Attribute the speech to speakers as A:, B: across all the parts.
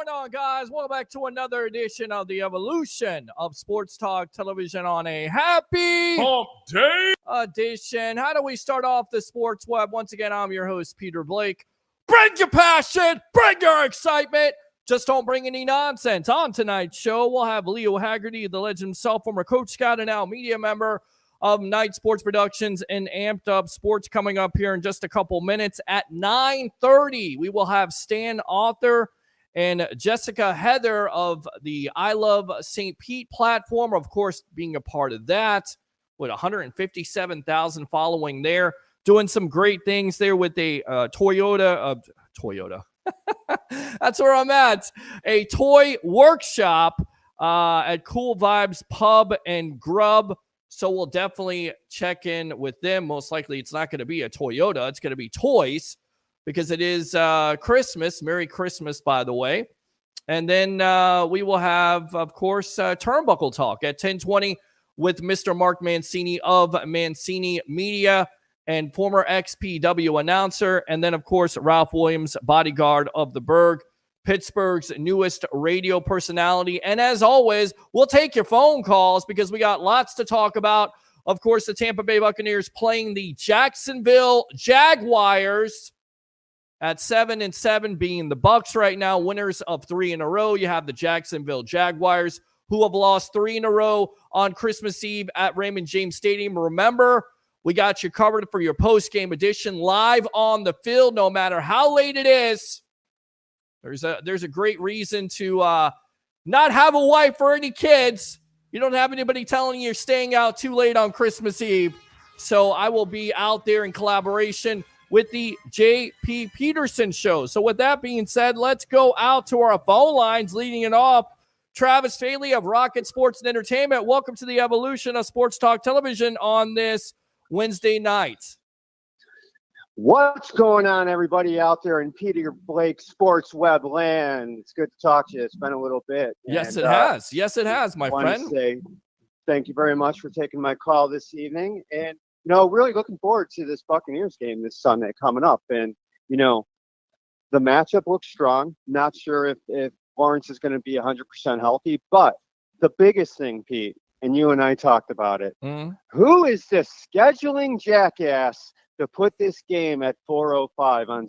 A: going on, guys? Welcome back to another edition of the evolution of Sports Talk Television on a happy
B: Hump Day
A: edition. How do we start off the sports web? Once again, I'm your host, Peter Blake. Bring your passion, bring your excitement. Just don't bring any nonsense. On tonight's show, we'll have Leo Haggerty, the legend himself, former Coach Scout and now media member of Night Sports Productions and Amped Up Sports, coming up here in just a couple minutes. At 9:30, we will have Stan Author and Jessica Heather of the I Love St. Pete platform, of course, being a part of that, with 157,000 following there, doing some great things there with a Toyota. That's where I'm at. A toy workshop at Cool Vibes Pub and Grub. So we'll definitely check in with them. Most likely it's not going to be a Toyota. It's going to be toys because it is Christmas. Merry Christmas, by the way. And then we will have, of course, Turnbuckle Talk at 10:20 with Mr. Mark Mancini of Mancini Media and former XPW announcer. And then, of course, Ralph Williams, bodyguard of the Berg, Pittsburgh's newest radio personality. And as always, we'll take your phone calls because we got lots to talk about. Of course, the Tampa Bay Buccaneers playing the Jacksonville Jaguars at 7-7, being the Bucs right now, winners of 3 in a row. You have the Jacksonville Jaguars, who have lost 3 in a row on Christmas Eve at Raymond James Stadium. Remember, we got you covered for your post-game edition live on the field, no matter how late it is. There's a great reason to not have a wife or any kids. You don't have anybody telling you you're staying out too late on Christmas Eve. So I will be out there in collaboration with the J.P. Peterson Show. So with that being said, let's go out to our phone lines. Leading it off, Travis Faley of Rocket Sports and Entertainment. Welcome to the evolution of Sports Talk Television on this Wednesday night.
C: What's going on, everybody out there in Peter Blake Sports Web land? It's good to talk to you. It's been a little bit.
A: Yes, it has. Yes, it has, my friend.
C: Say thank you very much for taking my call this evening. And, really looking forward to this Buccaneers game this Sunday coming up. And, the matchup looks strong. Not sure if Lawrence is going to be 100% healthy. But the biggest thing, Pete, and you and I talked about it, who is this scheduling jackass to put this game at 4:05 on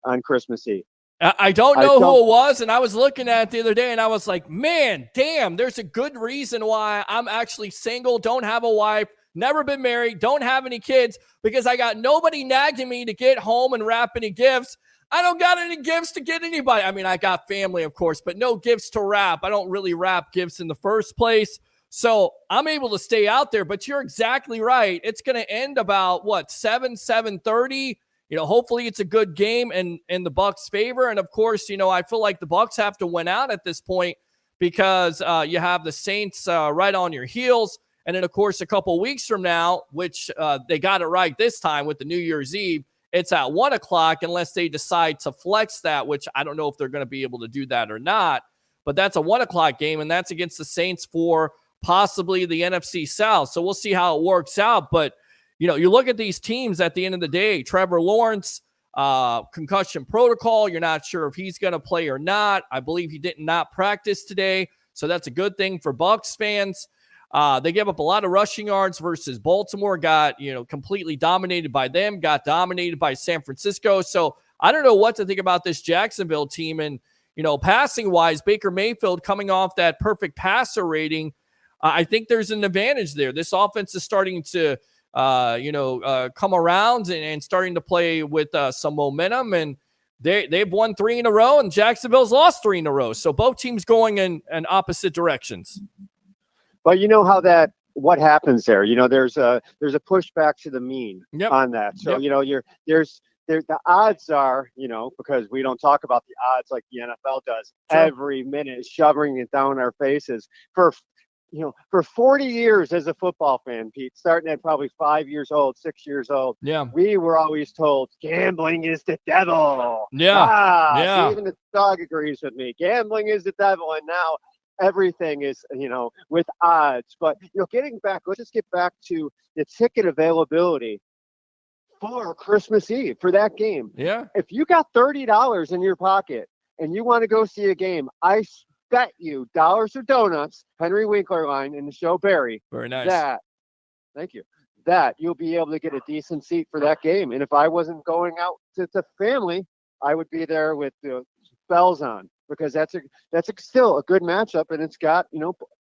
C: on Christmas Eve?
A: I don't know who it was, and I was looking at it the other day, and I was like, man, damn, there's a good reason why I'm actually single, don't have a wife, never been married, don't have any kids, because I got nobody nagging me to get home and wrap any gifts. I don't got any gifts to get anybody. I mean, I got family, of course, but no gifts to wrap. I don't really wrap gifts in the first place. So I'm able to stay out there, but you're exactly right. It's going to end about 7:30. Hopefully it's a good game in the Bucs' favor. And of course, I feel like the Bucs have to win out at this point because you have the Saints right on your heels. And then, of course, a couple weeks from now, which they got it right this time with the New Year's Eve, it's at 1:00 unless they decide to flex that, which I don't know if they're going to be able to do that or not. But that's a 1:00 game, and that's against the Saints for possibly the NFC South. So we'll see how it works out. But, you look at these teams at the end of the day, Trevor Lawrence, concussion protocol. You're not sure if he's going to play or not. I believe he did not practice today. So that's a good thing for Bucs fans. They gave up a lot of rushing yards versus Baltimore, got, completely dominated by them, got dominated by San Francisco. So I don't know what to think about this Jacksonville team. And, passing wise, Baker Mayfield coming off that perfect passer rating, I think there's an advantage there. This offense is starting to, come around and starting to play with some momentum. And they've won 3 in a row, and Jacksonville's lost 3 in a row. So both teams going in opposite directions.
C: But what happens there? There's a pushback to the mean on that. So, the odds are, because we don't talk about the odds like the NFL does, every minute shoving it down our faces for 40 years as a football fan, Pete, starting at probably 5 years old, 6 years old.
A: Yeah.
C: We were always told gambling is the devil.
A: Yeah.
C: Even the dog agrees with me. Gambling is the devil. And now everything is, with odds. But, let's just get back to the ticket availability for Christmas Eve for that game.
A: Yeah.
C: If you got $30 in your pocket and you want to go see a game, I bet you dollars or donuts, Henry Winkler line in the show Barry.
A: Very nice.
C: Thank you. That you'll be able to get a decent seat for that game. And if I wasn't going out to the family, I would be there with the bells on, because that's still a good matchup, and it's got,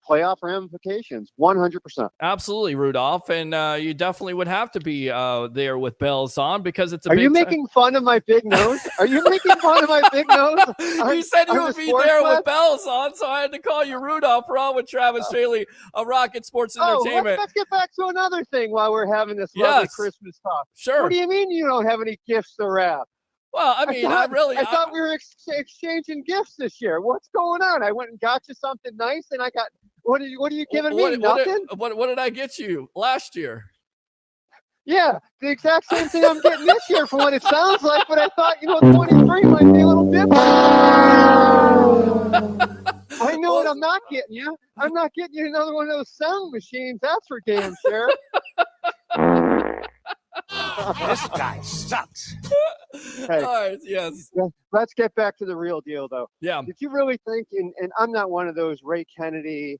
C: playoff ramifications. 100%.
A: Absolutely, Rudolph, and you definitely would have to be there with bells on, because it's a.
C: Are you making fun of my big nose? Are you making fun of my big nose?
A: You said you would be there with bells on, so I had to call you Rudolph. We're on with Travis Faley of Rocket Sports Entertainment.
C: Let's get back to another thing while we're having this lovely Christmas talk.
A: Sure.
C: What do you mean you don't have any gifts to wrap?
A: Well, I mean,
C: I thought we were exchanging gifts this year. What's going on? I went and got you something nice, and I got. What are you giving me? Nothing.
A: What did I get you last year?
C: Yeah, the exact same thing I'm getting this year, from what it sounds like. But I thought, 23 might be a little different. I know what I'm not getting you. I'm not getting you another one of those sound machines. That's for damn sure.
B: This guy sucks.
C: Hey,
A: all right, yes.
C: Let's get back to the real deal, though.
A: Yeah.
C: Did you really think, and I'm not one of those Ray Kennedy,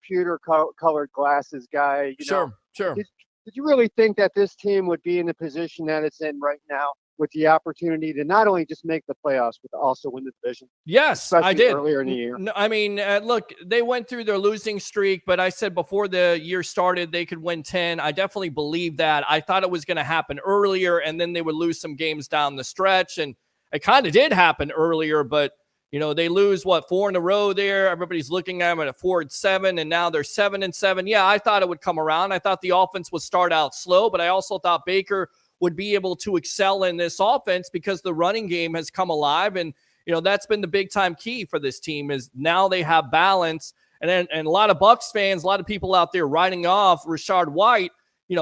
C: pewter colored glasses guy.
A: Sure.
C: Did you really think that this team would be in the position that it's in right now, with the opportunity to not only just make the playoffs, but also win the division?
A: Yes,
C: especially
A: I did.
C: Earlier in the year.
A: No, I mean, look, they went through their losing streak, but I said before the year started they could win 10. I definitely believe that. I thought it was going to happen earlier, and then they would lose some games down the stretch, and it kind of did happen earlier, but they lose 4 in a row there. Everybody's looking at them at 4-7, and now they're 7-7. Yeah, I thought it would come around. I thought the offense would start out slow, but I also thought Baker would be able to excel in this offense, because the running game has come alive. And, that's been the big time key for this team, is now they have balance. And a lot of Bucs fans, a lot of people out there writing off Rashard White,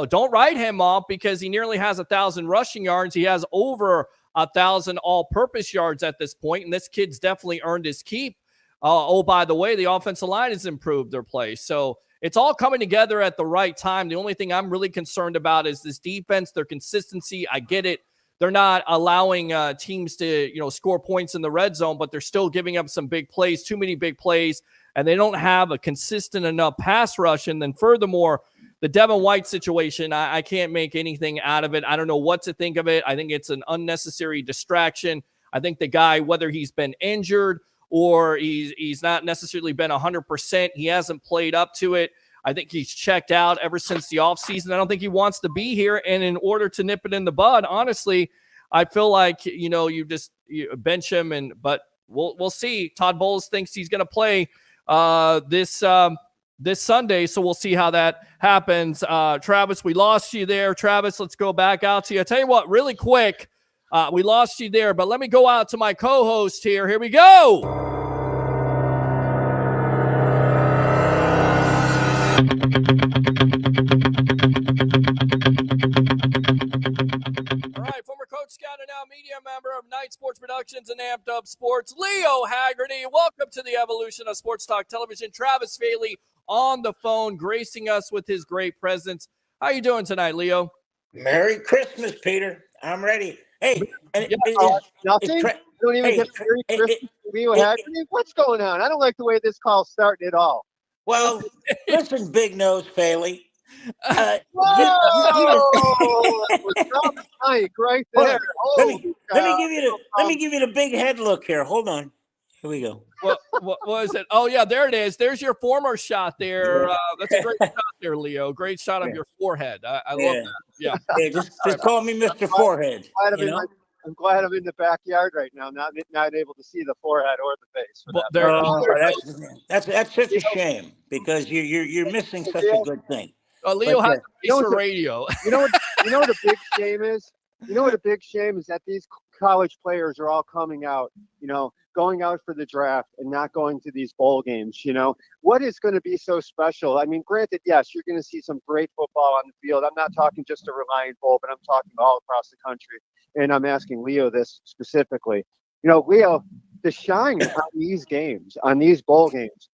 A: don't write him off, because he nearly has 1,000 rushing yards. He has over 1,000 all-purpose yards at this point, and this kid's definitely earned his keep. By the way, the offensive line has improved their play. So it's all coming together at the right time. The only thing I'm really concerned about is this defense, their consistency. I get it. They're not allowing teams to, score points in the red zone, but they're still giving up some big plays, too many big plays, and they don't have a consistent enough pass rush. And then furthermore, the Devin White situation, I can't make anything out of it. I don't know what to think of it. I think it's an unnecessary distraction. I think the guy, whether he's been injured or he's not necessarily been 100%, he hasn't played up to it. I think he's checked out ever since the offseason. I don't think he wants to be here. And in order to nip it in the bud, honestly, I feel like, you bench him. But we'll see. Todd Bowles thinks he's going to play this Sunday, so we'll see how that happens. Travis, we lost you there. Travis, let's go back out to you. I tell you what, really quick, we lost you there, but let me go out to my co-host here. Here we go. All right, former Coach Scout and now media member of Night Sports Productions and Amped Up Sports, Leo Haggerty. Welcome to the evolution of Sports Talk Television. Travis Faley on the phone, gracing us with his great presence. How you doing tonight, Leo?
B: Merry Christmas, Peter. I'm ready. Hey,
C: nothing? You don't even get Merry Christmas, Leo Haggerty? What's going on? I don't like the way this call's starting at all.
B: Well, listen, Big Nose Faley.
C: Right there.
B: Let me give you the big head look here. Hold on. Here we go.
A: What was it? Oh, yeah, there it is. There's your former shot there. That's a great shot there, Leo. Great shot of your forehead. I love that. Yeah.
B: Just call me Mr. Forehead.
C: I'm glad I'm in the backyard right now, not able to see the forehead or the face.
B: That's such a shame, because you're missing such a good thing.
A: Leo has a face for radio.
C: You know what a big shame is? You know what a big shame is? That these college players are all coming out, going out for the draft and not going to these bowl games. What is going to be so special? I mean, granted, yes, you're going to see some great football on the field. I'm not talking just a Reliant Bowl, but I'm talking all across the country. And I'm asking Leo this specifically. Leo, the shine on these games, on these bowl games,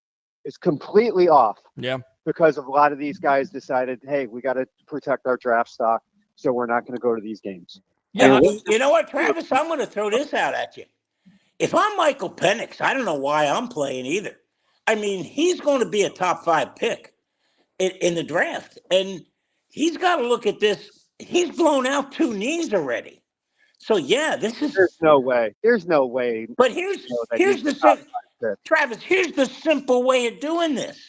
C: is completely off.
A: Yeah.
C: Because of a lot of these guys decided, hey, we got to protect our draft stock, so we're not going to go to these games.
B: Yeah, you know what, Travis? I'm going to throw this out at you. If I'm Michael Penix, I don't know why I'm playing either. I mean, he's going to be a top 5 pick in the draft. And he's got to look at this. He's blown out 2 knees already. So, yeah, this is.
C: There's no way. There's no way.
B: But here's the Travis, here's the simple way of doing this.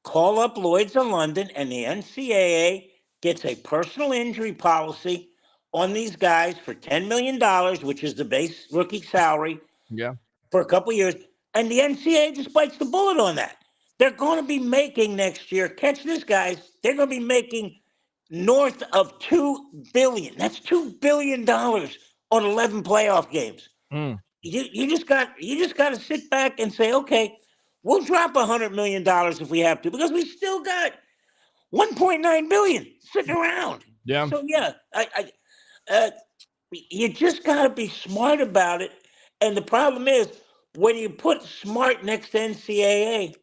B: Call up Lloyd's of London, and the NCAA gets a personal injury policy on these guys for $10 million, which is the base rookie salary for a couple of years. And the NCAA just bites the bullet on that. They're going to be making next year, catch this, guys, they're going to be making north of $2 billion. That's $2 billion on 11 playoff games. You just got to sit back and say, okay, we'll drop $100 million if we have to, because we still got $1.9 billion sitting around.
A: Yeah.
B: So yeah, you just got to be smart about it. And the problem is, when you put smart next to NCAA,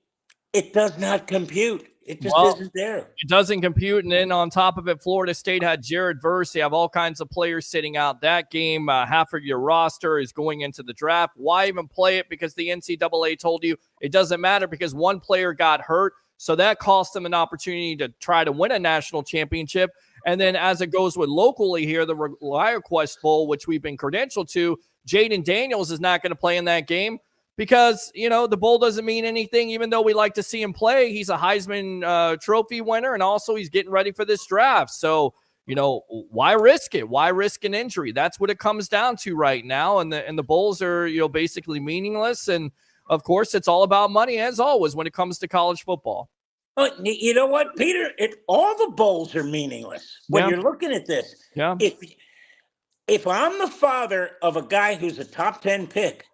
B: it does not compute. It just isn't there.
A: It doesn't compute. And then on top of it, Florida State had Jared Verse. You have all kinds of players sitting out that game. Half of your roster is going into the draft. Why even play it? Because the NCAA told you it doesn't matter because one player got hurt. So that cost them an opportunity to try to win a national championship. And then as it goes with locally here, the ReliaQuest Bowl, which we've been credentialed to, Jaden Daniels is not going to play in that game because, you know, the bowl doesn't mean anything, even though we like to see him play. He's a Heisman Trophy winner, and also he's getting ready for this draft. So, you know, why risk it? Why risk an injury? That's what it comes down to right now. And the bowls are, you know, basically meaningless. And, of course, it's all about money, as always, when it comes to college football.
B: But you know what, Peter? All the bowls are meaningless when you're looking at this.
A: Yeah.
B: If I'm the father of a guy who's a top 10 pick,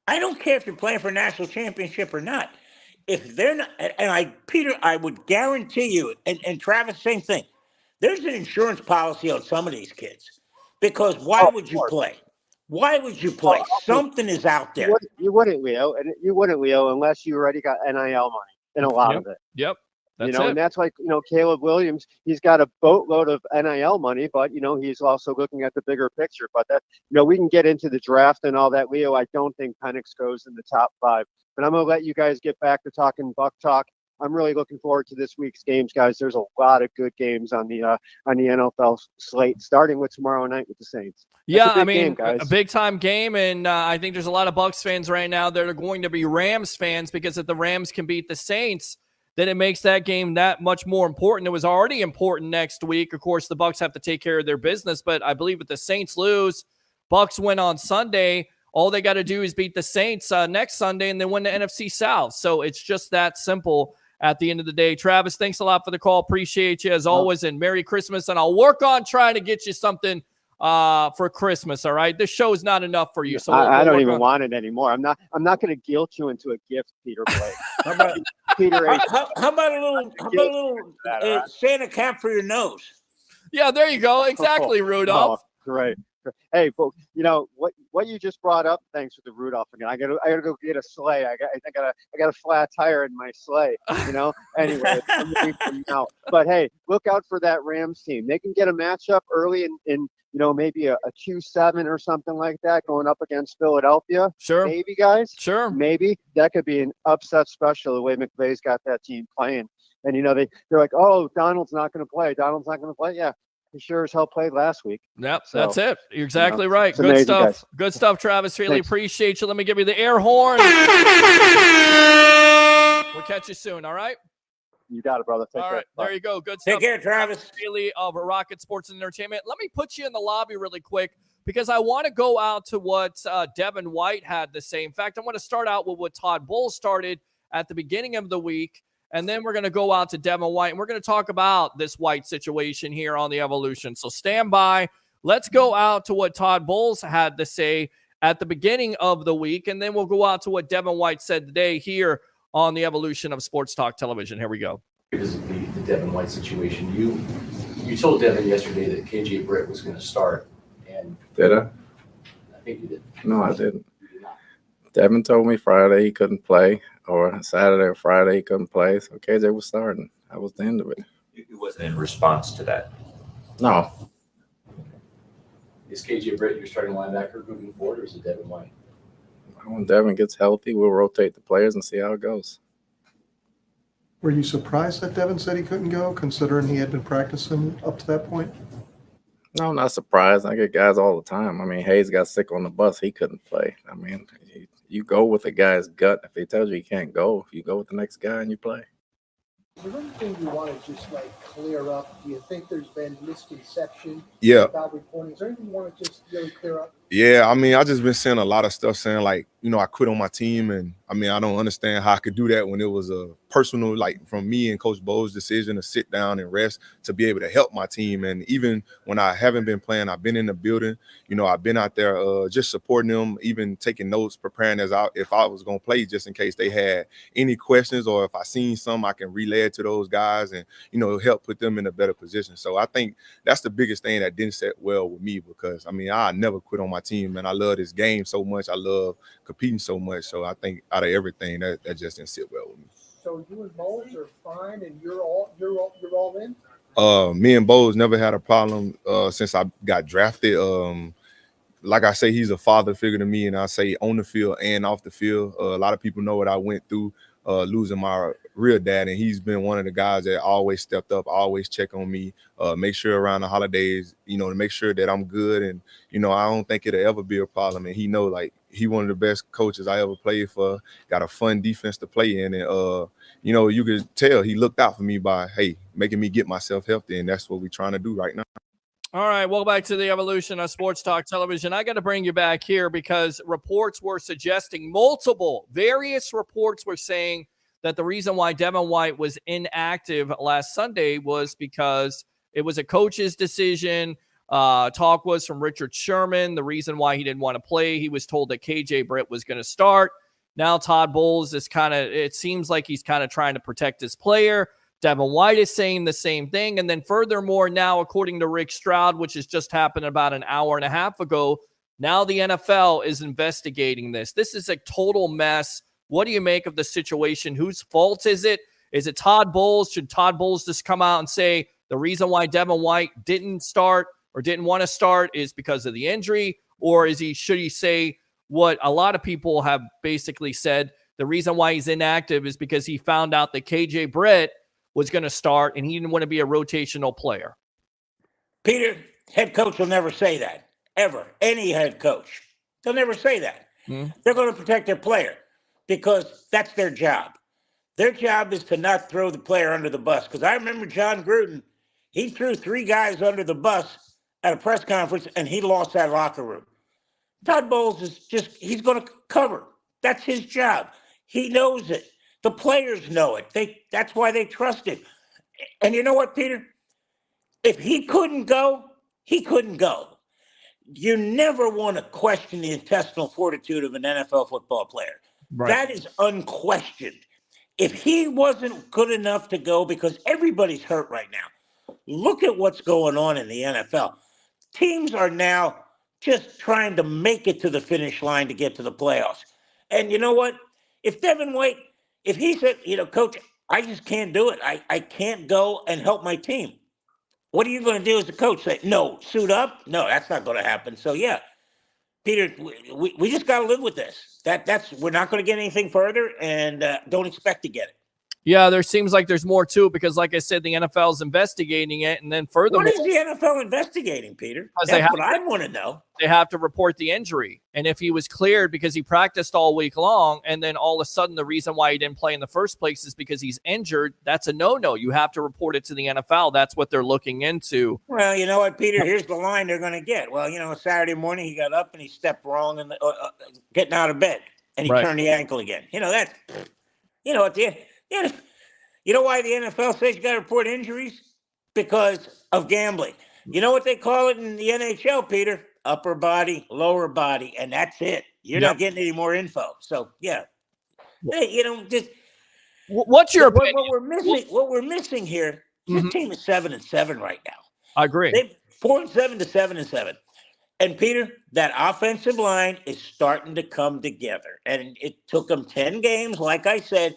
B: I don't care if you're playing for a national championship or not. If they're not, Peter, I would guarantee you, and Travis, same thing. There's an insurance policy on some of these kids, because why would you play? Why would you play? Something is out there.
C: You wouldn't, Leo, unless you already got NIL money in a lot of it.
A: Yep. That's
C: and that's like, Caleb Williams, he's got a boatload of NIL money, but, he's also looking at the bigger picture. But that, we can get into the draft and all that, Leo. I don't think Penix goes in the top 5. But I'm going to let you guys get back to talking Buck talk. I'm really looking forward to this week's games, guys. There's a lot of good games on the NFL slate, starting with tomorrow night with the Saints. That's
A: a big time game, and I think there's a lot of Bucs fans right now that are going to be Rams fans, because if the Rams can beat the Saints, then it makes that game that much more important. It was already important next week. Of course, the Bucs have to take care of their business, but I believe if the Saints lose, Bucs win on Sunday, all they got to do is beat the Saints next Sunday and then win the NFC South. So it's just that simple at the end of the day. Travis, thanks a lot for the call. Appreciate you as always, and Merry Christmas. And I'll work on trying to get you something for Christmas. All right. This show is not enough for you. So
C: I don't even want it anymore. I'm not going to guilt you into a gift, Peter Blake. How about
B: a little Santa cap for your nose?
A: Yeah, there you go. Exactly, Rudolph.
C: Oh, great. Hey, but what you just brought up. Thanks for the Rudolph again. I gotta go get a sleigh. I got a flat tire in my sleigh. Anyway, now. But hey, look out for that Rams team. They can get a matchup early in maybe a 2-7 or something like that going up against Philadelphia.
A: Sure.
C: Maybe, guys.
A: Sure.
C: Maybe that could be an upset special the way McVay's got that team playing. And they're like, oh, Donald's not going to play. Yeah. He sure as hell played last week.
A: Yep, so, that's it. You're exactly right. Good
C: amazing,
A: stuff.
C: guys.
A: Good stuff, Travis. Really appreciate you. Let me give you the air horn. We'll catch you soon, all right?
C: You got it, brother.
A: Take care. Right, there you go. Good stuff.
B: Take care, Travis.
A: Daily of Rocket Sports and Entertainment. Let me put you in the lobby really quick, because I want to go out to what Devin White had to say. In fact, I want to start out with what Todd Bowles started at the beginning of the week. And then we're going to go out to Devin White, and we're going to talk about this White situation here on the Evolution. So stand by. Let's go out to what Todd Bowles had to say at the beginning of the week, and then we'll go out to what Devin White said today here on the Evolution of Sports Talk Television. Here we go.
D: This is the Devin White situation. You told Devin yesterday that KJ Britt was going to start. And
E: did I?
D: I think you did.
E: No, I didn't.
D: You did not.
E: Devin told me Friday he couldn't play, or Saturday or Friday he couldn't play, so KJ was starting. That was the end of it.
F: It wasn't in response to that.
E: No.
D: Is KJ Britt your starting linebacker moving forward, or is it Devin White?
E: when Devin gets healthy, we'll rotate the players and see how it goes.
G: Were you surprised that Devin said he couldn't go, considering he had been practicing up to that point?
E: No, I'm not surprised. I get guys all the time. I mean, Hayes got sick on the bus. He couldn't play. I mean, you go with a guy's gut. If he tells you he can't go, you go with the next guy and you play.
H: Is there anything you want to just clear up? Do you think there's been misconception about reporting? Is there anything you want to just really clear up?
I: Yeah, I mean, I just been seeing a lot of stuff saying I quit on my team, and I mean, I don't understand how I could do that when it was a personal, from me and Coach Bo's decision to sit down and rest to be able to help my team. And even when I haven't been playing, I've been in the building. I've been out there just supporting them, even taking notes, preparing if I was gonna play, just in case they had any questions, or if I seen something, I can relay it to those guys and help put them in a better position. So I think that's the biggest thing that didn't set well with me, because I mean, I never quit on my team, and I love this game so much. I love competing so much. So I think out of everything, that just didn't sit well with me.
H: So you and Bowles are fine, and you're all in?
I: Me and Bowles never had a problem since I got drafted. Like I say, he's a father figure to me, and I say on the field and off the field. A lot of people know what I went through losing my real dad, and he's been one of the guys that always stepped up, always check on me, make sure around the holidays, to make sure that I'm good. And, I don't think it'll ever be a problem. And he know, he one of the best coaches I ever played for, got a fun defense to play in. And, you could tell he looked out for me by, making me get myself healthy. And that's what we're trying to do right now.
A: All right, welcome back to the evolution of Sports Talk Television. I got to bring you back here because reports were suggesting various reports were saying that the reason why Devin White was inactive last Sunday was because it was a coach's decision. Talk was from Richard Sherman. The reason why he didn't want to play, he was told that KJ Britt was going to start. Now Todd Bowles is it seems like he's kind of trying to protect his player. Devin White is saying the same thing. And then furthermore, now, according to Rick Stroud, which has just happened about an hour and a half ago, now the NFL is investigating this. This is a total mess. What do you make of the situation? Whose fault is it? Is it Todd Bowles? Should Todd Bowles just come out and say the reason why Devin White didn't start or didn't want to start is because of the injury? Or should he say what a lot of people have basically said, the reason why he's inactive is because he found out that KJ Britt was going to start and he didn't want to be a rotational player?
B: Peter, head coach will never say that, ever. Any head coach. They'll never say that. They're going to protect their player because that's their job. Their job is to not throw the player under the bus. Because I remember John Gruden, he threw 3 guys under the bus at a press conference and he lost that locker room. Todd Bowles is he's going to cover. That's his job. He knows it. The players know it. That's why they trust him. And you know what, Peter? If he couldn't go, he couldn't go. You never want to question the intestinal fortitude of an NFL football player. Right. That is unquestioned. If he wasn't good enough to go, because everybody's hurt right now. Look at what's going on in the NFL. Teams are now just trying to make it to the finish line to get to the playoffs. And you know what? If Devin White, if he said, Coach, I just can't do it. I can't go and help my team. What are you going to do as a coach? Say, no, suit up? No, that's not going to happen. So, yeah, Peter, we just got to live with this. We're not going to get anything further, and don't expect to get it.
A: Yeah, there seems like there's more to it because, like I said, the NFL is investigating it. And then furthermore,
B: what is the NFL investigating, Peter? That's what I want to know.
A: They have to report the injury. And if he was cleared because he practiced all week long, and then all of a sudden the reason why he didn't play in the first place is because he's injured, that's a no-no. You have to report it to the NFL. That's what they're looking into.
B: Well, you know what, Peter? Here's the line they're going to get. Well, Saturday morning he got up and he stepped wrong and getting out of bed, and he turned the ankle again. At the end. You know why the NFL says you got to report injuries? Because of gambling. You know what they call it in the NHL, Peter? Upper body, lower body, and that's it. You're not getting any more info. So, yeah. Hey, just
A: what's your opinion?
B: What we're missing here, this team is 7-7 right now.
A: I agree.
B: They've 4-7 to 7-7. And Peter, that offensive line is starting to come together. And it took them 10 games, like I said.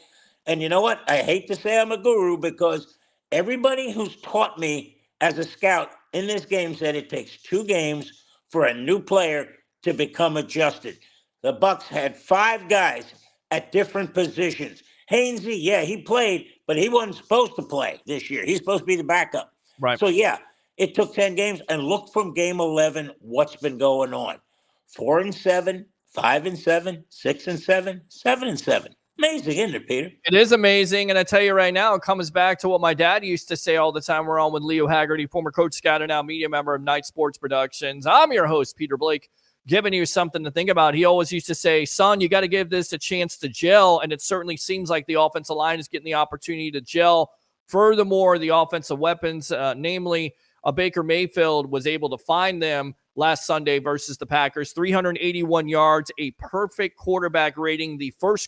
B: And you know what? I hate to say I'm a guru because everybody who's taught me as a scout in this game said it takes 2 games for a new player to become adjusted. the Bucs had 5 guys at different positions. Hainsey, yeah, he played, but he wasn't supposed to play this year. He's supposed to be the backup.
A: Right.
B: So, yeah, it took 10 games. And look from game 11 what's been going on. 4-7, 5-7, 6-7, 7-7. Amazing, isn't it, Peter?
A: It is amazing. And I tell you right now, it comes back to what my dad used to say all the time. We're on with Leo Haggerty, former coach scout and now media member of Night Sports Productions. I'm your host, Peter Blake, giving you something to think about. He always used to say, son, you got to give this a chance to gel. And it certainly seems like the offensive line is getting the opportunity to gel. Furthermore, the offensive weapons, namely Baker Mayfield, was able to find them last Sunday versus the Packers. 381 yards, a perfect quarterback rating. The first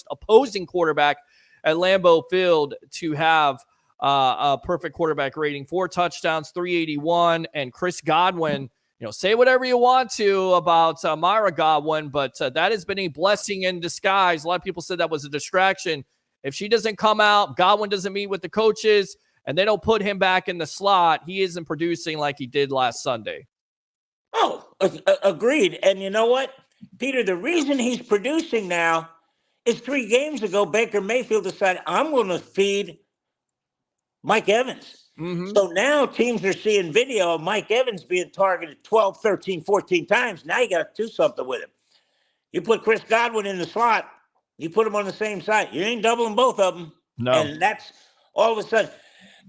A: opposing quarterback at Lambeau Field to have a perfect quarterback rating. 4 touchdowns, 381. And Chris Godwin, say whatever you want to about Myra Godwin, but that has been a blessing in disguise. A lot of people said that was a distraction. If she doesn't come out, Godwin doesn't meet with the coaches, and they don't put him back in the slot, he isn't producing like he did last Sunday.
B: Oh, agreed. And you know what, Peter, the reason he's producing now is 3 games ago, Baker Mayfield decided, I'm going to feed Mike Evans.
A: Mm-hmm.
B: So now teams are seeing video of Mike Evans being targeted 12, 13, 14 times. Now you got to do something with him. You put Chris Godwin in the slot, you put them on the same side. You ain't doubling both of them.
A: No.
B: And that's all of a sudden.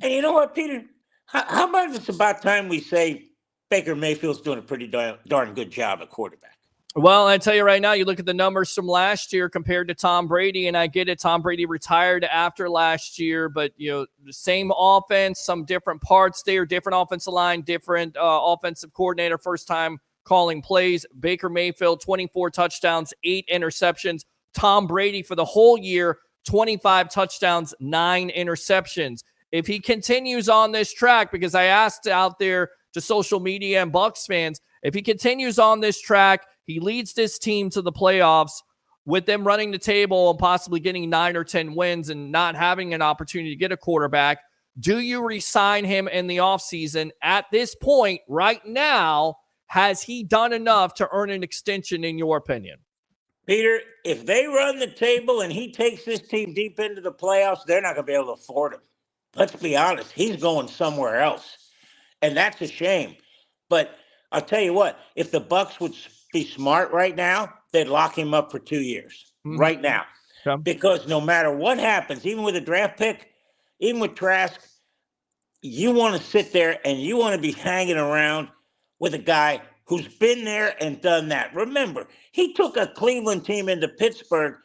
B: And you know what, Peter? How about it's about time we say Baker Mayfield's doing a pretty darn good job at quarterback?
A: Well, I tell you right now, you look at the numbers from last year compared to Tom Brady, and I get it. Tom Brady retired after last year, but the same offense, some different parts there, different offensive line, different offensive coordinator, first time calling plays. Baker Mayfield, 24 touchdowns, 8 interceptions. Tom Brady for the whole year, 25 touchdowns, 9 interceptions. If he continues on this track, because I asked out there to social media and Bucs fans, if he continues on this track, he leads this team to the playoffs with them running the table and possibly getting 9 or 10 wins and not having an opportunity to get a quarterback. Do you re-sign him in the offseason? At this point, right now, has he done enough to earn an extension, in your opinion?
B: Peter, if they run the table and he takes this team deep into the playoffs, they're not going to be able to afford him. Let's be honest. He's going somewhere else. And that's a shame. But I'll tell you what, if the Bucs would be smart right now, they'd lock him up for 2 years right now.
A: Okay.
B: Because no matter what happens, even with a draft pick, even with Trask, you want to sit there and you want to be hanging around with a guy who's been there and done that. Remember, he took a Cleveland team into Pittsburgh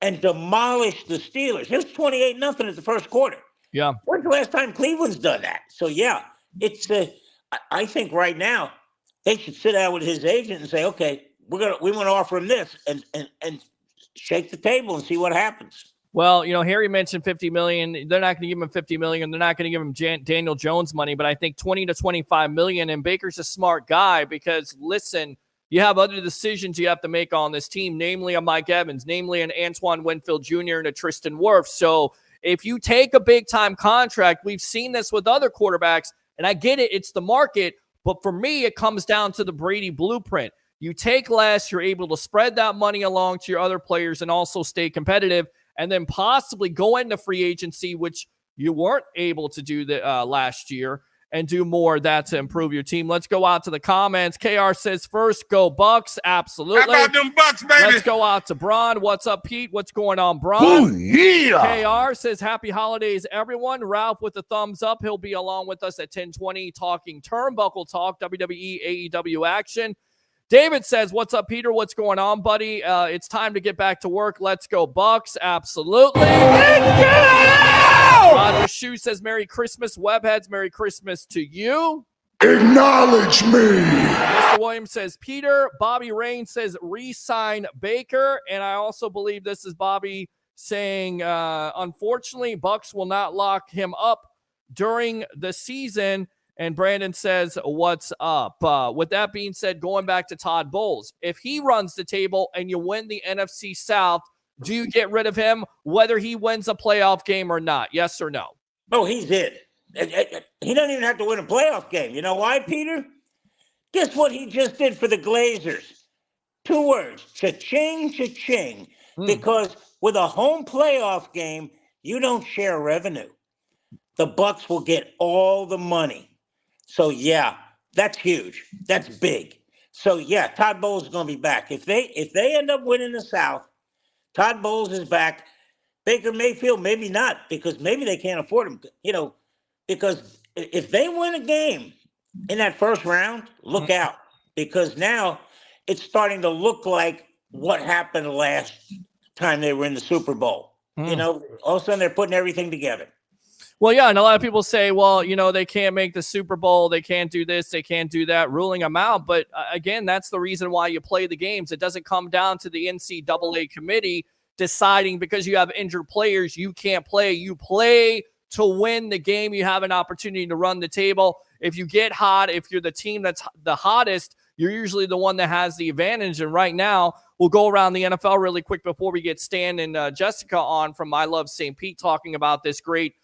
B: and demolished the Steelers. It was 28-0 at the first quarter.
A: Yeah.
B: When's the last time Cleveland's done that? So, yeah, it's I think right now they should sit down with his agent and say, okay, we want to offer him this and shake the table and see what happens.
A: Well, Harry mentioned $50 million. They're not going to give him $50 million. They're not going to give him Daniel Jones money, but I think $20 to $25 million. And Baker's a smart guy because, listen, you have other decisions you have to make on this team, namely a Mike Evans, namely an Antoine Winfield Jr. and a Tristan Wirfs. So if you take a big-time contract, we've seen this with other quarterbacks, and I get it, it's the market, but for me, it comes down to the Brady blueprint. You take less, you're able to spread that money along to your other players and also stay competitive, and then possibly go into free agency, which you weren't able to do last year, and do more of that to improve your team. Let's go out to the comments. KR says, first, go Bucs. Absolutely.
J: How about them Bucs, baby?
A: Let's go out to Braun. What's up, Pete? What's going on, Braun?
J: Oh, yeah.
A: KR says, happy holidays, everyone. Ralph with a thumbs up. He'll be along with us at 10:20 talking turnbuckle talk, WWE, AEW action. David says, what's up, Peter? What's going on, buddy? It's time to get back to work. Let's go, Bucs. Absolutely.
J: Let's go!
A: Roger Shoe says, Merry Christmas, Webheads. Merry Christmas to you.
J: Acknowledge me.
A: Mr. Williams says, Peter. Bobby Rain says, re-sign Baker. And I also believe this is Bobby saying, unfortunately, Bucs will not lock him up during the season. And Brandon says, what's up? With that being said, going back to Todd Bowles, if he runs the table and you win the NFC South, do you get rid of him, whether he wins a playoff game or not? Yes or no?
B: Oh, he's in. He doesn't even have to win a playoff game. You know why, Peter? Guess what he just did for the Glazers? 2 words, cha-ching, cha-ching.
A: Hmm.
B: Because with a home playoff game, you don't share revenue. The Bucs will get all the money. So yeah, that's huge. That's big. So yeah, Todd Bowles is going to be back. If they end up winning the South, Todd Bowles is back. Baker Mayfield, maybe not, because maybe they can't afford him. Because if they win a game in that first round, look out, because now it's starting to look like what happened last time they were in the Super Bowl. All of a sudden they're putting everything together.
A: Well, yeah, and a lot of people say, well, they can't make the Super Bowl, they can't do this, they can't do that, ruling them out. But again, that's the reason why you play the games. It doesn't come down to the NCAA committee deciding because you have injured players, you can't play. You play to win the game. You have an opportunity to run the table. If you get hot, if you're the team that's the hottest, you're usually the one that has the advantage. And right now, we'll go around the NFL really quick before we get Stan and Jessica on from I Love St. Pete talking about this great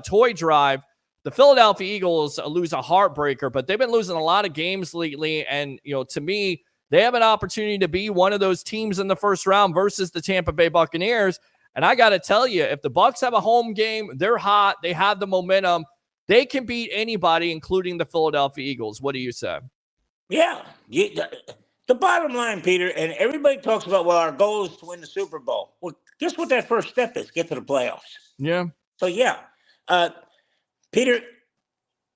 A: toy drive. The Philadelphia Eagles lose a heartbreaker, but they've been losing a lot of games lately. And, to me, they have an opportunity to be one of those teams in the first round versus the Tampa Bay Buccaneers. And I got to tell you, if the Bucs have a home game, they're hot, they have the momentum, they can beat anybody, including the Philadelphia Eagles. What do you say?
B: Yeah. The bottom line, Peter, and everybody talks about, well, our goal is to win the Super Bowl. Well, guess what that first step is? Get to the playoffs.
A: Yeah.
B: So, yeah. Peter,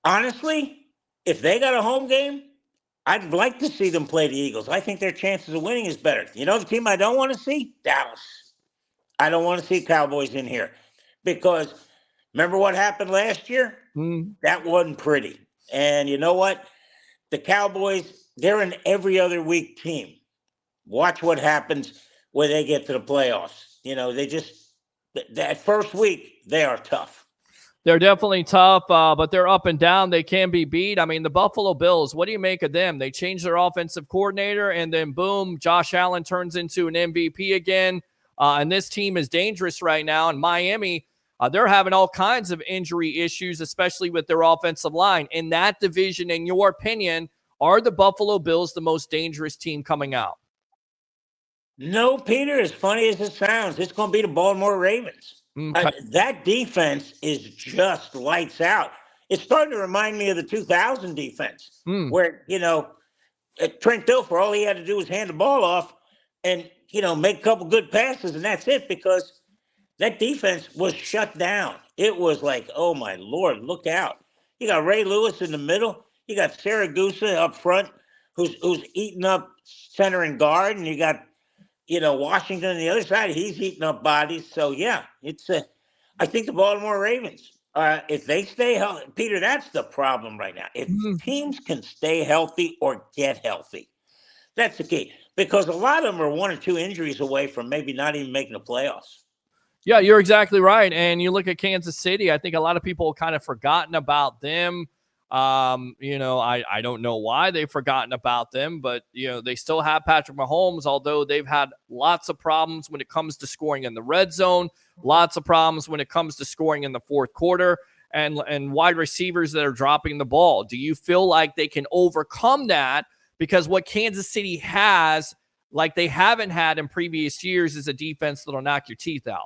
B: honestly, if they got a home game, I'd like to see them play the Eagles. I think their chances of winning is better. The team I don't want to see? Dallas. I don't want to see Cowboys in here because remember what happened last year? That wasn't pretty. And you know what? The Cowboys, they're an every other week team. Watch what happens when they get to the playoffs. That first week, they are tough.
A: They're definitely tough, but they're up and down. They can be beat. I mean, the Buffalo Bills, what do you make of them? They changed their offensive coordinator, and then boom, Josh Allen turns into an MVP again. And this team is dangerous right now. And Miami, they're having all kinds of injury issues, especially with their offensive line. In that division, in your opinion, are the Buffalo Bills the most dangerous team coming out?
B: No, Peter, as funny as it sounds, it's going to be the Baltimore Ravens. That defense is just lights out. It's starting to remind me of the 2000 defense where, Trent Dilfer, all he had to do was hand the ball off and, make a couple good passes, and that's it, because that defense was shut down. It was like, oh, my Lord, look out. You got Ray Lewis in the middle. You got Saragusa up front who's eating up center and guard, and you got Washington on the other side, he's eating up bodies. So, yeah, I think the Baltimore Ravens, if they stay healthy, Peter, that's the problem right now. If teams can stay healthy or get healthy, that's the key. Because a lot of them are 1 or 2 injuries away from maybe not even making the playoffs.
A: Yeah, you're exactly right. And you look at Kansas City, I think a lot of people have kind of forgotten about them. I don't know why they've forgotten about them, but they still have Patrick Mahomes, although they've had lots of problems when it comes to scoring in the red zone, lots of problems when it comes to scoring in the fourth quarter, and wide receivers that are dropping the ball. Do you feel like they can overcome that? Because what Kansas City has, like they haven't had in previous years, is a defense that'll knock your teeth out.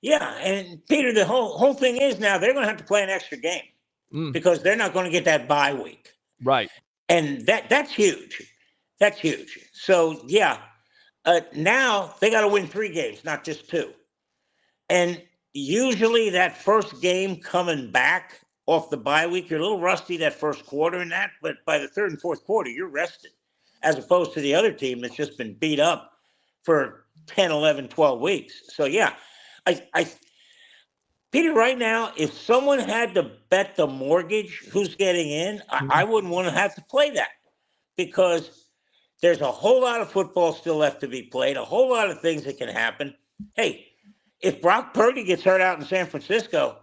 B: Yeah, and Peter, the whole thing is now they're going to have to play an extra game. Because they're not going to get that bye week.
A: Right.
B: And that's huge. That's huge. So, yeah, now they got to win 3 games, not just 2. And usually that first game coming back off the bye week, you're a little rusty that first quarter and that, but by the third and fourth quarter, you're rested, as opposed to the other team that's just been beat up for 10, 11, 12 weeks. So, yeah, Peter, right now, if someone had to bet the mortgage who's getting in, I wouldn't want to have to play that, because there's a whole lot of football still left to be played, a whole lot of things that can happen. Hey, if Brock Purdy gets hurt out in San Francisco,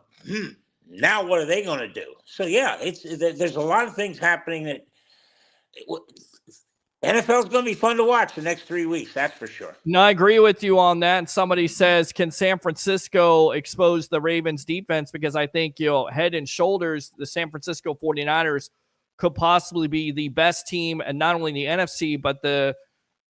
B: now what are they going to do? So, yeah, there's a lot of things happening that NFL's going to be fun to watch the next 3 weeks, that's for sure.
A: No, I agree with you on that. And somebody says, can San Francisco expose the Ravens defense? Because I think, head and shoulders, the San Francisco 49ers could possibly be the best team, and not only in the NFC, but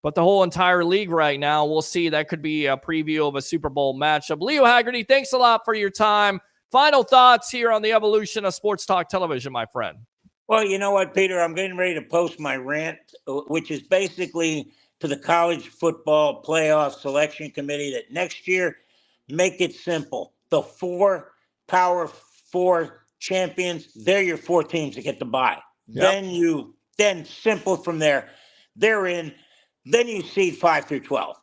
A: but the whole entire league right now, we'll see. That could be a preview of a Super Bowl matchup. Leo Haggerty, thanks a lot for your time. Final thoughts here on the evolution of sports talk television, my friend.
B: Well, you know what, Peter? I'm getting ready to post my rant, which is basically to the college football playoff selection committee that next year, make it simple. The 4 Power 4 champions, they're your 4 teams that get to bye.
A: Yep.
B: Then simple from there. They're in. Then you seed 5 through 12.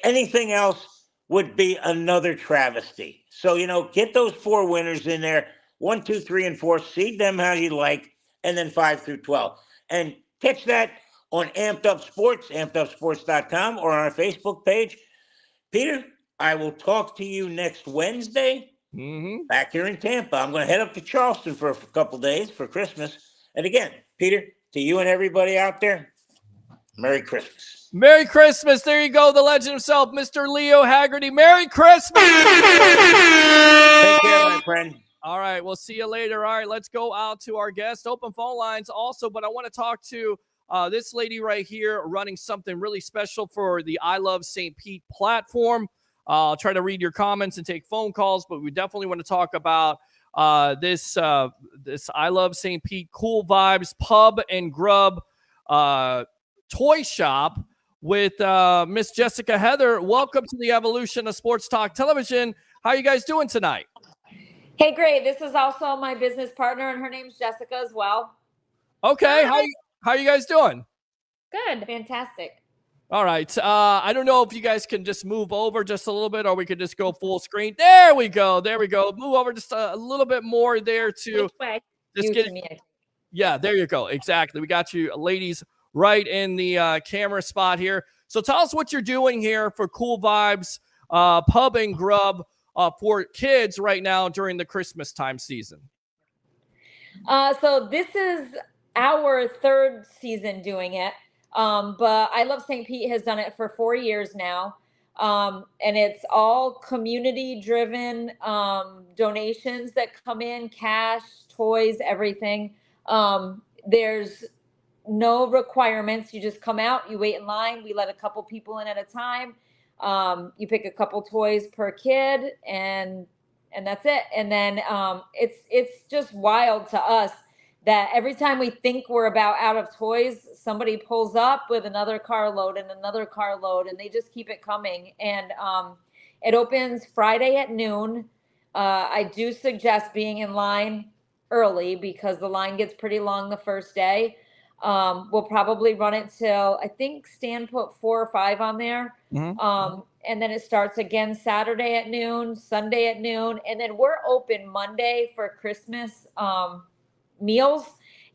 B: Anything else would be another travesty. So, get those 4 winners in there. 1, 2, 3, and 4. Seed them how you like, and then 5 through 12. And catch that on Amped Up Sports, ampedupsports.com, or on our Facebook page. Peter, I will talk to you next Wednesday back here in Tampa. I'm going to head up to Charleston for a couple days for Christmas. And again, Peter, to you and everybody out there, Merry Christmas.
A: Merry Christmas. There you go. The legend himself, Mr. Leo Haggerty. Merry Christmas.
B: Take care, my friend.
A: All right. We'll see you later. All right. Let's go out to our guest. Open phone lines also, but I want to talk to this lady right here running something really special for the I Love St. Pete platform. I'll try to read your comments and take phone calls, but we definitely want to talk about this I Love St. Pete Cool Vibes Pub and Grub toy shop with Miss Jessica Heather. Welcome to the evolution of sports talk television. How are you guys doing tonight?
K: Hey, great. This is also my business partner, and her name's Jessica as well.
A: Okay. How are you guys doing?
K: Good. Fantastic.
A: All right. I don't know if you guys can just move over just a little bit, or we could just go full screen. There we go. Move over just a little bit more there to
K: Which way?
A: just get it. Yeah, there you go. Exactly. We got you ladies right in the camera spot here. So tell us what you're doing here for Cool Vibes Pub and Grub for kids right now during the Christmas time season.
K: So this is our 3rd season doing it. But I Love St. Pete has done it for 4 years now. And it's all community driven donations that come in, cash, toys, everything. There's no requirements. You just come out, you wait in line. We let a couple people in at a time. You pick a couple toys per kid, and that's it. And then it's just wild to us that every time we think we're about out of toys, somebody pulls up with another carload and another carload, and they just keep it coming. And it opens Friday at noon. I do suggest being in line early because the line gets pretty long the first day. We'll probably run it till, I think Stan put 4 or 5 on there. And then it starts again Saturday at noon, Sunday at noon. And then we're open Monday for Christmas meals.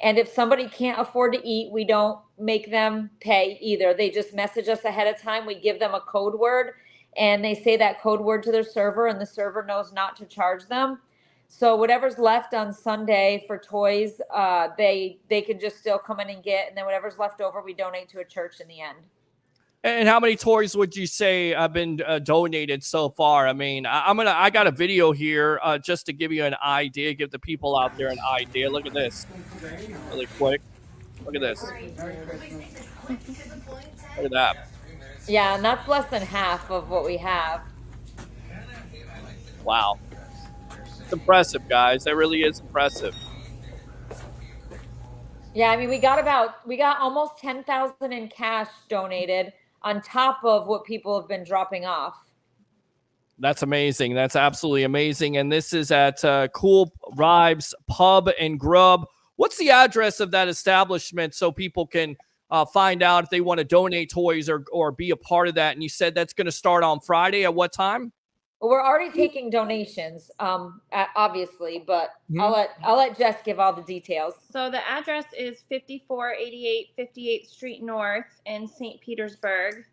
K: And if somebody can't afford to eat, we don't make them pay either. They just message us ahead of time. We give them a code word, and they say that code word to their server, and the server knows not to charge them. So whatever's left on Sunday for toys, they can just still come in and get, and then whatever's left over, we donate to a church in the end.
A: And how many toys would you say have been donated so far? I mean, I got a video here just to give you an idea, give the people out there an idea. Look at this, really quick. Look at this. Look at that.
K: Yeah, and that's less than half of what we have.
A: Wow, it's impressive, guys. That really is impressive.
K: Yeah, I mean, we got almost 10,000 in cash donated, on top of what people have been dropping off.
A: That's amazing. That's absolutely amazing. And this is at Cool Vibes Pub and Grub. What's the address of that establishment so people can find out if they want to donate toys or be a part of that? And you said that's going to start on Friday at what time?
K: Well, we're already taking donations, obviously, but I'll let Jess give all the details.
L: So the address is 5488 58th Street North in St. Petersburg,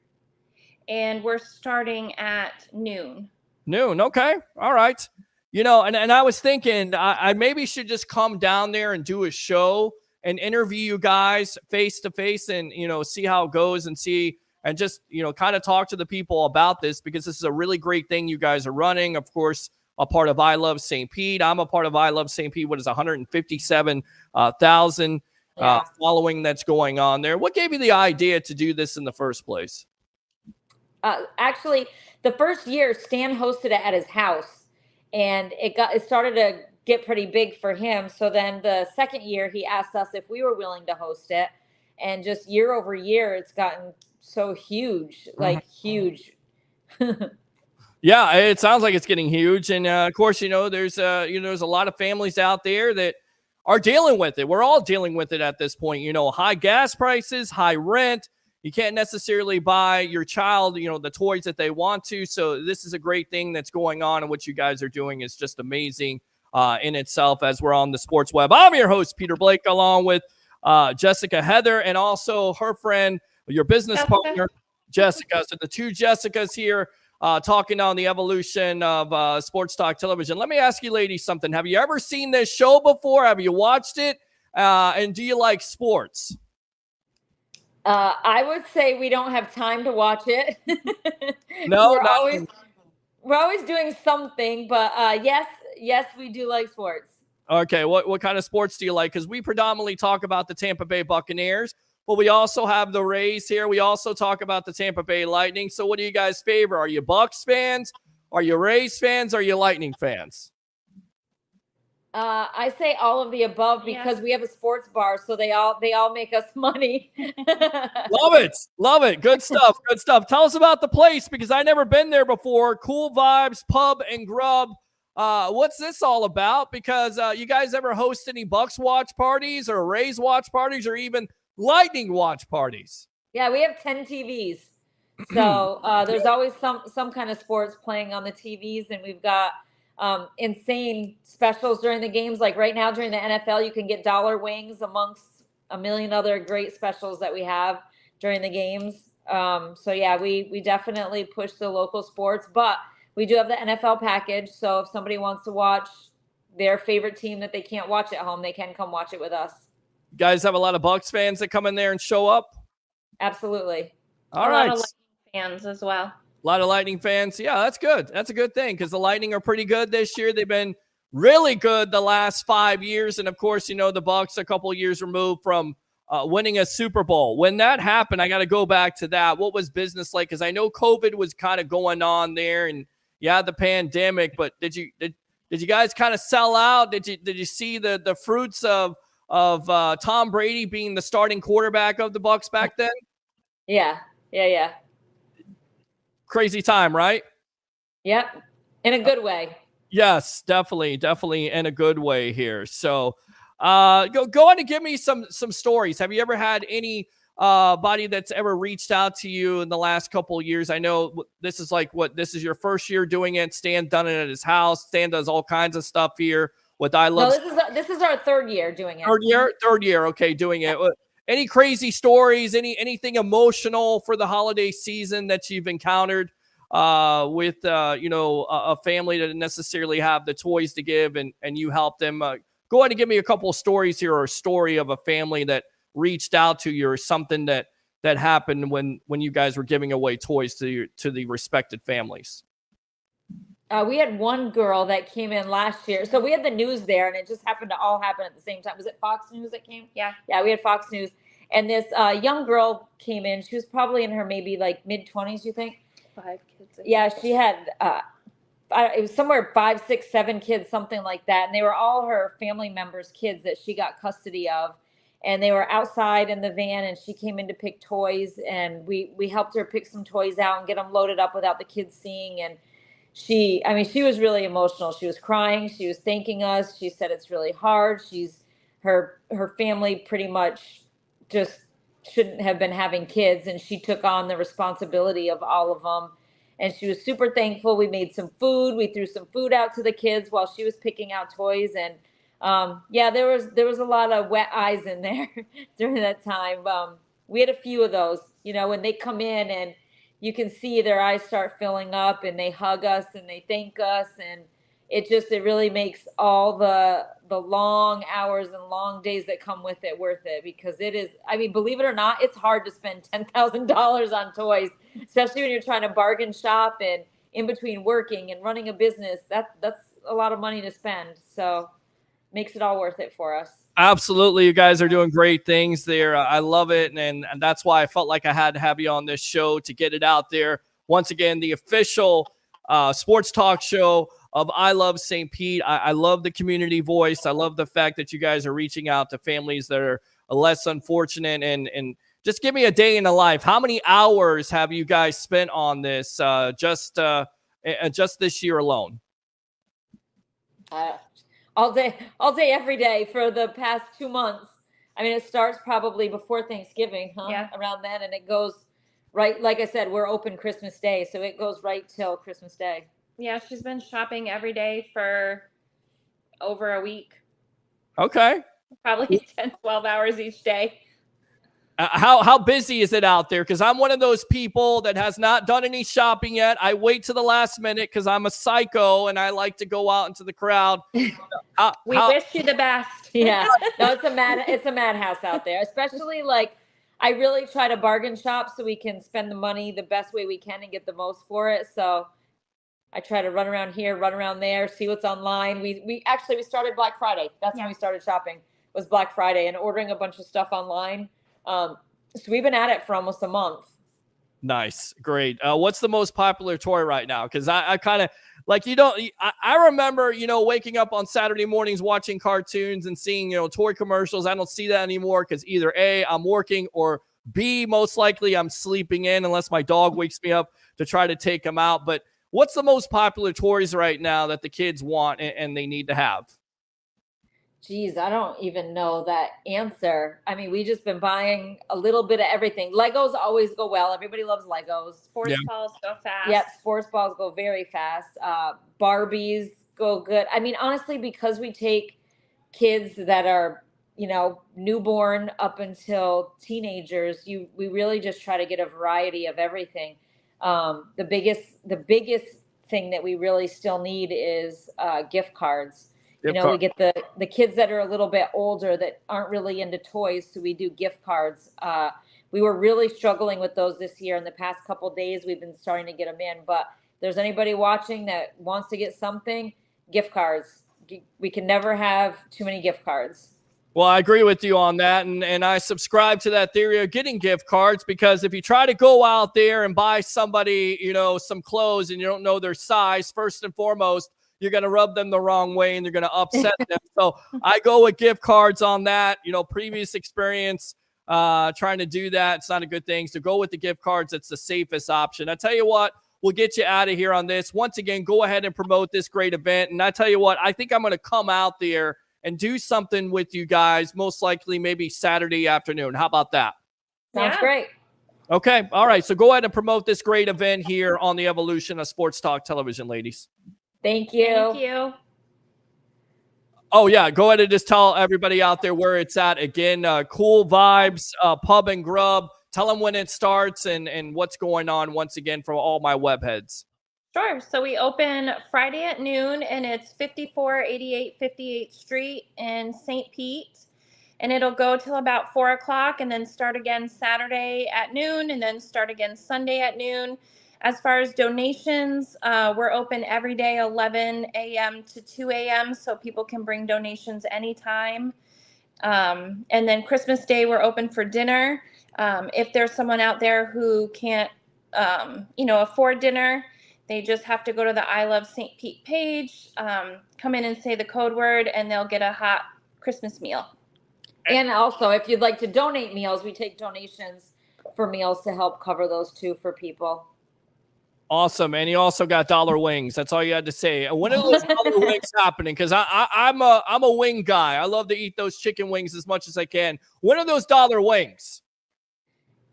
L: and we're starting at noon.
A: Noon, okay, all right. You know, and I was thinking I maybe should just come down there and do a show and interview you guys face to face, and see how it goes and see. And just, kind of talk to the people about this, because this is a really great thing you guys are running. Of course, a part of I Love St. Pete. I'm a part of I Love St. Pete. What is 157,000? following that's going on there. What gave you the idea to do this in the first place?
K: Actually, the first year Stan hosted it at his house, and it started to get pretty big for him. So then the second year he asked us if we were willing to host it, and just year over year it's gotten so huge, like huge.
A: Yeah, it sounds like it's getting huge, and of course, there's a lot of families out there that are dealing with it. We're all dealing with it at this point. High gas prices, high rent. You can't necessarily buy your child, the toys that they want to. So this is a great thing that's going on, and what you guys are doing is just amazing in itself. As we're on the Sports Web, I'm your host, Peter Blake, along with Jessica Heather, and also her friend, your business partner, Jessica. So the two Jessicas here talking on the evolution of sports talk television. Let me ask you ladies something. Have you ever seen this show before? Have you watched it? And do you like sports?
K: I would say we don't have time to watch it.
A: No,
K: we're always doing something, but yes, we do like sports.
A: Okay, what kind of sports do you like? Because we predominantly talk about the Tampa Bay Buccaneers, but we also have the Rays here. We also talk about the Tampa Bay Lightning. So what do you guys favor? Are you Bucs fans? Are you Rays fans? Are you Lightning fans?
K: I say all of the above because we have a sports bar, so they all make us money.
A: Love it. Good stuff. Tell us about the place, because I never been there before. Cool Vibes Pub and Grub. What's this all about? Because you guys ever host any Bucs watch parties or Rays watch parties or even Lightning watch parties?
K: Yeah, we have 10 TVs, so there's always some kind of sports playing on the TVs, and we've got insane specials during the games. Like right now during the NFL, you can get dollar wings amongst a million other great specials that we have during the games. So yeah, we definitely push the local sports, but we do have the NFL package. So if somebody wants to watch their favorite team that they can't watch at home, they can come watch it with us.
A: You guys have a lot of Bucs fans that come in there and show up?
K: Absolutely.
A: All right.
L: A lot of Lightning fans as well.
A: A lot of Lightning fans. Yeah, that's good. That's a good thing, because the Lightning are pretty good this year. They've been really good the last 5 years. And, of course, the Bucs a couple years removed from winning a Super Bowl. When that happened, I got to go back to that. What was business like? Because I know COVID was kind of going on there, and, the pandemic. But did you guys kind of sell out? Did you see the fruits of Tom Brady being the starting quarterback of the Bucs back then?
K: Yeah.
A: Crazy time, right?
K: Yep. In a good way.
A: Yes, definitely in a good way here. So go on and give me some stories. Have you ever had any body that's ever reached out to you in the last couple of years? I know this is your first year doing it. Stan done it at his house. Stan does all kinds of stuff here with I Love.
K: No, this is our third year doing it.
A: Third year. Okay, doing it. Any crazy stories? Anything emotional for the holiday season that you've encountered with a family that didn't necessarily have the toys to give, and you helped them? Go ahead and give me a couple of stories here, or a story of a family that reached out to you, or something that happened when you guys were giving away toys to the respected families.
K: We had one girl that came in last year. So we had the news there, and it just happened to all happen at the same time. Was it Fox News that came? Yeah, we had Fox News. And this young girl came in. She was probably in her maybe like mid-20s, you think?
L: 5 kids.
K: Yeah, she had, it was somewhere 5, 6, 7 kids, something like that. And they were all her family members' kids that she got custody of. And they were outside in the van, and she came in to pick toys. And we helped her pick some toys out and get them loaded up without the kids seeing. And she was really emotional. She was crying. She was thanking us. She said it's really hard. Her family pretty much just shouldn't have been having kids, and she took on the responsibility of all of them. And she was super thankful. We made some food. We threw some food out to the kids while she was picking out toys. And there was a lot of wet eyes in there during that time. We had a few of those, when they come in and you can see their eyes start filling up, and they hug us and they thank us. And it really makes all the long hours and long days that come with it worth it, because it is, believe it or not, it's hard to spend $10,000 on toys, especially when you're trying to bargain shop and in between working and running a business. That's a lot of money to spend. So makes it all worth it for us.
A: Absolutely. You guys are doing great things there. I love it. And that's why I felt like I had to have you on this show to get it out there. Once again, the official sports talk show of I Love St. Pete. I love the community voice. I love the fact that you guys are reaching out to families that are less unfortunate. And just give me a day in the life. How many hours have you guys spent on this just this year alone?
K: All day, every day for the past 2 months. I mean, it starts probably before Thanksgiving, huh?
L: Yeah.
K: Around then, and it goes right. Like I said, we're open Christmas Day, so it goes right till Christmas Day.
L: Yeah, she's been shopping every day for over a week.
A: Okay.
L: Probably 10, 12 hours each day.
A: How busy is it out there? Because I'm one of those people that has not done any shopping yet. I wait to the last minute because I'm a psycho and I like to go out into the crowd.
L: We wish you the best.
K: Yeah, no, it's a madhouse out there. Especially like, I really try to bargain shop so we can spend the money the best way we can and get the most for it. So I try to run around here, run around there, see what's online. We started Black Friday. That's when we started shopping. Was Black Friday and ordering a bunch of stuff online. So we've been at it for almost a month.
A: Nice. Great. What's the most popular toy right now? Because I kind of like, I remember, waking up on Saturday mornings watching cartoons and seeing, toy commercials. I don't see that anymore because either A, I'm working, or B, most likely I'm sleeping in unless my dog wakes me up to try to take him out. But what's the most popular toys right now that the kids want and they need to have?
K: Geez, I don't even know that answer. I mean, we just been buying a little bit of everything. Legos always go well. Everybody loves Legos.
L: Sports balls go fast.
K: Yep, sports balls go very fast. Barbies go good. I mean, honestly, because we take kids that are, newborn up until teenagers, we really just try to get a variety of everything. The biggest thing that we really still need is gift cards. We get the kids that are a little bit older that aren't really into toys, so we do gift cards. We were really struggling with those this year. In the past couple of days, we've been starting to get them in. But if there's anybody watching that wants to get something, gift cards. We can never have too many gift cards.
A: Well, I agree with you on that, and I subscribe to that theory of getting gift cards, because if you try to go out there and buy somebody, some clothes and you don't know their size, first and foremost, you're going to rub them the wrong way and you're going to upset them. So I go with gift cards on that. Previous experience trying to do that, it's not a good thing. So go with the gift cards. It's the safest option. I tell you what, we'll get you out of here on this. Once again, go ahead and promote this great event. And I tell you what, I think I'm going to come out there and do something with you guys, most likely maybe Saturday afternoon. How about that?
K: Sounds great.
A: Okay. All right. So go ahead and promote this great event here on the Evolution of Sports Talk Television, ladies.
K: Thank you.
L: Thank you.
A: Oh, yeah. Go ahead and just tell everybody out there where it's at. Again, Cool Vibes, Pub and Grub. Tell them when it starts and what's going on once again for all my web heads.
L: Sure. So we open Friday at noon, and it's 5488 58th Street in St. Pete. And it'll go till about 4 o'clock and then start again Saturday at noon and then start again Sunday at noon. As far as donations, we're open every day, 11 a.m. to 2 a.m., so people can bring donations anytime. And then Christmas Day, we're open for dinner. If there's someone out there who can't, afford dinner, they just have to go to the I Love St. Pete page, come in and say the code word, and they'll get a hot Christmas meal.
K: And also, if you'd like to donate meals, we take donations for meals to help cover those too for people.
A: Awesome. And you also got dollar wings. That's all you had to say. And when are those dollar wings happening? Because I'm a wing guy. I love to eat those chicken wings as much as I can. When are those dollar wings?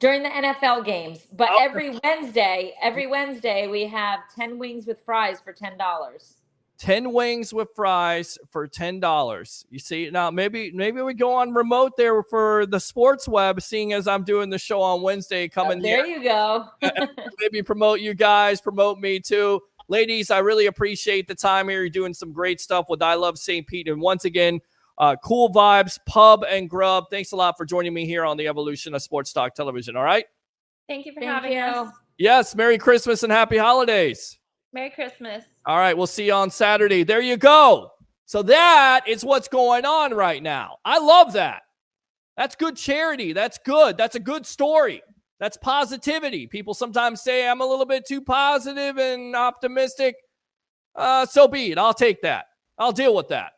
K: During the NFL games. But every Wednesday we have 10 wings with fries for $10.
A: 10 wings with fries for $10. You see, now maybe we go on remote there for the sports web, seeing as I'm doing the show on Wednesday coming
K: there. You go.
A: Maybe promote you guys, promote me too. Ladies, I really appreciate the time here. You're doing some great stuff with I Love St. Pete. And once again, Cool Vibes, Pub and Grub. Thanks a lot for joining me here on the Evolution of Sports Talk Television. All right.
L: Thank you for having us.
A: Yes. Merry Christmas and happy holidays.
L: Merry Christmas.
A: All right. We'll see you on Saturday. There you go. So that is what's going on right now. I love that. That's good charity. That's good. That's a good story. That's positivity. People sometimes say I'm a little bit too positive and optimistic. So be it. I'll take that. I'll deal with that.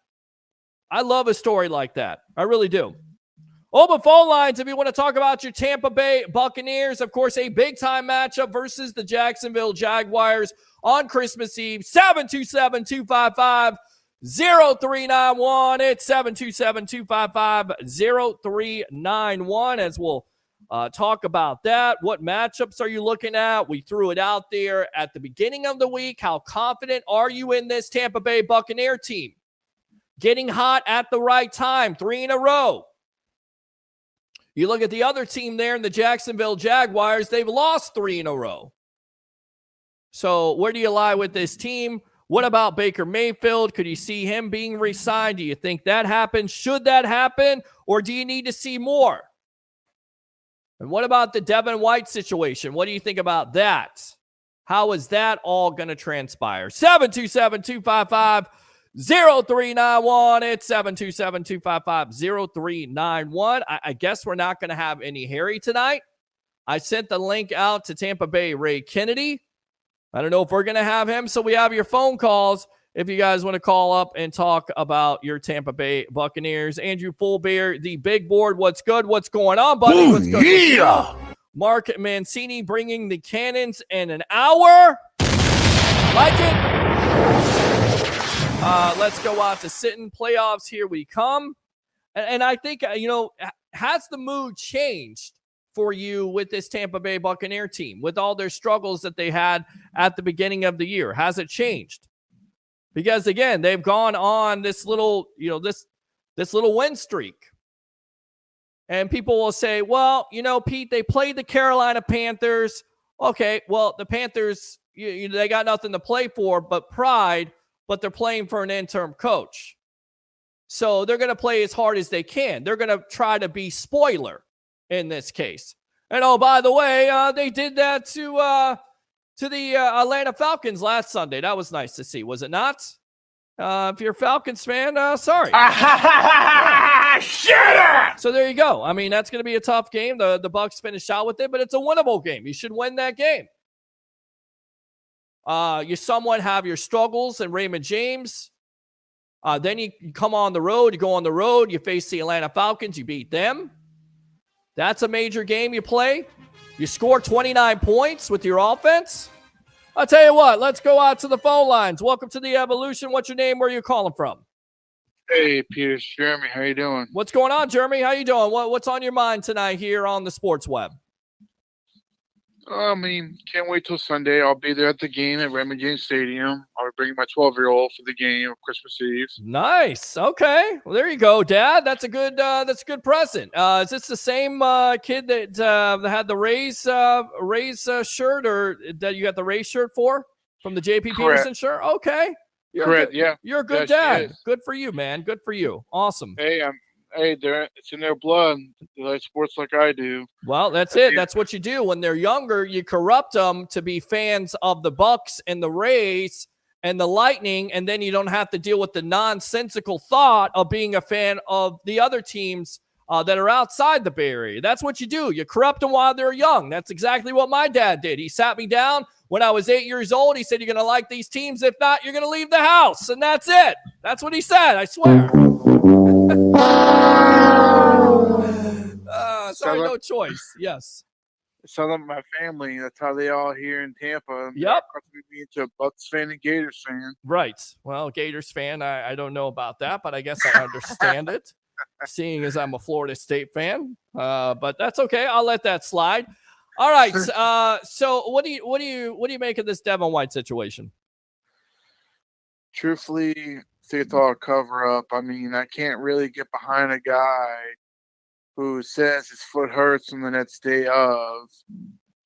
A: I love a story like that. I really do. Open phone lines if you want to talk about your Tampa Bay Buccaneers. Of course, a big-time matchup versus the Jacksonville Jaguars on Christmas Eve. 727-255-0391. It's 727-255-0391 as we'll talk about that. What matchups are you looking at? We threw it out there at the beginning of the week. How confident are you in this Tampa Bay Buccaneer team? Getting hot at the right time, 3 in a row. You look at the other team there in the Jacksonville Jaguars, they've lost 3 in a row. So where do you lie with this team? What about Baker Mayfield? Could you see him being re-signed? Do you think that happens? Should that happen? Or do you need to see more? And what about the Devin White situation? What do you think about that? How is that all going to transpire? 727-255-0391. It's 727-255-0391. I guess we're not going to have any Harry tonight. I sent the link out to Tampa Bay Ray Kennedy. I don't know if we're going to have him, so we have your phone calls if you guys want to call up and talk about your Tampa Bay Buccaneers. Andrew Fullbear, the big board. What's good? What's going on, buddy? What's good? Yeah. Mark Mancini bringing the Cannons in an hour. Like it. Let's go out to sitting. Playoffs, here we come. And I think, has the mood changed for you with this Tampa Bay Buccaneer team, with all their struggles that they had at the beginning of the year? Has it changed? Because again, they've gone on this little, this little win streak. And people will say, well, Pete, they played the Carolina Panthers. Okay, well, the Panthers, they got nothing to play for but pride, but they're playing for an interim coach. So they're going to play as hard as they can. They're going to try to be spoiler in this case. And oh, by the way, they did that to the Atlanta Falcons last Sunday. That was nice to see, was it not? If you're a Falcons fan, sorry. So there you go. I mean, that's going to be a tough game. The Bucs finished out with it, but it's a winnable game. You should win that game. You somewhat have your struggles in Raymond James. Then you come on the road. You go on the road. You face the Atlanta Falcons. You beat them. That's a major game you play. You score 29 points with your offense. I'll tell you what. Let's go out to the phone lines. Welcome to the Evolution. What's your name? Where are you calling from?
M: Hey, Peter, it's Jeremy. How you doing?
A: What's going on, Jeremy? How you doing? What's on your mind tonight here on the Sports Web?
M: I mean, can't wait till Sunday. I'll be there at the game at Raymond James Stadium. I'll be bringing my 12-year-old for the game on Christmas Eve.
A: Nice. Okay. Well, there you go, Dad. That's a good present. Is this the same kid that had the Rays shirt, or that you got the Rays shirt for from the JP Peterson shirt? Okay.
M: Correct.
A: Yeah. You're a good dad. Good for you, man. Good for you. Awesome.
M: Hey, it's in their blood. They like sports like I do.
A: Well, that's it. That's what you do. When they're younger, you corrupt them to be fans of the Bucs and the Rays and the Lightning, and then you don't have to deal with the nonsensical thought of being a fan of the other teams that are outside the Bay Area. That's what you do. You corrupt them while they're young. That's exactly what my dad did. He sat me down when I was 8 years old. He said, you're going to like these teams. If not, you're going to leave the house. And that's it. That's what he said. I swear. Sorry, no choice. Yes.
M: Some of my family, that's how they all here in Tampa.
A: Yep.
M: Me into a Bucs fan and Gators fan.
A: Right. Well, Gators fan, I don't know about that, but I guess I understand it, seeing as I'm a Florida State fan. But that's okay. I'll let that slide. All right. So what do you make of this Devin White situation?
M: Truthfully, I think it's all a cover up. I mean, I can't really get behind a guy who says his foot hurts on the next day of.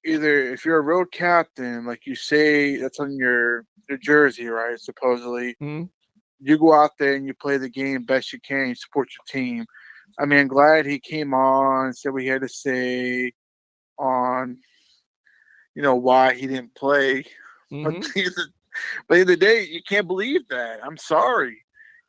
M: Either if you're a road captain, like you say, that's on your jersey, right? Supposedly, you go out there and you play the game best you can. You support your team. I mean, I'm glad he came on and said what he had to say on, why he didn't play. But at the end of the day, you can't believe that. I'm sorry.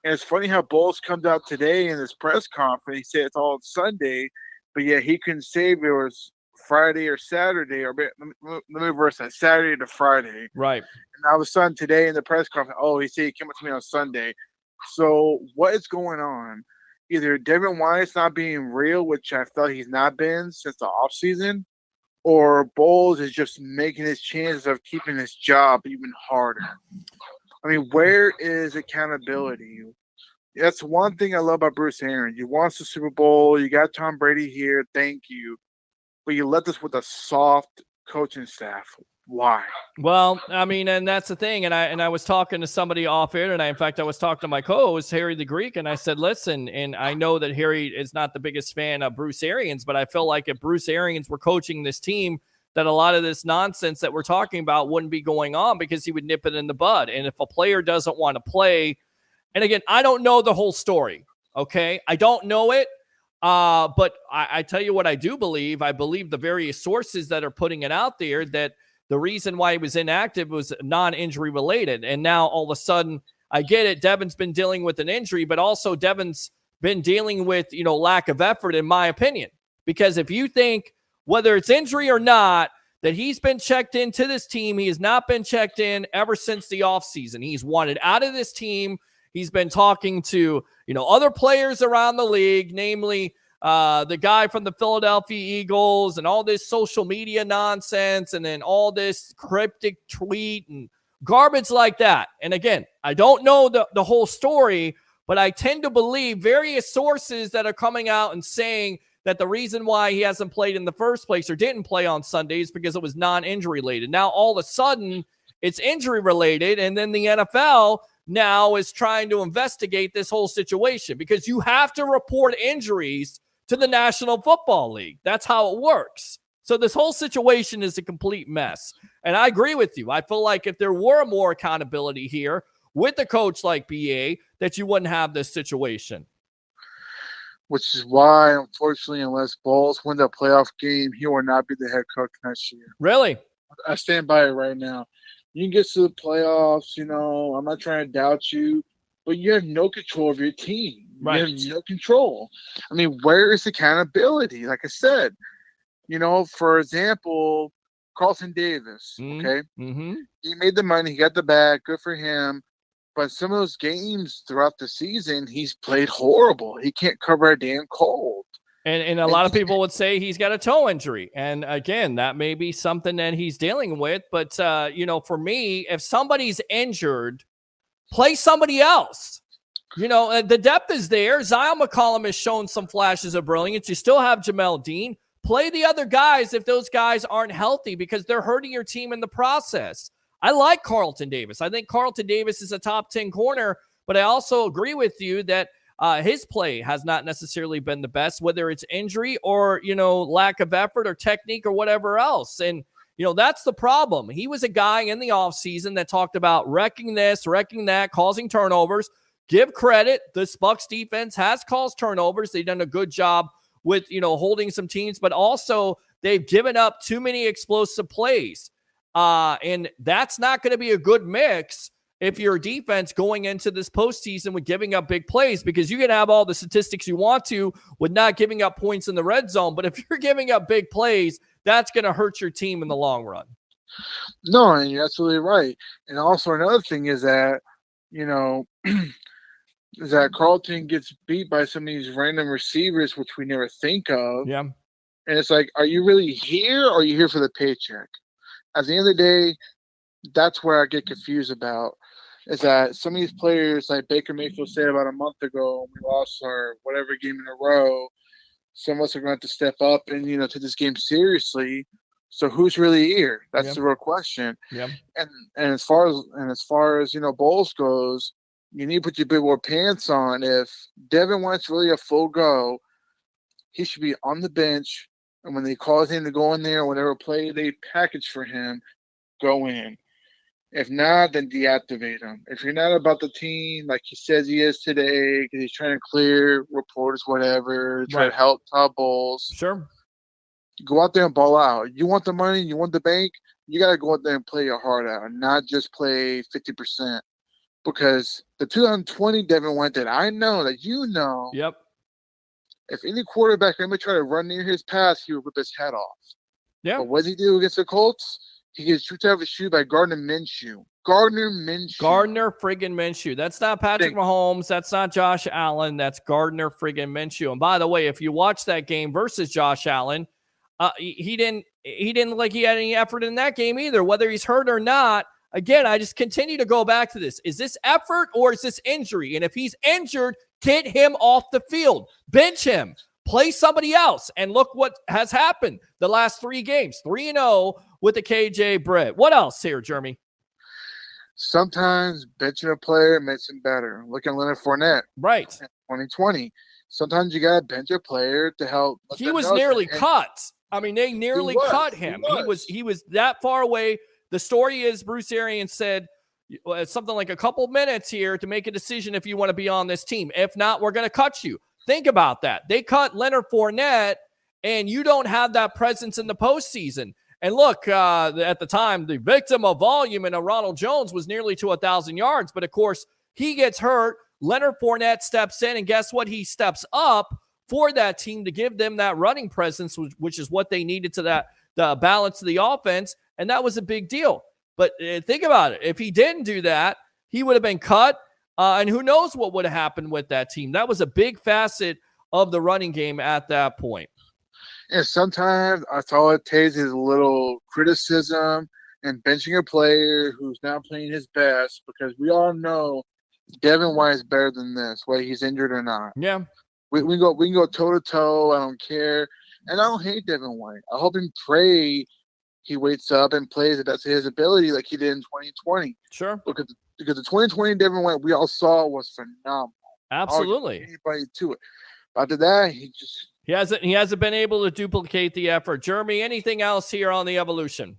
M: And it's funny how Bowles comes out today in this press conference. He said it's all Sunday, but yet he couldn't say if it was Friday or Saturday, or let me reverse that, Saturday to Friday.
A: Right.
M: And all of a sudden today in the press conference, he said he came up to me on Sunday. So what is going on? Either Devin White's not being real, which I felt he's not been since the offseason, or Bowles is just making his chances of keeping his job even harder. I mean, where is accountability? That's one thing I love about Bruce Arians. You won the Super Bowl. You got Tom Brady here. Thank you. But you left us with a soft coaching staff. Why?
A: Well, I mean, and that's the thing. And I was talking to somebody off air tonight. In fact, I was talking to my co-host, Harry the Greek, and I said, listen, and I know that Harry is not the biggest fan of Bruce Arians, but I feel like if Bruce Arians were coaching this team, that a lot of this nonsense that we're talking about wouldn't be going on, because he would nip it in the bud. And if a player doesn't want to play, and again, I don't know the whole story, okay? I don't know it, but I tell you what I do believe. I believe the various sources that are putting it out there, that the reason why he was inactive was non-injury related. And now all of a sudden, I get it, Devin's been dealing with an injury, but also Devin's been dealing with, lack of effort, in my opinion. Because if you think, whether it's injury or not, that he's been checked into this team, he has not been checked in ever since the offseason. He's wanted out of this team. He's been talking to, other players around the league, namely the guy from the Philadelphia Eagles, and all this social media nonsense, and then all this cryptic tweet and garbage like that. And again, I don't know the whole story, but I tend to believe various sources that are coming out and saying that the reason why he hasn't played in the first place, or didn't play on Sundays, because it was non-injury related. Now, all of a sudden, it's injury related, and then the NFL now is trying to investigate this whole situation, because you have to report injuries to the National Football League. That's how it works. So this whole situation is a complete mess. And I agree with you. I feel like if there were more accountability here with a coach like BA, that you wouldn't have this situation.
M: Which is why, unfortunately, unless Bowles win the playoff game, he will not be the head coach next year.
A: Really?
M: I stand by it right now. You can get to the playoffs, I'm not trying to doubt you, but you have no control of your team.
A: Right.
M: You have no control. I mean, where is accountability? Like I said, for example, Carlton Davis, okay?
A: Mm-hmm.
M: He made the money. He got the bag. Good for him. But some of those games throughout the season, he's played horrible. He can't cover a damn cold.
A: And a lot of people would say he's got a toe injury. And again, that may be something that he's dealing with. But, for me, if somebody's injured, play somebody else. The depth is there. Zion McCollum has shown some flashes of brilliance. You still have Jamel Dean. Play the other guys if those guys aren't healthy, because they're hurting your team in the process. I like Carlton Davis. I think Carlton Davis is a top 10 corner, but I also agree with you that his play has not necessarily been the best, whether it's injury or, lack of effort or technique or whatever else. And, that's the problem. He was a guy in the offseason that talked about wrecking this, wrecking that, causing turnovers. Give credit. This Bucs defense has caused turnovers. They've done a good job with, holding some teams, but also they've given up too many explosive plays. And that's not going to be a good mix if your defense going into this postseason with giving up big plays, because you can have all the statistics you want to with not giving up points in the red zone. But if you're giving up big plays, that's going to hurt your team in the long run.
M: No, and you're absolutely right. And also another thing is that, is that Carlton gets beat by some of these random receivers, which we never think of.
A: Yeah.
M: And it's like, are you really here, or are you here for the paycheck? At the end of the day, that's where I get confused about, is that some of these players, like Baker Mayfield said about a month ago, we lost our whatever game in a row, some of us are going to have to step up and, take this game seriously. So who's really here? That's the real question.
A: Yeah.
M: And as far as Bowles goes, you need to put your big boy pants on. If Devin White's really a full go, he should be on the bench. And when they call him to go in there, whatever play they package for him, go in. If not, then deactivate him. If you're not about the team like he says he is today, because he's trying to clear reporters, whatever, try to help Todd Bowles.
A: Sure.
M: Go out there and ball out. You want the money, you want the bank, you got to go out there and play your heart out and not just play 50%. because the 2020 Devin White that I know, that you know,
A: Yep.
M: if any quarterback ever tried to run near his pass, he would rip his head off.
A: Yeah.
M: But what did he do against the Colts? He gets shoot out of his shoe by Gardner Minshew. Gardner friggin' Minshew.
A: That's not Patrick Mahomes. That's not Josh Allen. That's Gardner friggin' Minshew. And by the way, if you watch that game versus Josh Allen, he didn't look like he had any effort in that game either, whether he's hurt or not. Again, I just continue to go back to this. Is this effort or is this injury? And if he's injured, get him off the field. Bench him. Play somebody else. And look what has happened the last 3 games. 3-0 with the KJ Britt. What else here, Jeremy?
M: Sometimes benching a player makes him better. Look at Leonard Fournette.
A: Right.
M: In 2020. Sometimes you got to bench a player to help.
A: He was nearly cut. I mean, they nearly cut him. He was that far away. The story is Bruce Arians said something like a couple minutes here to make a decision if you want to be on this team. If not, we're going to cut you. Think about that. They cut Leonard Fournette, and you don't have that presence in the postseason. And look, at the time, the victim of volume in a Ronald Jones was nearly to 1,000 yards. But, of course, he gets hurt. Leonard Fournette steps in, and guess what? He steps up for that team to give them that running presence, which is what they needed to the balance of the offense, and that was a big deal. But think about it. If he didn't do that, he would have been cut, and who knows what would have happened with that team. That was a big facet of the running game at that point.
M: And sometimes I thought it takes is a little criticism and benching a player who's not playing his best, because we all know Devin White is better than this, whether he's injured or not.
A: Yeah.
M: We can go toe to toe. I don't care, and I don't hate Devin White. I hope and pray he wakes up and plays the best of his ability, like he did in 2020.
A: Sure.
M: Because the 2020 Devin White we all saw was phenomenal.
A: Absolutely.
M: Anybody to it. After that,
A: he hasn't been able to duplicate the effort. Jeremy, anything else here on the evolution?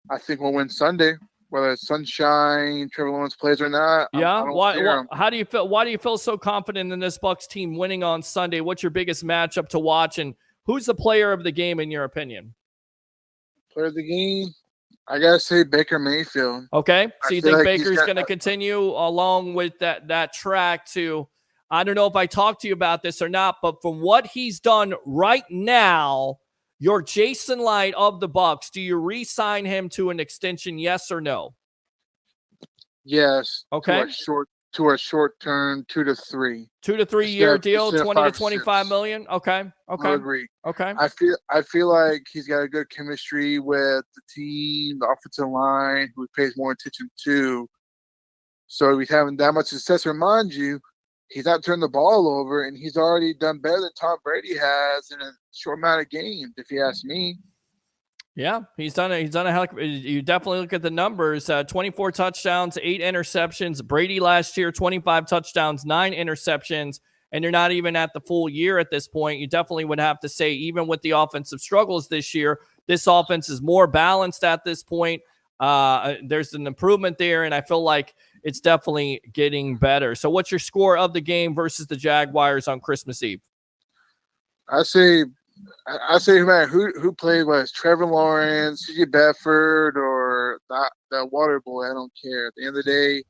M: I think we'll win Sunday. Whether it's sunshine, Trevor Lawrence plays or not.
A: Yeah. How do you feel? Why do you feel so confident in this Bucs team winning on Sunday? What's your biggest matchup to watch, and who's the player of the game in your opinion?
M: Player of the game, I gotta say Baker Mayfield.
A: Okay. So you think like Baker's going to continue along with that track to? I don't know if I talked to you about this or not, but from what he's done right now, you're Jason Light of the Bucs. Do you re-sign him to an extension? Yes or no?
M: Yes.
A: Okay.
M: To a short term, 2 to 3.
A: 2 to 3 year deal, 20 to 25 million. Okay.
M: I agree.
A: Okay.
M: I feel like he's got a good chemistry with the team, the offensive line, who he pays more attention to. So he's having that much success. Remind you, he's not turned the ball over, and he's already done better than Tom Brady has in a short amount of games, if you ask me.
A: Yeah, he's done a heck. You definitely look at the numbers: 24 touchdowns, 8 interceptions. Brady last year, 25 touchdowns, 9 interceptions, and you're not even at the full year at this point. You definitely would have to say, even with the offensive struggles this year, this offense is more balanced at this point. There's an improvement there, and I feel like it's definitely getting better. So what's your score of the game versus the Jaguars on Christmas Eve?
M: I say, man, who played was Trevor Lawrence, C.J. Bedford, or that water boy? I don't care. At the end of the day,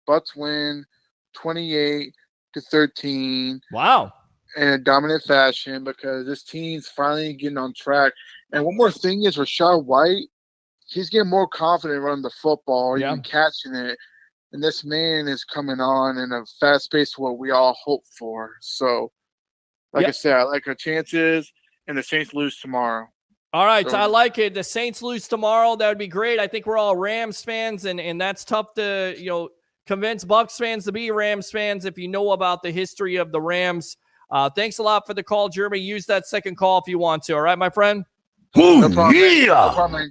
M: Bucs win 28-13.
A: Wow.
M: In a dominant fashion, because this team's finally getting on track. And one more thing is Rachaad White, he's getting more confident running the football, even catching it. And this man is coming on in a fast pace, what we all hope for. So, like I said, I like our chances, and the Saints lose tomorrow.
A: All right, so I like it. The Saints lose tomorrow. That would be great. I think we're all Rams fans, and that's tough to convince Bucs fans to be Rams fans if you know about the history of the Rams. Thanks a lot for the call, Jeremy. Use that second call if you want to. All right, my friend?
M: No problem.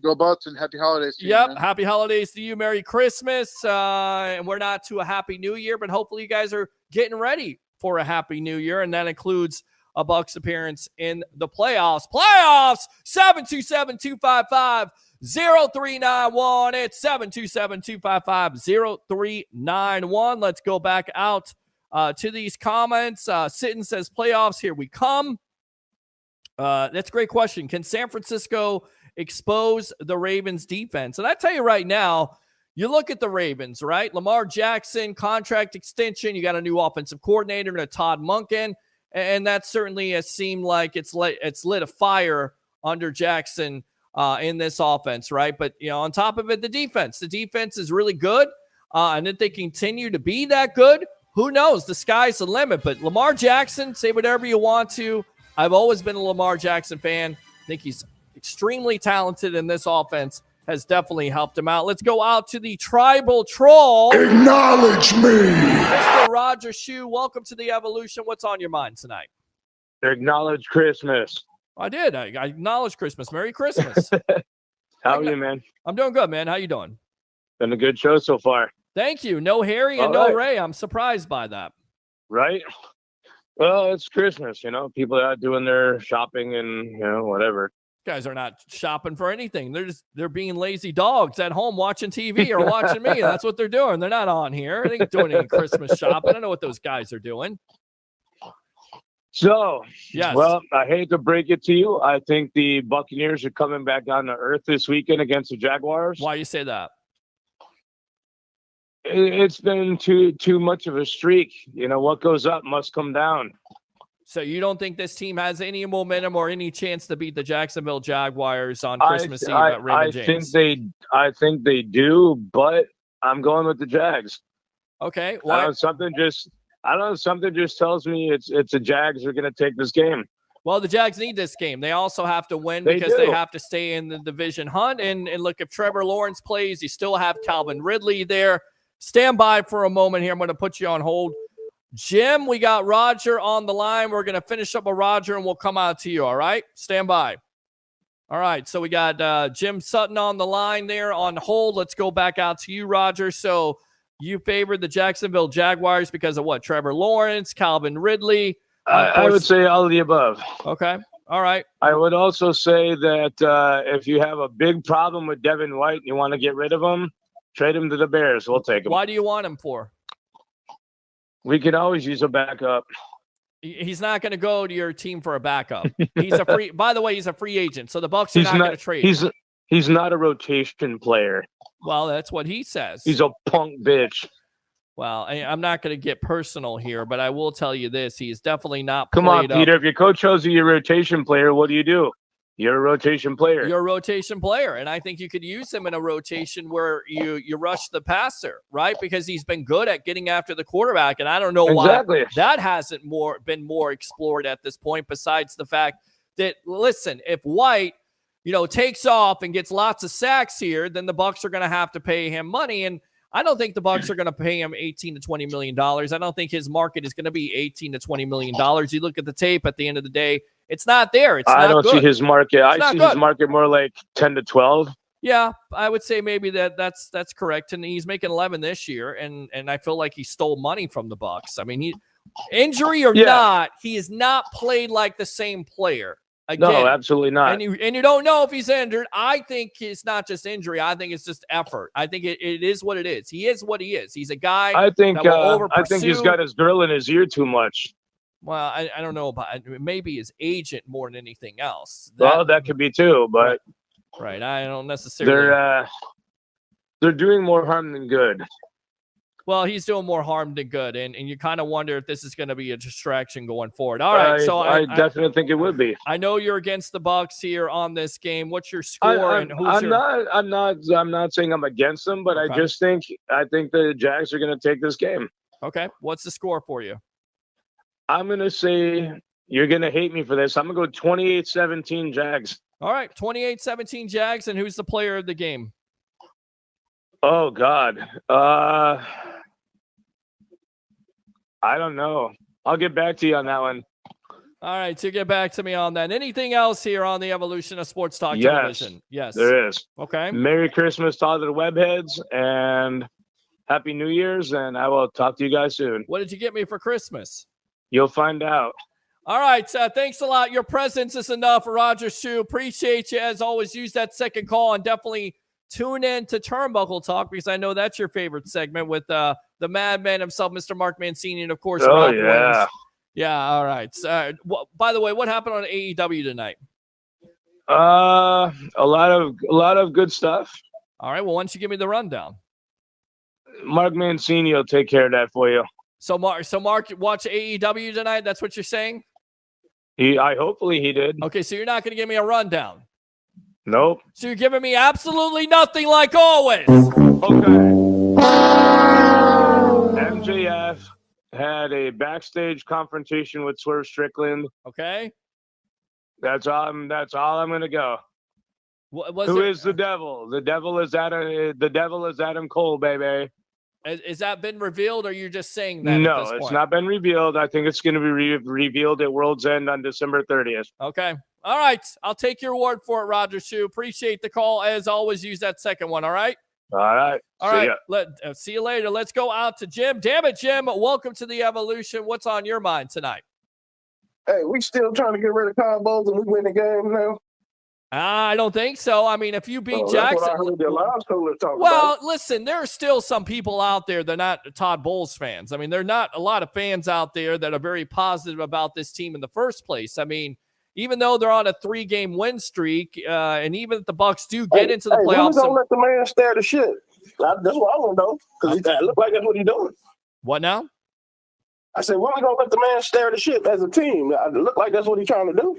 M: Go Bucs, and happy holidays to you, man.
A: Happy holidays to you. Merry Christmas. And we're not to a happy new year, but hopefully you guys are getting ready for a happy new year, and that includes a Bucs appearance in the playoffs. 727-255-0391. It's 727-255-0391. Let's go back out to these comments. Sitton says, playoffs, here we come. That's a great question. Can San Francisco expose the Ravens defense? And I tell you right now, you look at the Ravens, right? Lamar Jackson, contract extension. You got a new offensive coordinator and a Todd Monken. And that certainly has seemed like it's lit a fire under Jackson in this offense, right? But, on top of it, the defense is really good. And if they continue to be that good, who knows? The sky's the limit. But Lamar Jackson, say whatever you want to. I've always been a Lamar Jackson fan. I think he's extremely talented, in this offense has definitely helped him out. Let's go out to the tribal troll.
J: Acknowledge me.
A: Mr. Roger Shue, welcome to the Evolution. What's on your mind tonight?
N: Acknowledge Christmas.
A: I did. I acknowledge Christmas. Merry Christmas.
N: How are you, man?
A: I'm doing good, man. How you doing?
N: Been a good show so far.
A: Thank you. No Harry and no Ray. I'm surprised by that.
N: Right? Well, it's Christmas, People are out doing their shopping and, whatever.
A: Guys are not shopping for anything. They're being lazy dogs at home watching TV or watching me. That's what they're doing. They're not on here. They ain't doing any Christmas shopping. I know what those guys are doing.
N: So,
A: yes.
N: Well, I hate to break it to you. I think the Buccaneers are coming back down to earth this weekend against the Jaguars.
A: Why you say that?
N: It's been too much of a streak. What goes up must come down.
A: So you don't think this team has any momentum or any chance to beat the Jacksonville Jaguars on Christmas Eve at Raymond James?
N: I think they do, but I'm going with the Jags.
A: Okay.
N: Why? I don't know. Something just tells me it's the Jags are going to take this game.
A: Well, the Jags need this game. They also have to win
N: They
A: because
N: do.
A: they have to stay in the division hunt. And look, if Trevor Lawrence plays, you still have Calvin Ridley there. Stand by for a moment here. I'm going to put you on hold. Jim, we got Roger on the line. We're going to finish up with Roger, and we'll come out to you, all right? Stand by. All right, so we got Jim Sutton on the line there on hold. Let's go back out to you, Roger. So you favored the Jacksonville Jaguars because of what? Trevor Lawrence, Calvin Ridley?
N: I would say all of the above.
A: Okay, all right.
N: I would also say that if you have a big problem with Devin White and you want to get rid of him, trade him to the Bears. We'll take him.
A: Why do you want him for?
N: We can always use a backup.
A: He's not going to go to your team for a backup. He's a free. By the way, he's a free agent, so the Bucs are not going to trade.
N: He's not a rotation player.
A: Well, that's what he says.
N: He's a punk bitch.
A: Well, I'm not going to get personal here, but I will tell you this: he's definitely not.
N: Come on, Peter. If your coach shows you your rotation player, what do? You're a rotation player.
A: You're a rotation player, and I think you could use him in a rotation where you rush the passer, right? Because he's been good at getting after the quarterback, and I don't know why that hasn't been more explored at this point. Besides the fact that, listen, if White, takes off and gets lots of sacks here, then the Bucs are going to have to pay him money, and I don't think the Bucs are going to pay him $18 to $20 million. I don't think his market is going to be $18 to $20 million. You look at the tape at the end of the day. It's not there.
N: I don't see his market. I see his market more like 10 to 12.
A: Yeah, I would say maybe that's correct. And he's making 11 this year, and I feel like he stole money from the Bucs. I mean, injury or not, he has not played like the same player. Again,
N: no, absolutely not.
A: And you don't know if he's injured. I think it's not just injury. I think it's just effort. I think it is what it is. He is what he is. He's a guy.
N: I think he's got his girl in his ear too much.
A: Well, I don't know about maybe his agent more than anything else.
N: That could be too, but
A: right. I don't necessarily.
N: They're doing more harm than good.
A: Well, he's doing more harm than good, and you kind of wonder if this is going to be a distraction going forward. All right, so
N: I definitely think it would be.
A: I know you're against the Bucs here on this game. What's your score?
N: I'm not saying I'm against them, but okay. I think the Jags are going to take this game.
A: Okay, what's the score for you?
N: I'm going to say you're going to hate me for this. I'm going to go 28-17 Jags.
A: All right, 28-17 Jags, and who's the player of the game?
N: Oh God. I don't know. I'll get back to you on that one.
A: All right, so get back to me on that. Anything else here on the Evolution of Sports Talk Television? Yes,
N: there is.
A: Okay.
N: Merry Christmas to all the webheads and Happy New Year's, and I will talk to you guys soon.
A: What did you get me for Christmas?
N: You'll find out.
A: All right, thanks a lot. Your presence is enough, Roger Shue. Appreciate you as always. Use that second call and definitely tune in to Turnbuckle Talk because I know that's your favorite segment with the madman himself, Mr. Mark Mancini, and of course, Rock Wins. Yeah, all right. By the way, what happened on AEW tonight?
N: A lot of good stuff.
A: All right. Well, why don't you give me the rundown?
N: Mark Mancini will take care of that for you.
A: So Mark, watch AEW tonight. That's what you're saying.
N: Hopefully he did.
A: Okay, so you're not going to give me a rundown.
N: Nope.
A: So you're giving me absolutely nothing, like always.
N: Okay. MJF had a backstage confrontation with Swerve Strickland.
A: Okay.
N: That's all I'm going to go. Who is the devil? The devil is Adam Cole, baby.
A: Has that been revealed, or you're just saying that?
N: No,
A: at this point?
N: It's not been revealed. I think it's going to be revealed at World's End on December 30th.
A: Okay. All right. I'll take your word for it, Roger Shu. Appreciate the call. As always, use that second one. All right.
N: All right.
A: All right. See you later. Let's go out to Jim. Damn it, Jim. Welcome to the Evolution. What's on your mind tonight?
O: Hey, we still trying to get rid of combos and we win the game now?
A: I don't think so. I mean, if you beat Jackson. Listen, there are still some people out there that are not Todd Bowles fans. I mean, there are not a lot of fans out there that are very positive about this team in the first place. I mean, even though they're on a 3-game win streak, and even if the Bucs do get into the playoffs.
O: Don't let the man stare the shit. That's what I want to know, because it looks like that's what he's doing.
A: What now?
O: I said, when we going to let the man stare the shit as a team? It look like that's what he's trying to do.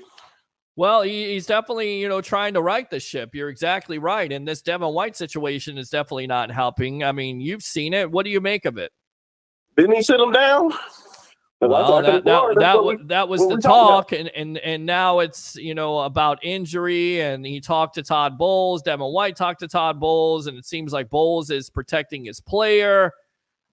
A: Well, he's definitely, trying to right the ship. You're exactly right. And this Devin White situation is definitely not helping. I mean, you've seen it. What do you make of it?
O: Didn't he sit him down?
A: Well, that was the talk, and now it's about injury, and he talked to Todd Bowles. Devin White talked to Todd Bowles, and it seems like Bowles is protecting his player,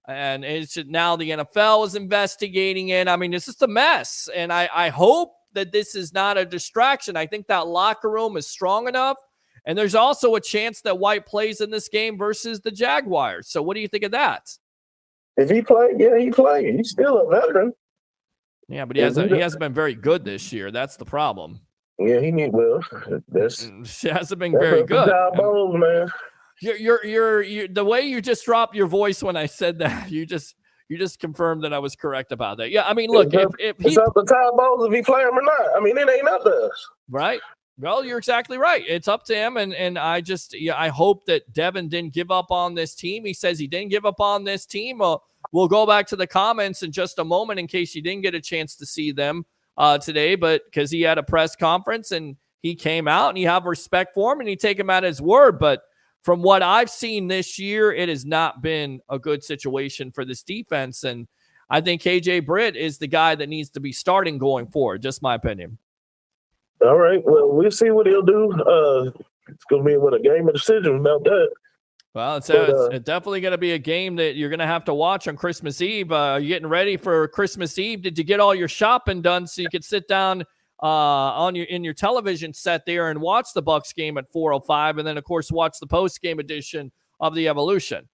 A: and it's now the NFL is investigating it. I mean, it's just a mess, and I hope that this is not a distraction. I think that locker room is strong enough, and there's also a chance that White plays in this game versus the Jaguars. So what do you think of that?
O: If he played, yeah, he played. He's still a veteran.
A: Yeah, but he hasn't been very good this year. That's the problem.
O: Yeah, he
A: hasn't been very good.
O: Bowles, man.
A: You're the way you just dropped your voice when I said that. You just confirmed that I was correct about that. Yeah, I mean, look,
O: it's up to Todd Bowles if he play him or not. I mean, it ain't up to us.
A: Right. Well, you're exactly right. It's up to him, and I hope that Devin didn't give up on this team. He says he didn't give up on this team. We'll go back to the comments in just a moment in case you didn't get a chance to see them today, but because he had a press conference and he came out, and you have respect for him and you take him at his word. But from what I've seen this year, it has not been a good situation for this defense, and I think KJ Britt is the guy that needs to be starting going forward. Just my opinion.
O: All right. Well, we'll see what he'll do. It's going to be a game of decision about that.
A: Well, it's definitely going to be a game that you're going to have to watch on Christmas Eve. Are you getting ready for Christmas Eve? Did you get all your shopping done so you could sit down in your television set there and watch the Bucs game at 4:05, and then of course watch the post game edition of the Evolution?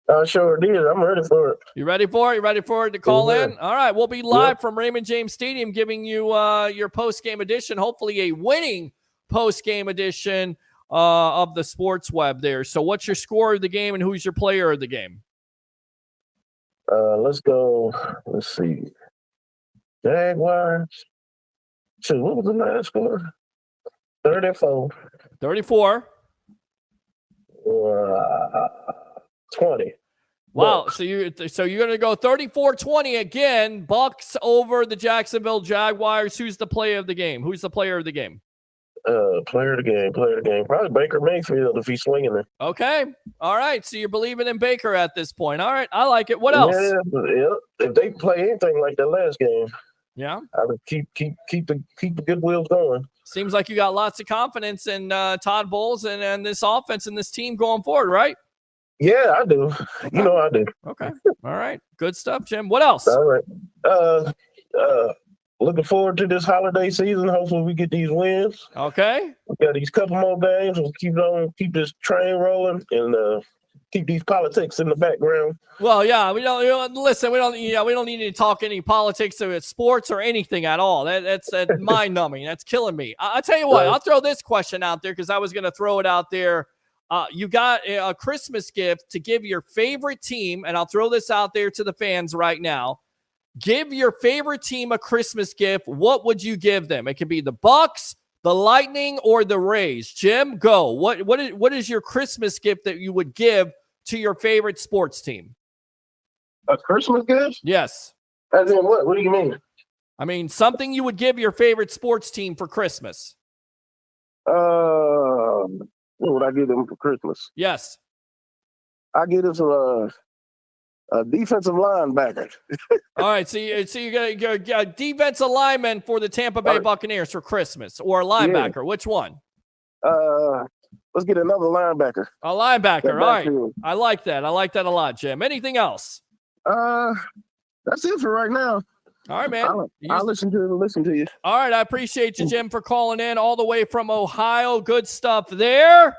O: I sure did. I'm ready for it.
A: You ready for it? You ready for it to call in? All right. We'll be live from Raymond James Stadium giving you your post-game edition, hopefully a winning post-game edition of the Sports Web there. So what's your score of the game and who's your player of the game?
O: Let's go. Let's see. Jaguars. So what was the last score? 34.
A: 34.
O: 20.
A: Wow. So you're going to go 34-20 again. Bucs over the Jacksonville Jaguars. Who's the player of the game? Who's the player of the game?
O: Player of the game. Probably Baker Mayfield if he's swinging it.
A: Okay. All right. So you're believing in Baker at this point. All right. I like it. What else?
O: Yeah. If they play anything like that last game,
A: yeah,
O: I would keep the good wheels going.
A: Seems like you got lots of confidence in Todd Bowles and this offense and this team going forward, right?
O: Yeah, I do.
A: Okay.
O: You know I do.
A: Okay. All right. Good stuff, Jim. What else?
O: All right. Looking forward to this holiday season. Hopefully we get these wins.
A: Okay.
O: We got these couple more games. We'll keep this train rolling and keep these politics in the background.
A: Well, yeah, we don't need to talk any politics or sports or anything at all. That's mind numbing. That's killing me. I'll tell you what, I'll throw this question out there because I was going to throw it out there. You got a Christmas gift to give your favorite team, and I'll throw this out there to the fans right now. Give your favorite team a Christmas gift. What would you give them? It could be the Bucs, the Lightning, or the Rays. Jim, go. What is your Christmas gift that you would give to your favorite sports team?
O: A Christmas gift?
A: Yes.
O: As in what? What do you mean?
A: I mean, something you would give your favorite sports team for Christmas.
O: What would I give them for Christmas?
A: Yes.
O: I give them some a defensive linebacker.
A: All right, so you got a defensive lineman for the Tampa Bay Buccaneers for Christmas, or a linebacker. Yeah. Which one?
O: Let's get another linebacker.
A: A linebacker. All right. I like that. I like that a lot, Jim. Anything else?
O: That's it for right now.
A: All right, man.
O: I'll listen to you.
A: All right, I appreciate you, Jim, for calling in all the way from Ohio. Good stuff there.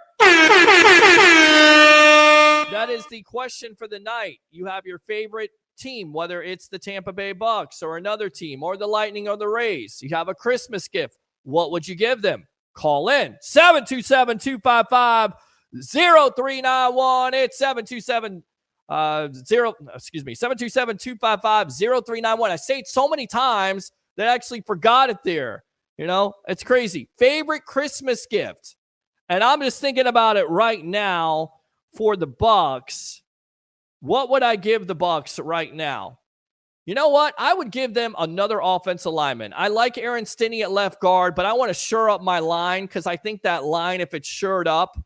A: That is the question for the night. You have your favorite team, whether it's the Tampa Bay Bucs or another team or the Lightning or the Rays. You have a Christmas gift. What would you give them? Call in 727-255-0391. It's 727-255-0391. I say it so many times that I actually forgot it there. You know, it's crazy. Favorite Christmas gift. And I'm just thinking about it right now for the Bucs. What would I give the Bucs right now? You know what? I would give them another offensive lineman. I like Aaron Stinney at left guard, but I want to shore up my line because I think that line, if it's shored up,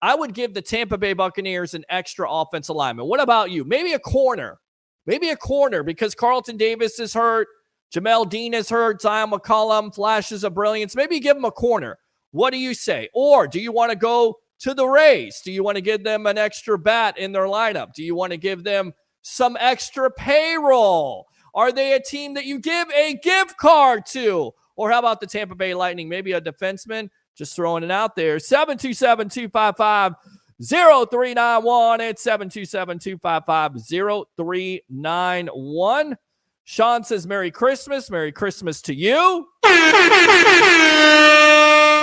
A: I would give the Tampa Bay Buccaneers an extra offensive lineman. What about you? Maybe a corner. Maybe a corner because Carlton Davis is hurt. Jamel Dean is hurt. Zion McCollum flashes of brilliance. Maybe give him a corner. What do you say? Or do you want to go to the Rays? Do you want to give them an extra bat in their lineup? Do you want to give them some extra payroll? Are they a team that you give a gift card to? Or how about the Tampa Bay Lightning? Maybe a defenseman? Just throwing it out there. 727-255-0391. It's 727-255-0391. Sean says, Merry Christmas. Merry Christmas to you.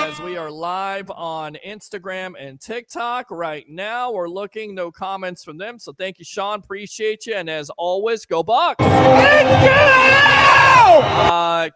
A: As we are live on Instagram and TikTok right now, we're looking, no comments from them. So thank you, Sean. Appreciate you. And as always, go Bucs.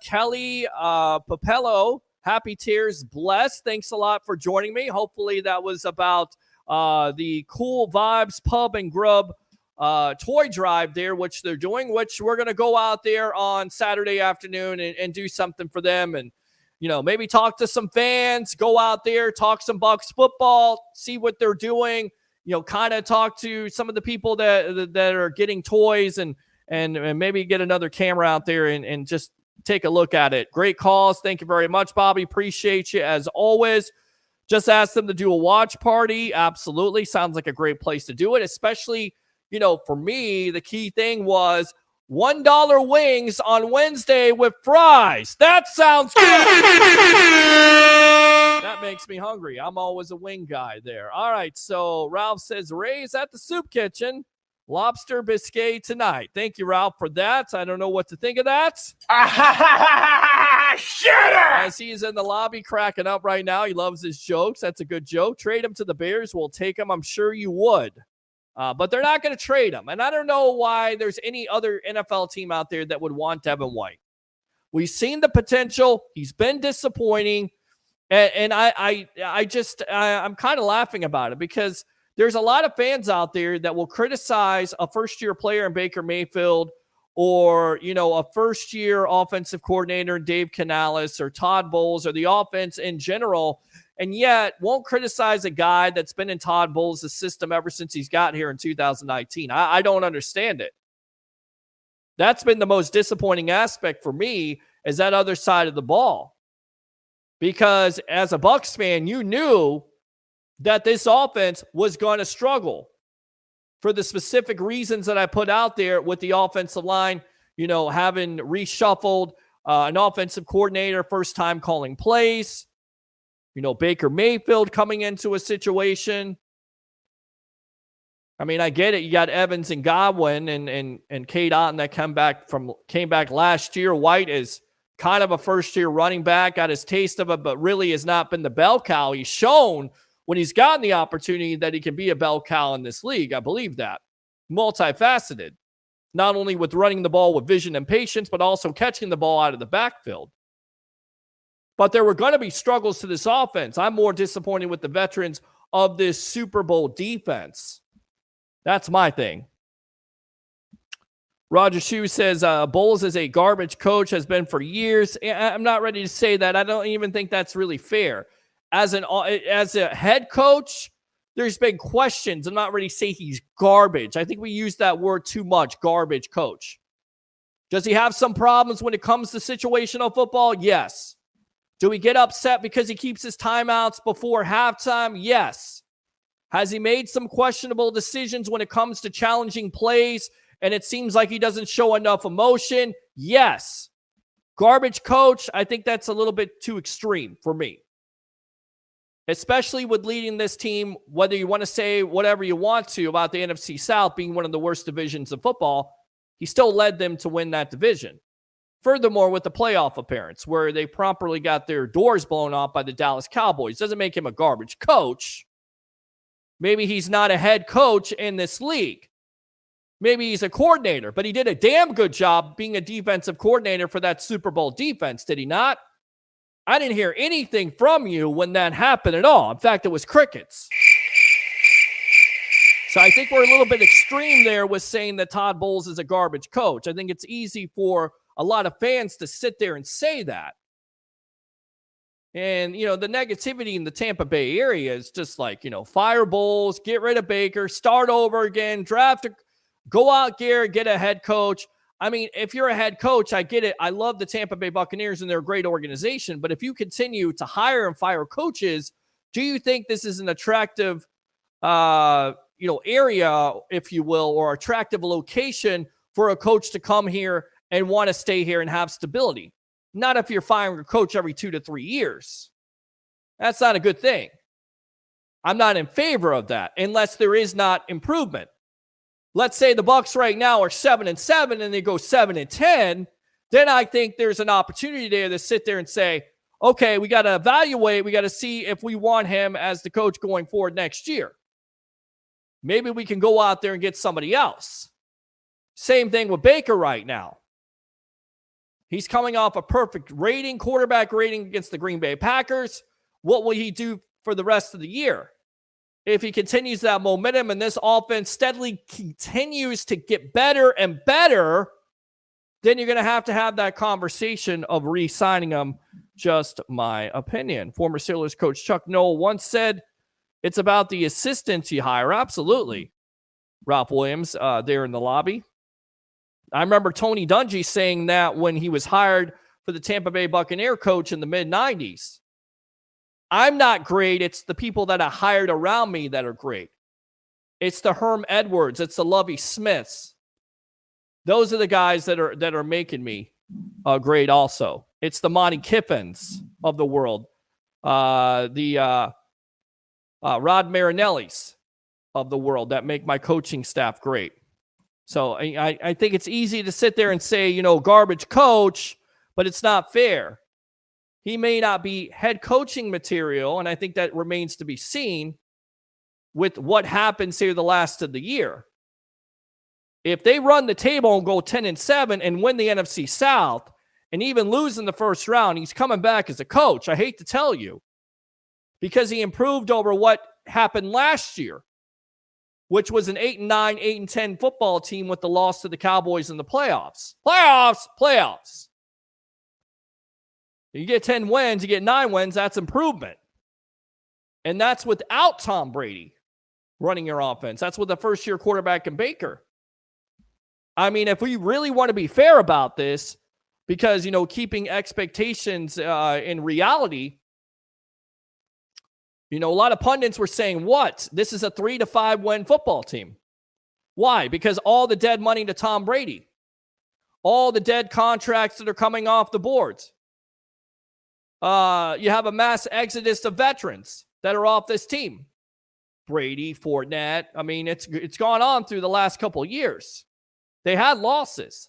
A: Kelly Papello, happy tears, blessed. Thanks a lot for joining me. Hopefully that was about the Cool Vibes Pub and Grub toy drive there, which they're doing, which we're going to go out there on Saturday afternoon and do something for them. And you know, maybe talk to some fans, go out there, talk some Bucs football, see what they're doing, you know, kind of talk to some of the people that are getting toys and maybe get another camera out there and just take a look at it. Great calls. Thank you very much, Bobby. Appreciate you as always. Just ask them to do a watch party. Absolutely. Sounds like a great place to do it, especially, you know, for me, the key thing was $1 wings on Wednesday with fries. That sounds good. That makes me hungry. I'm always a wing guy there. All right, so Ralph says, Ray's at the soup kitchen. Lobster biscuit tonight. Thank you, Ralph, for that. I don't know what to think of that. As he's in the lobby cracking up right now. He loves his jokes. That's a good joke. Trade him to the Bears. We'll take him. I'm sure you would. But they're not going to trade him. And I don't know why there's any other NFL team out there that would want Devin White. We've seen the potential. He's been disappointing. And I'm kind of laughing about it because there's a lot of fans out there that will criticize a first-year player in Baker Mayfield or, you know, a first-year offensive coordinator in Dave Canales or Todd Bowles or the offense in general, and yet won't criticize a guy that's been in Todd Bowles' system ever since he's got here in 2019. I don't understand it. That's been the most disappointing aspect for me is that other side of the ball. Because as a Bucs fan, you knew that this offense was going to struggle for the specific reasons that I put out there with the offensive line, you know, having reshuffled an offensive coordinator, first time calling plays. You know, Baker Mayfield coming into a situation. I mean, I get it. You got Evans and Godwin and Cade Otton that came back last year. White is kind of a first-year running back, got his taste of it, but really has not been the bell cow. He's shown when he's gotten the opportunity that he can be a bell cow in this league. I believe that. Multifaceted. Not only with running the ball with vision and patience, but also catching the ball out of the backfield. But there were going to be struggles to this offense. I'm more disappointed with the veterans of this Super Bowl defense. That's my thing. Roger Shue says Bowles is a garbage coach, has been for years. I'm not ready to say that. I don't even think that's really fair. As a head coach, there's been questions. I'm not ready to say he's garbage. I think we use that word too much, garbage coach. Does he have some problems when it comes to situational football? Yes. Do we get upset because he keeps his timeouts before halftime? Yes. Has he made some questionable decisions when it comes to challenging plays and it seems like he doesn't show enough emotion? Yes. Garbage coach, I think that's a little bit too extreme for me. Especially with leading this team, whether you want to say whatever you want to about the NFC South being one of the worst divisions of football, he still led them to win that division. Furthermore, with the playoff appearance, where they properly got their doors blown off by the Dallas Cowboys, doesn't make him a garbage coach. Maybe he's not a head coach in this league. Maybe he's a coordinator, but he did a damn good job being a defensive coordinator for that Super Bowl defense, did he not? I didn't hear anything from you when that happened at all. In fact, it was crickets. So I think we're a little bit extreme there with saying that Todd Bowles is a garbage coach. I think it's easy for a lot of fans to sit there and say that. And, you know, the negativity in the Tampa Bay area is just like, you know, fire Bowles, get rid of Baker, start over again, go out there, get a head coach. I mean, if you're a head coach, I get it. I love the Tampa Bay Buccaneers and they're a great organization. But if you continue to hire and fire coaches, do you think this is an attractive, area, if you will, or attractive location for a coach to come here and want to stay here and have stability? Not if you're firing a coach every 2 to 3 years. That's not a good thing. I'm not in favor of that unless there is not improvement. Let's say the Bucs right now are 7-7 and they go 7-10. Then I think there's an opportunity there to sit there and say, okay, we got to evaluate. We got to see if we want him as the coach going forward next year. Maybe we can go out there and get somebody else. Same thing with Baker right now. He's coming off a perfect quarterback rating against the Green Bay Packers. What will he do for the rest of the year? If he continues that momentum and this offense steadily continues to get better and better, then you're going to have that conversation of re-signing him. Just my opinion. Former Steelers coach Chuck Noll once said, it's about the assistants you hire. Absolutely. Ralph Williams there in the lobby. I remember Tony Dungy saying that when he was hired for the Tampa Bay Buccaneer coach in the mid-90s. I'm not great. It's the people that I hired around me that are great. It's the Herm Edwards. It's the Lovie Smiths. Those are the guys that are making me great also. It's the Monty Kiffins of the world. The Rod Marinellis of the world that make my coaching staff great. So I think it's easy to sit there and say, garbage coach, but it's not fair. He may not be head coaching material, and I think that remains to be seen with what happens here the last of the year. If they run the table and go 10-7 and win the NFC South and even lose in the first round, he's coming back as a coach. I hate to tell you, because he improved over what happened last year, which was an 8-9, 8-10 football team with the loss to the Cowboys in the playoffs. Playoffs. You get 10 wins, you get 9 wins, that's improvement. And that's without Tom Brady running your offense. That's with the first-year quarterback in Baker. I mean, if we really want to be fair about this, because, keeping expectations in reality, a lot of pundits were saying, what? This is a 3 to 5 win football team. Why? Because all the dead money to Tom Brady. All the dead contracts that are coming off the boards. You have a mass exodus of veterans that are off this team. Brady, Fournette. I mean, it's gone on through the last couple of years. They had losses.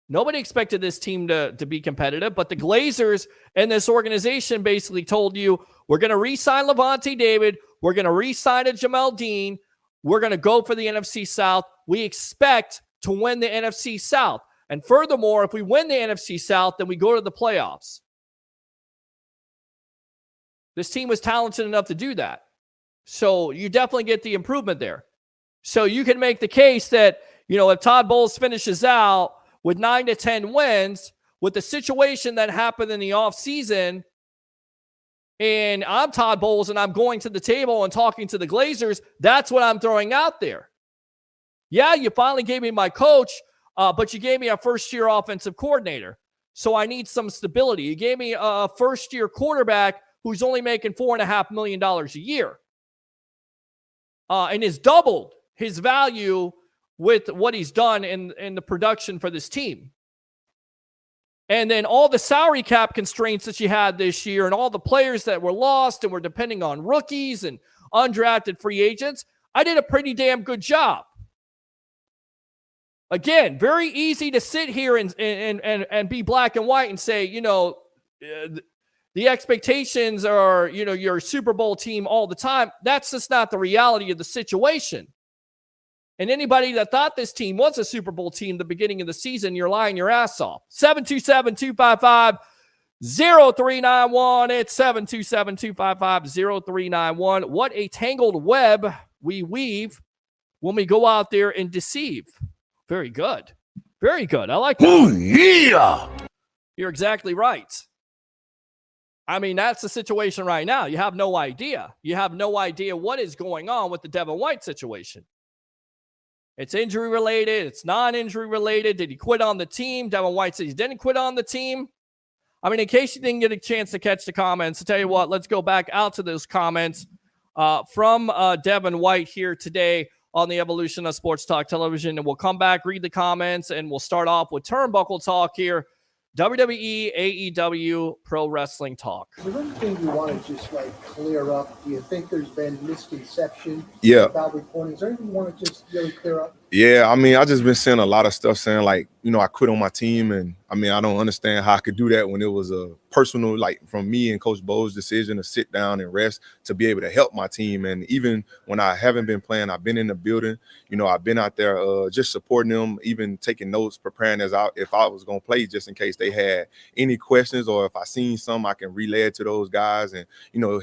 A: Nobody expected this team to be competitive, but the Glazers and this organization basically told you, we're going to re-sign Levante David. We're going to re-sign a Jamel Dean. We're going to go for the NFC South. We expect to win the NFC South. And furthermore, if we win the NFC South, then we go to the playoffs. This team was talented enough to do that. So you definitely get the improvement there. So you can make the case that, if Todd Bowles finishes out with 9 to 10 wins, with the situation that happened in the offseason, and I'm Todd Bowles and I'm going to the table and talking to the Glazers, that's what I'm throwing out there. Yeah, you finally gave me my coach, but you gave me a first-year offensive coordinator. So I need some stability. You gave me a first-year quarterback who's only making $4.5 million a year. And has doubled his value with what he's done in the production for this team. And then all the salary cap constraints that you had this year and all the players that were lost and were depending on rookies and undrafted free agents, I did a pretty damn good job. Again, very easy to sit here and be black and white and say, the expectations are, you're a Super Bowl team all the time. That's just not the reality of the situation. And anybody that thought this team was a Super Bowl team at the beginning of the season, you're lying your ass off. 727-255-0391. It's 727-255-0391. What a tangled web we weave when we go out there and deceive. Very good. Very good. I like that. Oh, yeah. You're exactly right. I mean, that's the situation right now. You have no idea. You have no idea what is going on with the Devin White situation. It's injury related. It's non-injury related. Did he quit on the team? Devin White said he didn't quit on the team. I mean, in case you didn't get a chance to catch the comments, I'll tell you what, let's go back out to those comments from Devin White here today on the Evolution of Sports Talk Television. And we'll come back, read the comments, and we'll start off with Turnbuckle Talk here. WWE, AEW, Pro Wrestling Talk.
H: Is there anything you want to just clear up? Do you think there's been misconception about reporting? Is there anything you want to just really clear up?
I: Yeah, I mean, I just been seeing a lot of stuff saying I quit on my team, and I mean, I don't understand how I could do that when it was a personal, from me and Coach Bo's decision to sit down and rest to be able to help my team. And even when I haven't been playing, I've been in the building. I've been out there just supporting them, even taking notes, preparing if I was going to play, just in case they had any questions, or if I seen something, I can relay it to those guys and,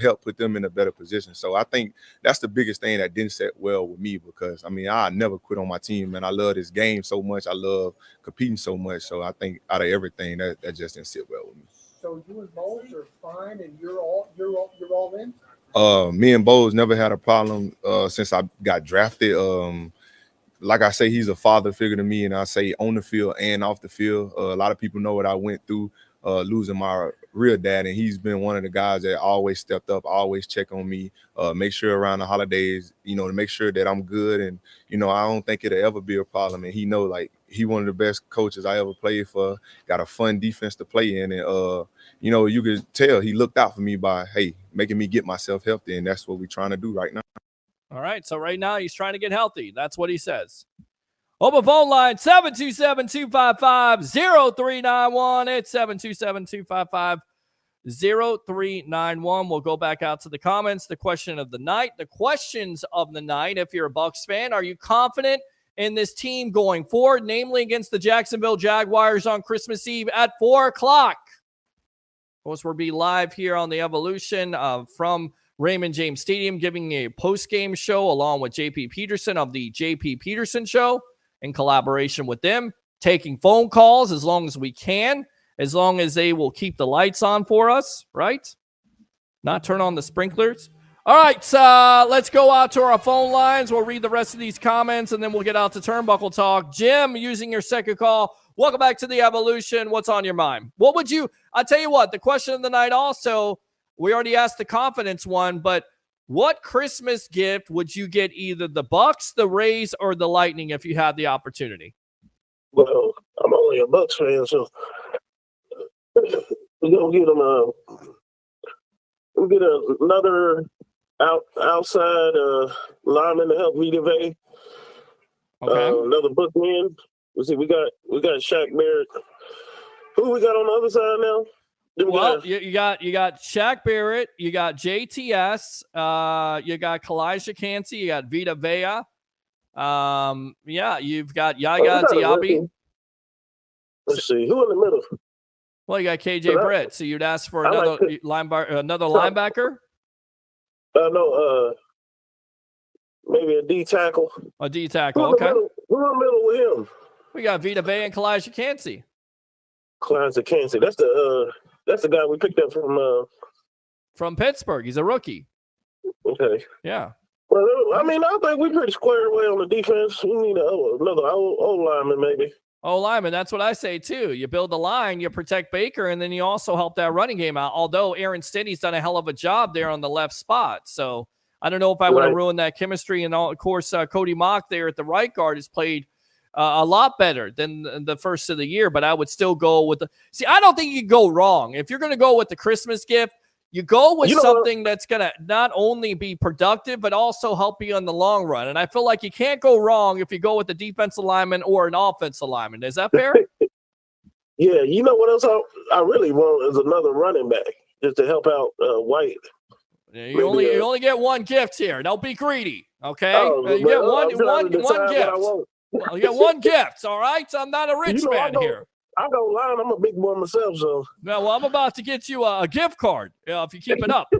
I: help put them in a better position. So I think that's the biggest thing that didn't set well with me, because, I mean, I never quit on my team, and I love this game so much. I love competing so much. So I think out of everything, that just didn't sit well with me.
H: So you and Bowles are fine, and you're all in?
I: Me and Bowles never had a problem since I got drafted. Like I say, he's a father figure to me, and I say on the field and off the field. A lot of people know what I went through losing my real dad, and he's been one of the guys that always stepped up, always check on me, make sure around the holidays, to make sure that I'm good. And, I don't think it'll ever be a problem. And he know, he one of the best coaches I ever played for, got a fun defense to play in. And, you could tell he looked out for me by, making me get myself healthy. And that's what we're trying to do right now.
A: All right. So right now he's trying to get healthy. That's what he says. Open phone line, 727-255-0391. It's 727-255-0391. We'll go back out to the comments. The question of the night. The questions of the night, if you're a Bucs fan, are you confident in this team going forward, namely against the Jacksonville Jaguars on Christmas Eve at 4 o'clock? Of course, we'll be live here on the Evolution from Raymond James Stadium, giving a post-game show along with JP Peterson of the JP Peterson Show in collaboration with them, taking phone calls as long as we can, as long as they will keep the lights on for us, right? Not turn on the sprinklers. All right, let's go out to our phone lines. We'll read the rest of these comments, and then we'll get out to Turnbuckle Talk. Jim, using your second call, welcome back to the Evolution. What's on your mind? What would you – I'll tell you what, the question of the night also, we already asked the confidence one, but what Christmas gift would you get either the Bucs, the Rays, or the Lightning if you had the opportunity?
O: Well, I'm only a Bucs fan, so we're going to get them we'll get another outside lineman to help Vita Vey.
A: Okay.
O: Another bookman. We got Shaq Barrett. Who we got on the other side now?
A: Well, you got Shaq Barrett, you got JTS, you got Kalijah Cansey, you got Vita Vea. You've got Yaya Diaby.
O: Let's see, who in the middle?
A: Well, you got KJ Britt, so you'd ask for another linebacker.
O: No, maybe a D tackle.
A: A D tackle, okay.
O: Who's in the middle with him?
A: We got Vita Vea and Kalijah Kancey.
O: Kalijah Kancey. That's the guy we picked up
A: from Pittsburgh. He's a rookie.
O: Okay.
A: Yeah.
O: Well, I mean, I think we're pretty squared away on the defense. We need another old lineman, maybe.
A: Oh, lineman. That's what I say, too. You build the line, you protect Baker, and then you also help that running game out. Although Aaron Stinney's done a hell of a job there on the left spot. So I don't know if I want to ruin that chemistry. And, of course, Cody Mock there at the right guard has played a lot better than the first of the year. But I would still go with the – see, I don't think you can go wrong. If you're going to go with the Christmas gift, you go with something that's going to not only be productive, but also help you in the long run. And I feel like you can't go wrong if you go with a defensive lineman or an offensive lineman. Is that fair?
O: Yeah. You know what else I really want is another running back just to help out White.
A: Yeah, you only get one gift here. Don't be greedy, okay? You get one gift. Well, you get one gift, all right? I'm not a rich man here.
O: I go line. I'm a big boy myself, so.
A: No, well, I'm about to get you a gift card if you keep it up.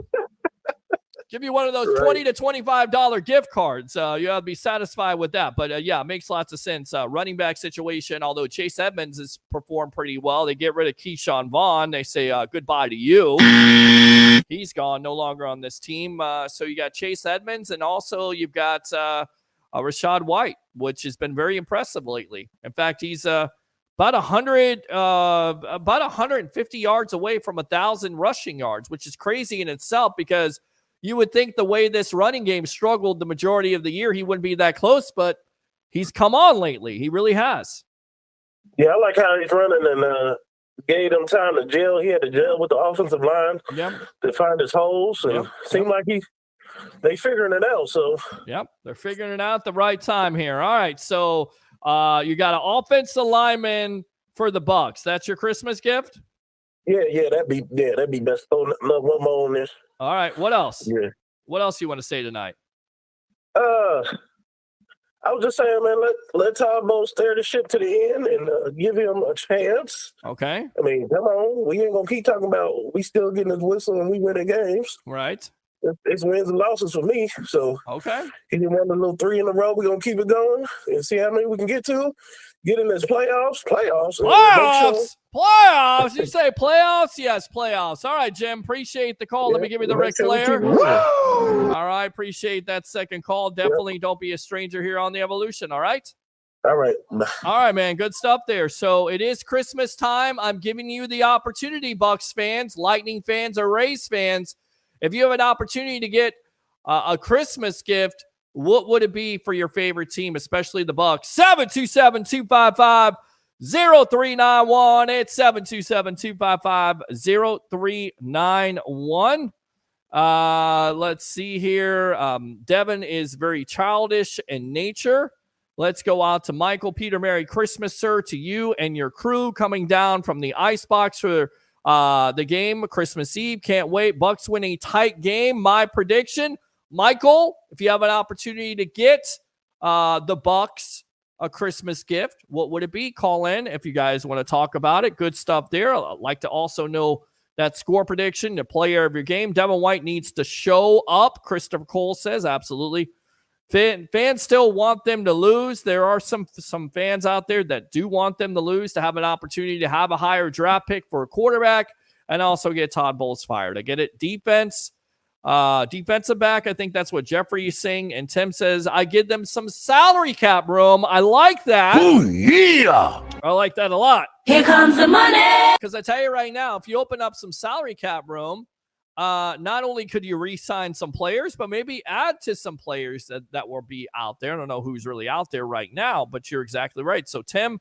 A: Give you one of those $20 to $25 gift cards. You have to be satisfied with that. But, yeah, it makes lots of sense. Running back situation, although Chase Edmonds has performed pretty well. They get rid of Keyshawn Vaughn. They say goodbye to you. He's gone, no longer on this team. So you got Chase Edmonds, and also you've got Rashad White, which has been very impressive lately. In fact, he's about 150 yards away from 1,000 rushing yards, which is crazy in itself because you would think the way this running game struggled the majority of the year, he wouldn't be that close, but he's come on lately. He really has.
O: Yeah, I like how he's running and gave him time to gel. He had to gel with the offensive line to find his holes. And seemed like they figuring it out. So
A: they're figuring it out at the right time here. All right, so you got an offensive lineman for the Bucs. That's your Christmas gift?
O: Yeah, that'd be best. Oh, no, one more on this.
A: All right, what else?
O: Yeah.
A: What else you want to say tonight?
O: I was just saying, man, let Todd Bowles steer the ship to the end and give him a chance.
A: Okay.
O: I mean, come on. We ain't going to keep talking about we still getting his whistle and we winning games.
A: Right.
O: It's wins and losses for me. So he did won a little 3 in a row. We're going to keep it going and see how many we can get to. Get in this playoffs.
A: You say playoffs? Yes, playoffs. All right, Jim. Appreciate the call. Let me give you the Ric Flair. All right. Appreciate that second call. Definitely don't be a stranger here on the Evolution. All right.
O: All right.
A: All right, man. Good stuff there. So it is Christmas time. I'm giving you the opportunity, Bucs fans, Lightning fans, or Rays fans. If you have an opportunity to get a Christmas gift, what would it be for your favorite team, especially the Bucs? 727-255-0391. It's 727-255-0391. Let's see here. Devin is very childish in nature. Let's go out to Michael. Peter, Merry Christmas, sir, to you and your crew coming down from the Icebox for the game Christmas Eve. Can't wait. Bucs win a tight game. My prediction, Michael, if you have an opportunity to get the Bucs a Christmas gift, what would it be? Call in if you guys want to talk about it. Good stuff there. I'd like to also know that score prediction, the player of your game. Devin White needs to show up. Christopher Cole says absolutely. Fans still want them to lose. There are some fans out there that do want them to lose to have an opportunity to have a higher draft pick for a quarterback and also get Todd Bowles fired. I get it. Defensive back. I think that's what Jeffrey is saying. And Tim says, I give them some salary cap room. I like that.
J: Oh, yeah.
A: I like that a lot.
P: Here comes the money.
A: Because I tell you right now, if you open up some salary cap room, not only could you re-sign some players, but maybe add to some players that will be out there. I don't know who's really out there right now, but you're exactly right. So, Tim,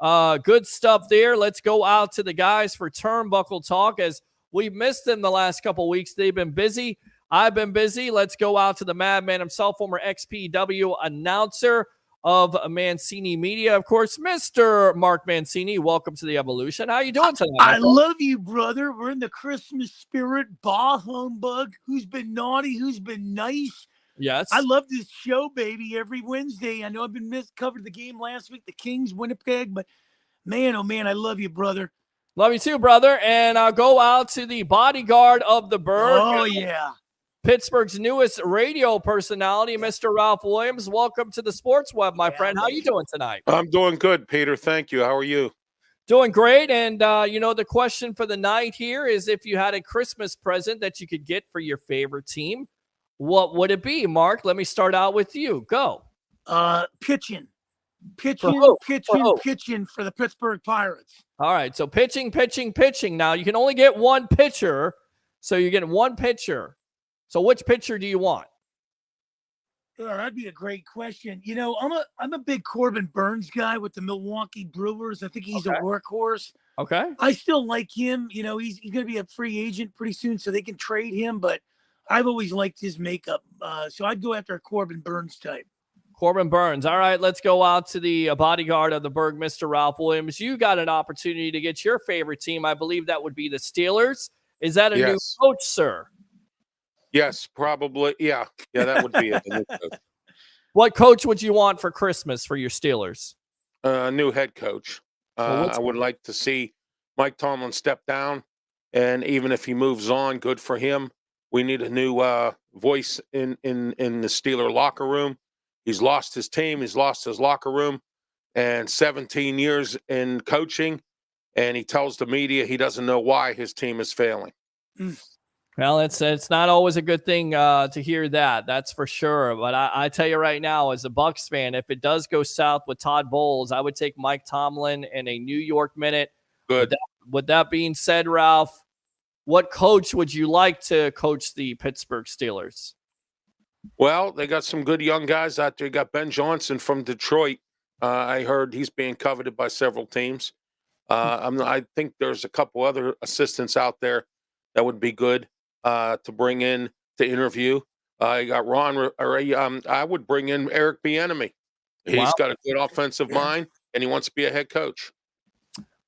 A: good stuff there. Let's go out to the guys for Turnbuckle Talk as we've missed them the last couple of weeks. They've been busy. I've been busy. Let's go out to the madman himself, former XPW announcer of Mancini Media. Of course, Mr. Mark Mancini, welcome to the Evolution. How you doing tonight?
Q: I love you, brother. We're in the Christmas spirit. Bah humbug. Who's been naughty? Who's been nice?
A: Yes.
Q: I love this show, baby, every Wednesday. I know I've been covered the game last week, the Kings, Winnipeg, but man, oh man, I love you, brother.
A: Love you too, brother. And I'll go out to the bodyguard of the bird.
Q: Oh, yeah.
A: Pittsburgh's newest radio personality, Mr. Ralph Williams. Welcome to the Sports Web, my friend. How you doing tonight?
P: I'm doing good, Peter. Thank you. How are you?
A: Doing great. And, the question for the night here is if you had a Christmas present that you could get for your favorite team, what would it be, Mark? Let me start out with you. Go.
Q: Pitching for the Pittsburgh Pirates.
A: All right. So pitching. Now, you can only get one pitcher. So you're getting one pitcher. So which pitcher do you want?
Q: Oh, that'd be a great question. I'm a big Corbin Burns guy with the Milwaukee Brewers. I think he's a workhorse.
A: Okay.
Q: I still like him. He's going to be a free agent pretty soon, so they can trade him. But I've always liked his makeup. So I'd go after a Corbin Burns type.
A: Corbin Burns. All right, let's go out to the bodyguard of the Berg, Mr. Ralph Williams. You got an opportunity to get your favorite team. I believe that would be the Steelers. Is that a new coach, sir?
P: Yes, probably. Yeah, that would be it.
A: What coach would you want for Christmas for your Steelers?
P: New head coach. I would like to see Mike Tomlin step down, and even if he moves on, good for him. We need a new voice in the Steeler locker room. He's lost his team. He's lost his locker room, and 17 years in coaching, and he tells the media he doesn't know why his team is failing.
A: Well, it's not always a good thing to hear that. That's for sure. But I tell you right now, as a Bucs fan, if it does go south with Todd Bowles, I would take Mike Tomlin in a New York minute.
P: Good.
A: With that being said, Ralph, what coach would you like to coach the Pittsburgh Steelers?
P: Well, they got some good young guys out there. You got Ben Johnson from Detroit. I heard he's being coveted by several teams. I think there's a couple other assistants out there that would be good to bring in to interview. You got I would bring in Eric Bieniemy. He's got a good offensive mind, and he wants to be a head coach.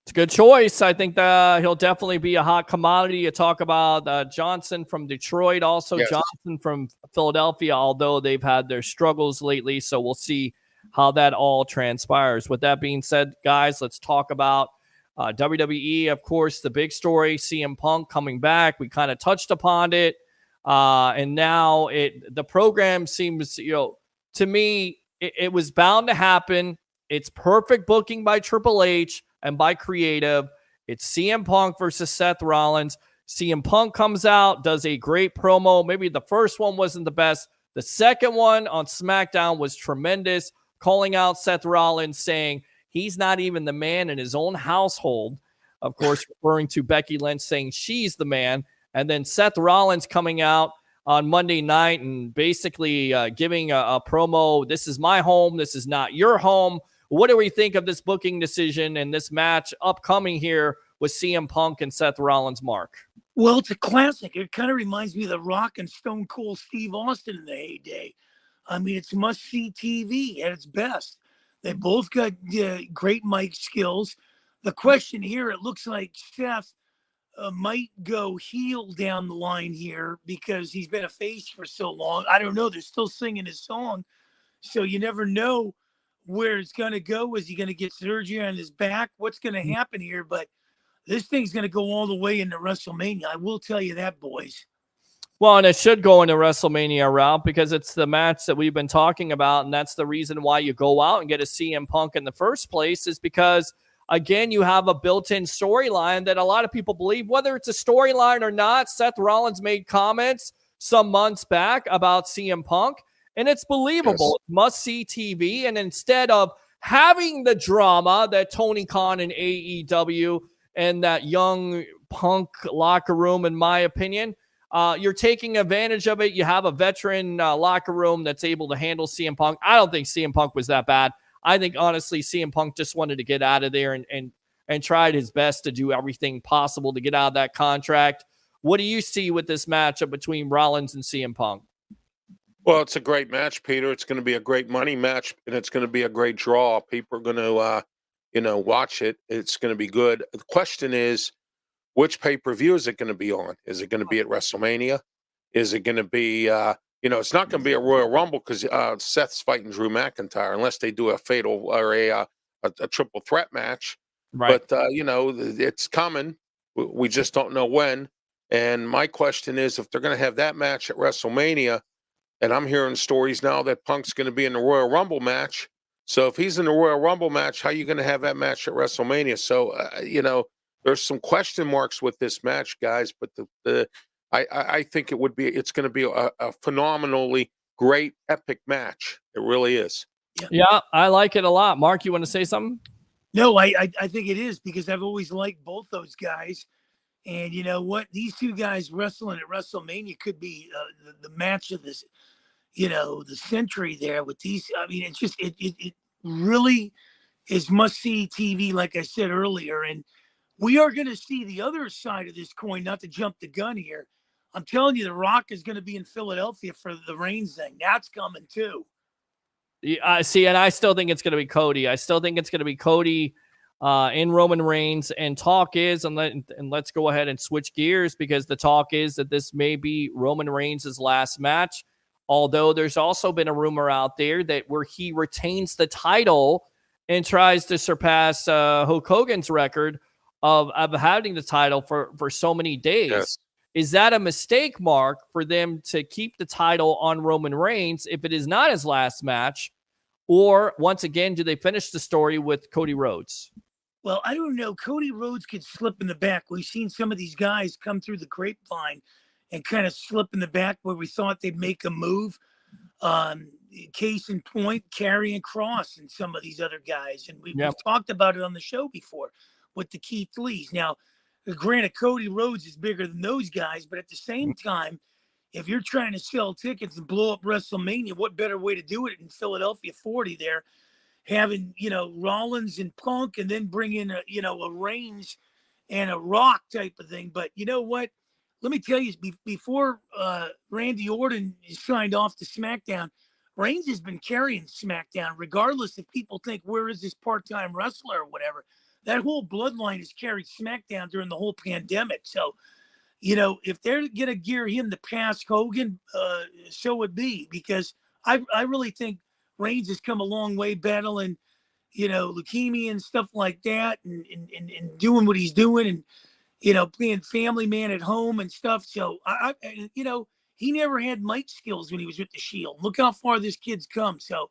A: It's a good choice. I think that he'll definitely be a hot commodity. You talk about Johnson from Detroit, also Johnson from Philadelphia, although they've had their struggles lately. So we'll see how that all transpires. With that being said, guys, let's talk about WWE. Of course, the big story, CM Punk coming back. We kind of touched upon it. And now the program seems, to me, it was bound to happen. It's perfect booking by Triple H and by creative. It's CM Punk versus Seth Rollins. CM Punk comes out, does a great promo. Maybe the first one wasn't the best. The second one on SmackDown was tremendous, calling out Seth Rollins, saying he's not even the man in his own household. Of course, referring to Becky Lynch, saying she's the man. And then Seth Rollins coming out on Monday night and basically giving a promo. This is my home. This is not your home. What do we think of this booking decision and this match upcoming here with CM Punk and Seth Rollins, Mark?
Q: Well, it's a classic. It kind of reminds me of The Rock and Stone Cold Steve Austin in the heyday. I mean, it's must-see TV at its best. They both got great mic skills. The question here, it looks like Seth might go heel down the line here because he's been a face for so long. I don't know. They're still singing his song. So you never know where it's going to go. Is he going to get surgery on his back? What's going to happen here? But this thing's going to go all the way into WrestleMania. I will tell you that, boys.
A: Well, and it should go into WrestleMania, Ralph, because it's the match that we've been talking about, and that's the reason why you go out and get a CM Punk in the first place is because, again, you have a built-in storyline that a lot of people believe, whether it's a storyline or not. Seth Rollins made comments some months back about CM Punk, and it's believable. It's must-see TV, and instead of having the drama that Tony Khan and AEW and that young Punk locker room, in my opinion, you're taking advantage of it. You have a veteran locker room that's able to handle CM Punk. I don't think CM Punk was that bad. I think, honestly, CM Punk just wanted to get out of there and tried his best to do everything possible to get out of that contract. What do you see with this matchup between Rollins and CM Punk?
P: Well, it's a great match, Peter. It's going to be a great money match, and it's going to be a great draw. People are going to, watch it. It's going to be good. The question is, which pay-per-view is it going to be on? Is it going to be at WrestleMania? Is it going to be, it's not going to be a Royal Rumble because Seth's fighting Drew McIntyre unless they do a fatal or a triple threat match.
A: Right.
P: But, it's coming. We just don't know when. And my question is, if they're going to have that match at WrestleMania, and I'm hearing stories now that Punk's going to be in the Royal Rumble match. So if he's in the Royal Rumble match, how are you going to have that match at WrestleMania? So, there's some question marks with this match, guys, but I think it's going to be a phenomenally great, epic match. It really is.
A: Yeah, I like it a lot. Mark, you want to say something?
Q: No, I think it is because I've always liked both those guys. And you know what? These two guys wrestling at WrestleMania could be the match of this, the century there with these. I mean, it's just, it really is must-see TV, like I said earlier. And we are going to see the other side of this coin, not to jump the gun here. I'm telling you, The Rock is going to be in Philadelphia for the Reigns thing. That's coming too.
A: Yeah, see, and I still think it's going to be Cody. I still think it's going to be Cody in Roman Reigns. And talk is, and let's go ahead and switch gears, because the talk is that this may be Roman Reigns' last match. Although there's also been a rumor out there that where he retains the title and tries to surpass Hulk Hogan's record of having the title for so many days.
P: Yes.
A: Is that a mistake, Mark, for them to keep the title on Roman Reigns if it is not his last match? Or, once again, do they finish the story with Cody Rhodes?
Q: Well, I don't know. Cody Rhodes could slip in the back. We've seen some of these guys come through the grapevine and kind of slip in the back where we thought they'd make a move. Case in point, Karrion Kross and some of these other guys. And we've talked about it on the show before with the Keith Lees. Now, granted, Cody Rhodes is bigger than those guys, but at the same time, if you're trying to sell tickets and blow up WrestleMania, what better way to do it in Philadelphia 40 there, having, Rollins and Punk, and then bring in a Reigns and a Rock type of thing. But you know what? Let me tell you, before Randy Orton signed off to SmackDown, Reigns has been carrying SmackDown, regardless if people think, where is this part-time wrestler or whatever. That whole bloodline has carried SmackDown during the whole pandemic. So, if they're going to gear him to pass Hogan, so it be, because I really think Reigns has come a long way battling, leukemia and stuff like that, and doing what he's doing, and, being family man at home and stuff. So, he never had mic skills when he was with the Shield. Look how far this kid's come. So,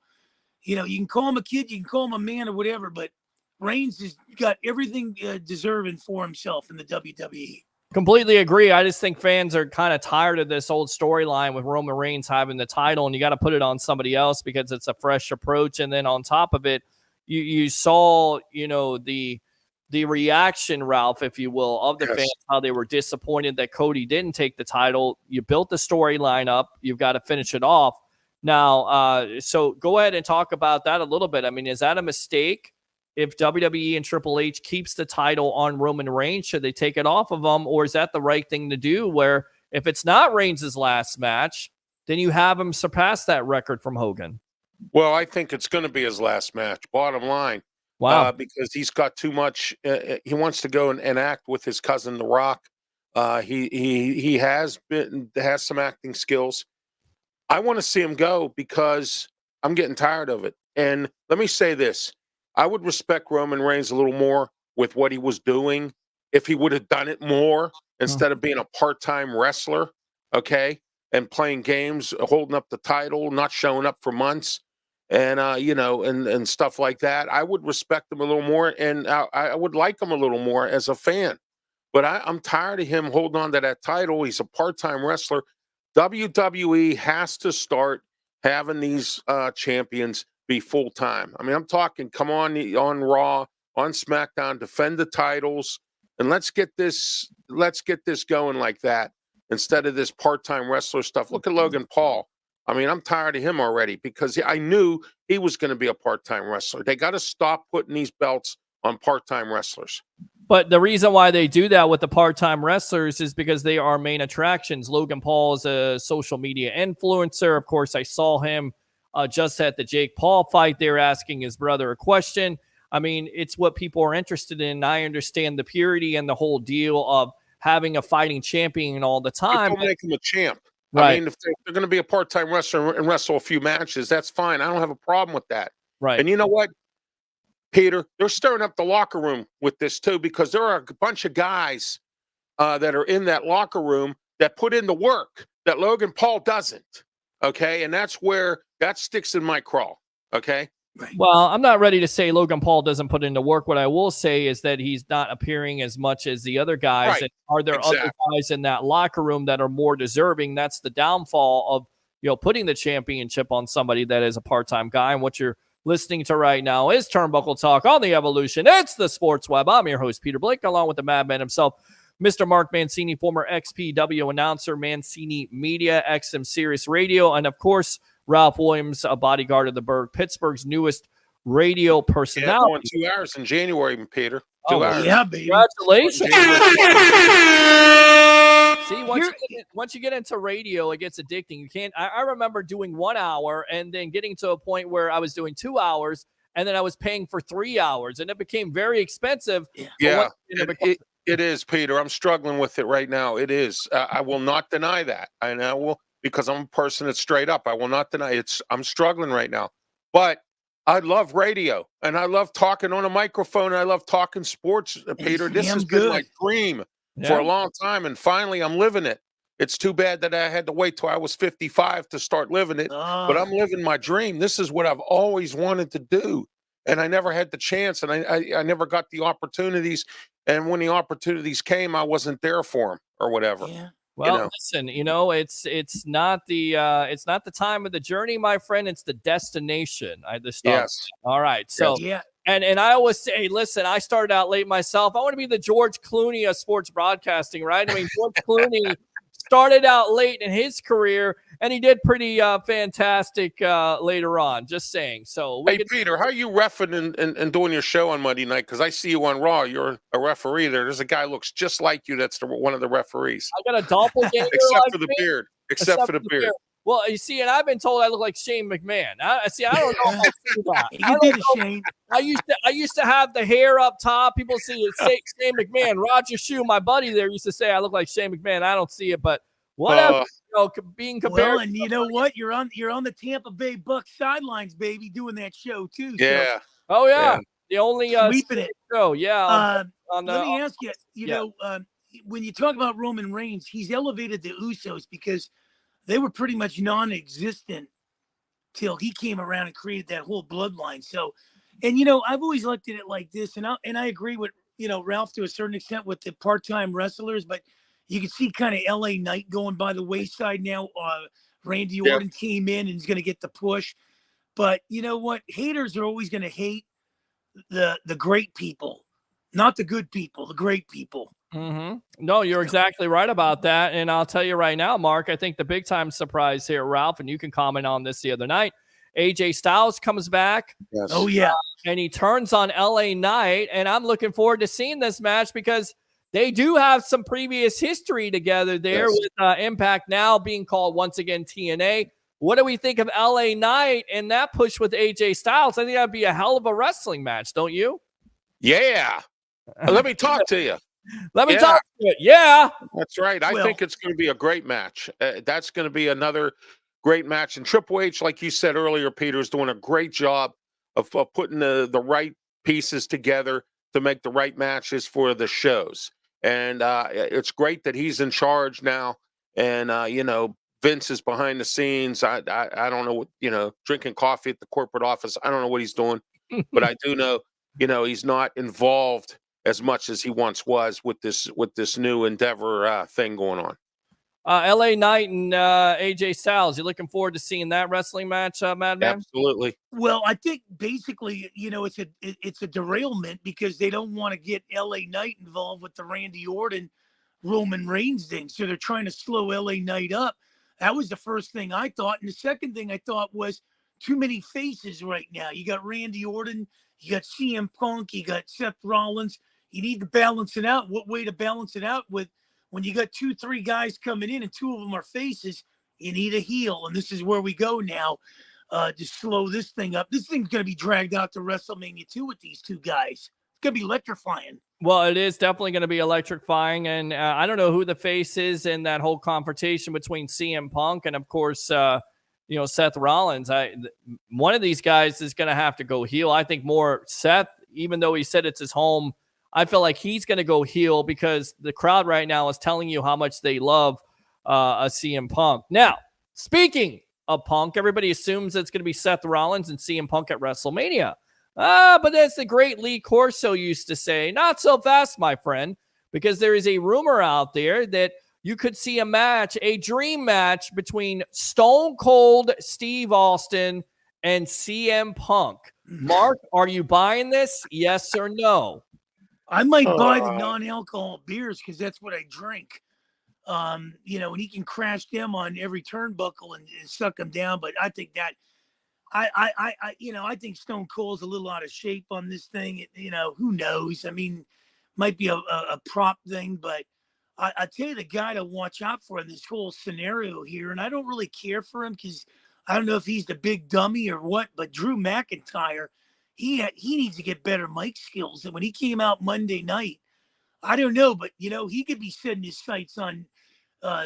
Q: you can call him a kid, you can call him a man or whatever, but Reigns has got everything deserving for himself in the WWE.
A: Completely agree. I just think fans are kind of tired of this old storyline with Roman Reigns having the title, and you got to put it on somebody else because it's a fresh approach. And then on top of it, you saw, the reaction, Ralph, if you will, of the fans, how they were disappointed that Cody didn't take the title. You built the storyline up. You've got to finish it off. Now, so go ahead and talk about that a little bit. I mean, is that a mistake? If WWE and Triple H keeps the title on Roman Reigns, should they take it off of him? Or is that the right thing to do, where if it's not Reigns' last match, then you have him surpass that record from Hogan?
P: Well, I think it's going to be his last match, bottom line.
A: Wow.
P: Because he's got too much. He wants to go and act with his cousin, The Rock. He has some acting skills. I want to see him go because I'm getting tired of it. And let me say this. I would respect Roman Reigns a little more with what he was doing if he would have done it more instead of being a part-time wrestler, okay, and playing games, holding up the title, not showing up for months, and and stuff like that. I would respect him a little more, and I would like him a little more as a fan. But I'm tired of him holding on to that title. He's a part-time wrestler. WWE has to start having these champions be full-time. I mean, I'm talking, come on Raw, on SmackDown, defend the titles, and let's get this going like that instead of this part-time wrestler stuff. Look at Logan Paul. I mean, I'm tired of him already because I knew he was going to be a part-time wrestler. They got to stop putting these belts on part-time wrestlers.
A: But the reason why they do that with the part-time wrestlers is because they are main attractions. Logan Paul is a social media influencer. Of course, I saw him just at the Jake Paul fight. They were asking his brother a question. I mean, it's what people are interested in. I understand the purity and the whole deal of having a fighting champion all the time.
P: Don't make him a champ.
A: Right.
P: I mean, if they're going to be a part-time wrestler and wrestle a few matches, that's fine. I don't have a problem with that.
A: Right.
P: And you know what, Peter? They're stirring up the locker room with this too, because there are a bunch of guys that are in that locker room that put in the work that Logan Paul doesn't. Okay, and that's where that sticks in my craw. Okay.
A: Well, I'm not ready to say Logan Paul doesn't put into work. What I will say is that he's not appearing as much as the other guys.
P: Right.
A: And are there other guys in that locker room that are more deserving? That's the downfall of, putting the championship on somebody that is a part-time guy. And what you're listening to right now is Turnbuckle Talk on the Evolution. It's the Sports Web. I'm your host, Peter Blake, along with the madman himself, Mr. Mark Mancini, former XPW announcer, Mancini Media, XM Sirius Radio, and of course, Ralph Williams, a bodyguard of the Berg, Pittsburgh's newest radio personality.
P: Yeah, 2 hours in January, Peter. 2 hours.
Q: Yeah, baby.
A: Congratulations. See, once you get into radio, it gets addicting. You can't. I remember doing 1 hour and then getting to a point where I was doing 2 hours and then I was paying for 3 hours, and it became very expensive.
P: Yeah, it is, Peter. I'm struggling with it right now. It is. I will not deny that. And I will, because I'm a person that's straight up. I will not deny it. I'm struggling right now. But I love radio, and I love talking on a microphone, and I love talking sports, Peter. This has been my dream for a long time, and finally I'm living it. It's too bad that I had to wait till I was 55 to start living it, but I'm living my dream. This is what I've always wanted to do, and I never had the chance, and I never got the opportunities, and when the opportunities came, I wasn't there for them or whatever.
Q: Yeah.
A: Well, listen, it's not the time of the journey, my friend. It's the destination.
P: Yes.
A: All right. So, and I always say, listen, I started out late myself. I want to be the George Clooney of sports broadcasting, right? I mean, George Clooney started out late in his career, and he did pretty fantastic later on. Just saying. So,
P: hey, Peter, how are you reffing and doing your show on Monday night? Because I see you on Raw. You're a referee there. There's a guy who looks just like you. That's one of the referees.
A: I got a doppelganger.
P: Except for the beard. Except for the beard.
A: Well, you see, and I've been told I look like Shane McMahon. I don't know if I see that.
Q: You did it, Shane.
A: I used to have the hair up top. People see it, say Shane McMahon. Roger Shue, my buddy there, used to say I look like Shane McMahon. I don't see it, but whatever. Being compared.
Q: Well, and you know what? You're on the Tampa Bay Bucs sidelines, baby, doing that show too.
P: Yeah.
Q: So.
A: Oh yeah. The only
Q: sweeping it.
A: show. Yeah.
Q: Let me ask you. You know, when you talk about Roman Reigns, he's elevated the Usos because they were pretty much non-existent till he came around and created that whole bloodline. So, and I've always looked at it like this, and I agree with Ralph to a certain extent with the part-time wrestlers, but you can see kind of LA Knight going by the wayside now. Randy Orton came in and he's going to get the push, but you know what? Haters are always going to hate the great people, not the good people, the great people.
A: Mm-hmm. No, you're exactly right about that. And I'll tell you right now, Mark, I think the big time surprise here, Ralph, and you can comment on this the other night, AJ Styles comes back.
P: Yes.
Q: Oh, yeah.
A: And he turns on LA Knight. And I'm looking forward to seeing this match because they do have some previous history together there with Impact now being called once again TNA. What do we think of LA Knight and that push with AJ Styles? I think that'd be a hell of a wrestling match, don't you?
P: Yeah. Let me talk to you.
A: Let me talk to you. Yeah.
P: That's right. I think it's going to be a great match. That's going to be another great match. And Triple H, like you said earlier, Peter, is doing a great job of putting the right pieces together to make the right matches for the shows. And it's great that he's in charge now. And, Vince is behind the scenes. I don't know what, drinking coffee at the corporate office. I don't know what he's doing. But I do know, he's not involved as much as he once was with this new endeavor thing going on.
A: LA Knight and AJ Styles. You looking forward to seeing that wrestling match, Madman?
P: Absolutely.
Q: Well, I think basically, it's a derailment because they don't want to get LA Knight involved with the Randy Orton, Roman Reigns thing. So they're trying to slow LA Knight up. That was the first thing I thought. And the second thing I thought was too many faces right now. You got Randy Orton, you got CM Punk, you got Seth Rollins. You need to balance it out. What way to balance it out with when you got 2-3 guys coming in and 2 of them are faces, you need a heel. And this is where we go now to slow this thing up. This thing's going to be dragged out to WrestleMania 2 with these 2 guys. It's going to be electrifying.
A: Well, it is definitely going to be electrifying. And I don't know who the face is in that whole confrontation between CM Punk and, of course, Seth Rollins. One of these guys is going to have to go heel. I think more Seth, even though he said it's his home I feel like he's going to go heel because the crowd right now is telling you how much they love a CM Punk. Now, speaking of Punk, everybody assumes it's going to be Seth Rollins and CM Punk at WrestleMania. But as the great Lee Corso used to say, not so fast, my friend, because there is a rumor out there that you could see a match, a dream match between Stone Cold Steve Austin and CM Punk. Mark, are you buying this? Yes or no?
Q: I might buy the non-alcohol beers because that's what I drink. And he can crash them on every turnbuckle and suck them down. But I think that I think Stone Cold's a little out of shape on this thing. Who knows? I mean, might be a prop thing, but I tell you, the guy to watch out for in this whole scenario here, and I don't really care for him because I don't know if he's the big dummy or what, but Drew McIntyre, he needs to get better mic skills. And when he came out Monday night, I don't know, but he could be setting his sights on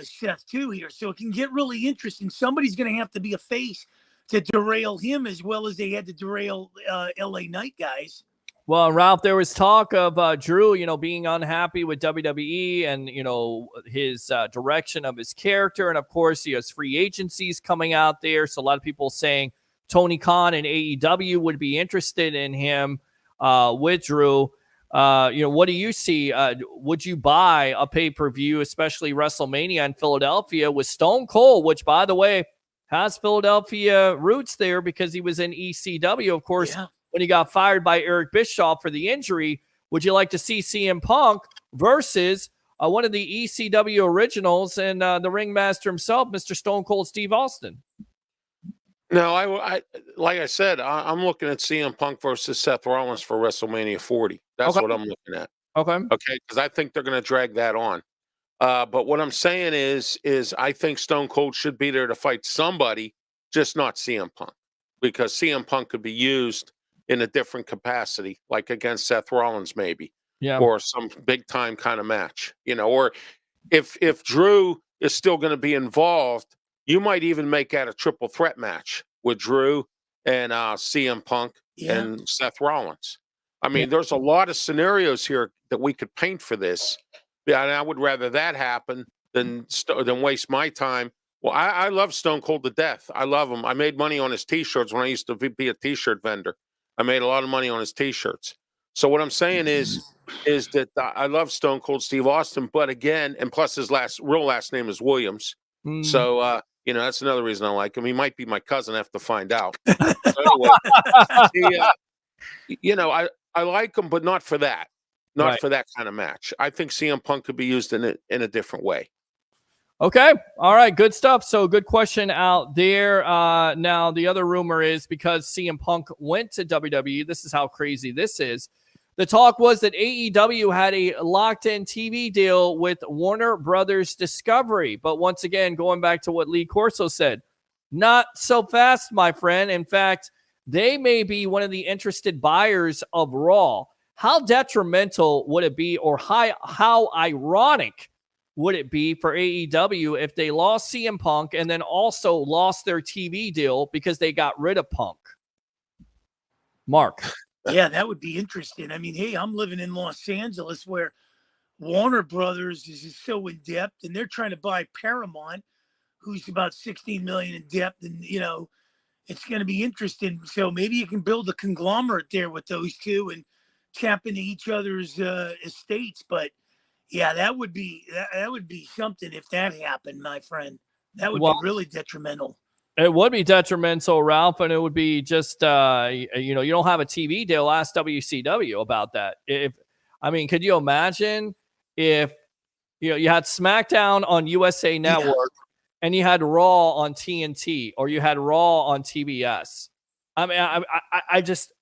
Q: Seth too here, so it can get really interesting. Somebody's going to have to be a face to derail him as well as they had to derail LA Knight guys.
A: Well, Ralph, there was talk of Drew, being unhappy with WWE and, his direction of his character. And, of course, he has free agencies coming out there. So a lot of people saying Tony Khan and AEW would be interested in him with Drew. What do you see? Would you buy a pay-per-view, especially WrestleMania in Philadelphia with Stone Cold, which, by the way, has Philadelphia roots there because he was in ECW, of course. Yeah. When he got fired by Eric Bischoff for the injury. Would you like to see CM Punk versus one of the ECW originals and the ringmaster himself, Mr. Stone Cold Steve Austin?
P: No, I like I said, I'm looking at CM Punk versus Seth Rollins for WrestleMania 40. That's what I'm looking at.
A: Okay,
P: because I think they're going to drag that on. But what I'm saying is I think Stone Cold should be there to fight somebody, just not CM Punk, because CM Punk could be used in a different capacity, like against Seth Rollins, maybe, or some big time kind of match, or if Drew is still going to be involved, you might even make that a triple threat match with Drew and CM Punk and Seth Rollins. I mean, there's a lot of scenarios here that we could paint for this. Yeah, and I would rather that happen than waste my time. Well, I love Stone Cold to death. I love him. I made money on his T-shirts when I used to be a T-shirt vendor. I made a lot of money on his T-shirts. So what I'm saying is that I love Stone Cold Steve Austin, but again, and plus his real last name is Williams. So, that's another reason I like him. He might be my cousin. I have to find out. So anyway, I like him, but not for that. Not for that kind of match. I think CM Punk could be used in a different way.
A: Okay. All right. Good stuff. So good question out there. Now, the other rumor is because CM Punk went to WWE, this is how crazy this is. The talk was that AEW had a locked-in TV deal with Warner Brothers Discovery. But once again, going back to what Lee Corso said, not so fast, my friend. In fact, they may be one of the interested buyers of Raw. How detrimental would it be, or how ironic would it be for AEW if they lost CM Punk and then also lost their TV deal because they got rid of Punk? Mark.
Q: Yeah, that would be interesting. I mean, hey, I'm living in Los Angeles where Warner Brothers is so in depth, and they're trying to buy Paramount, who's about 16 million in depth, and it's going to be interesting. So maybe you can build a conglomerate there with those two and tap into each other's estates. But yeah, that would be something if that happened, my friend. That would be really detrimental.
A: It would be detrimental, Ralph, and it would be just you don't have a TV deal. Ask WCW about that. Could you imagine if you had SmackDown on USA Network and you had Raw on TNT, or you had Raw on TBS? I just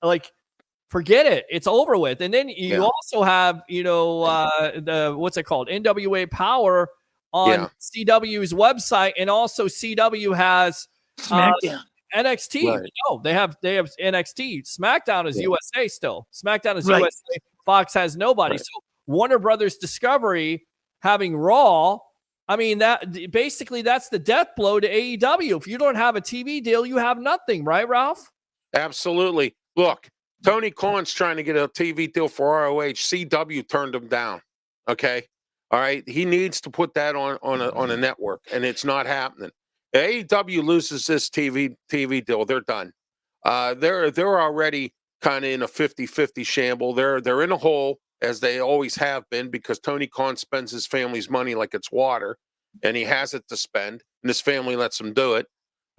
A: forget it. It's over with. And then you also have, the what's it called? NWA Power on CW's website, and also CW has
Q: SmackDown.
A: NXT. Right. They have NXT. SmackDown is USA still. SmackDown is USA. Fox has nobody. So Warner Brothers Discovery having Raw, that basically that's the death blow to AEW. If you don't have a TV deal, you have nothing, right, Ralph?
P: Absolutely. Look, Tony Khan's trying to get a TV deal for ROH. CW turned him down. Okay. All right. He needs to put that on a network, and it's not happening. AEW loses this TV deal. They're done. They're already kind of in a 50-50 shamble. They're in a hole, as they always have been, because Tony Khan spends his family's money like it's water, and he has it to spend, and his family lets him do it.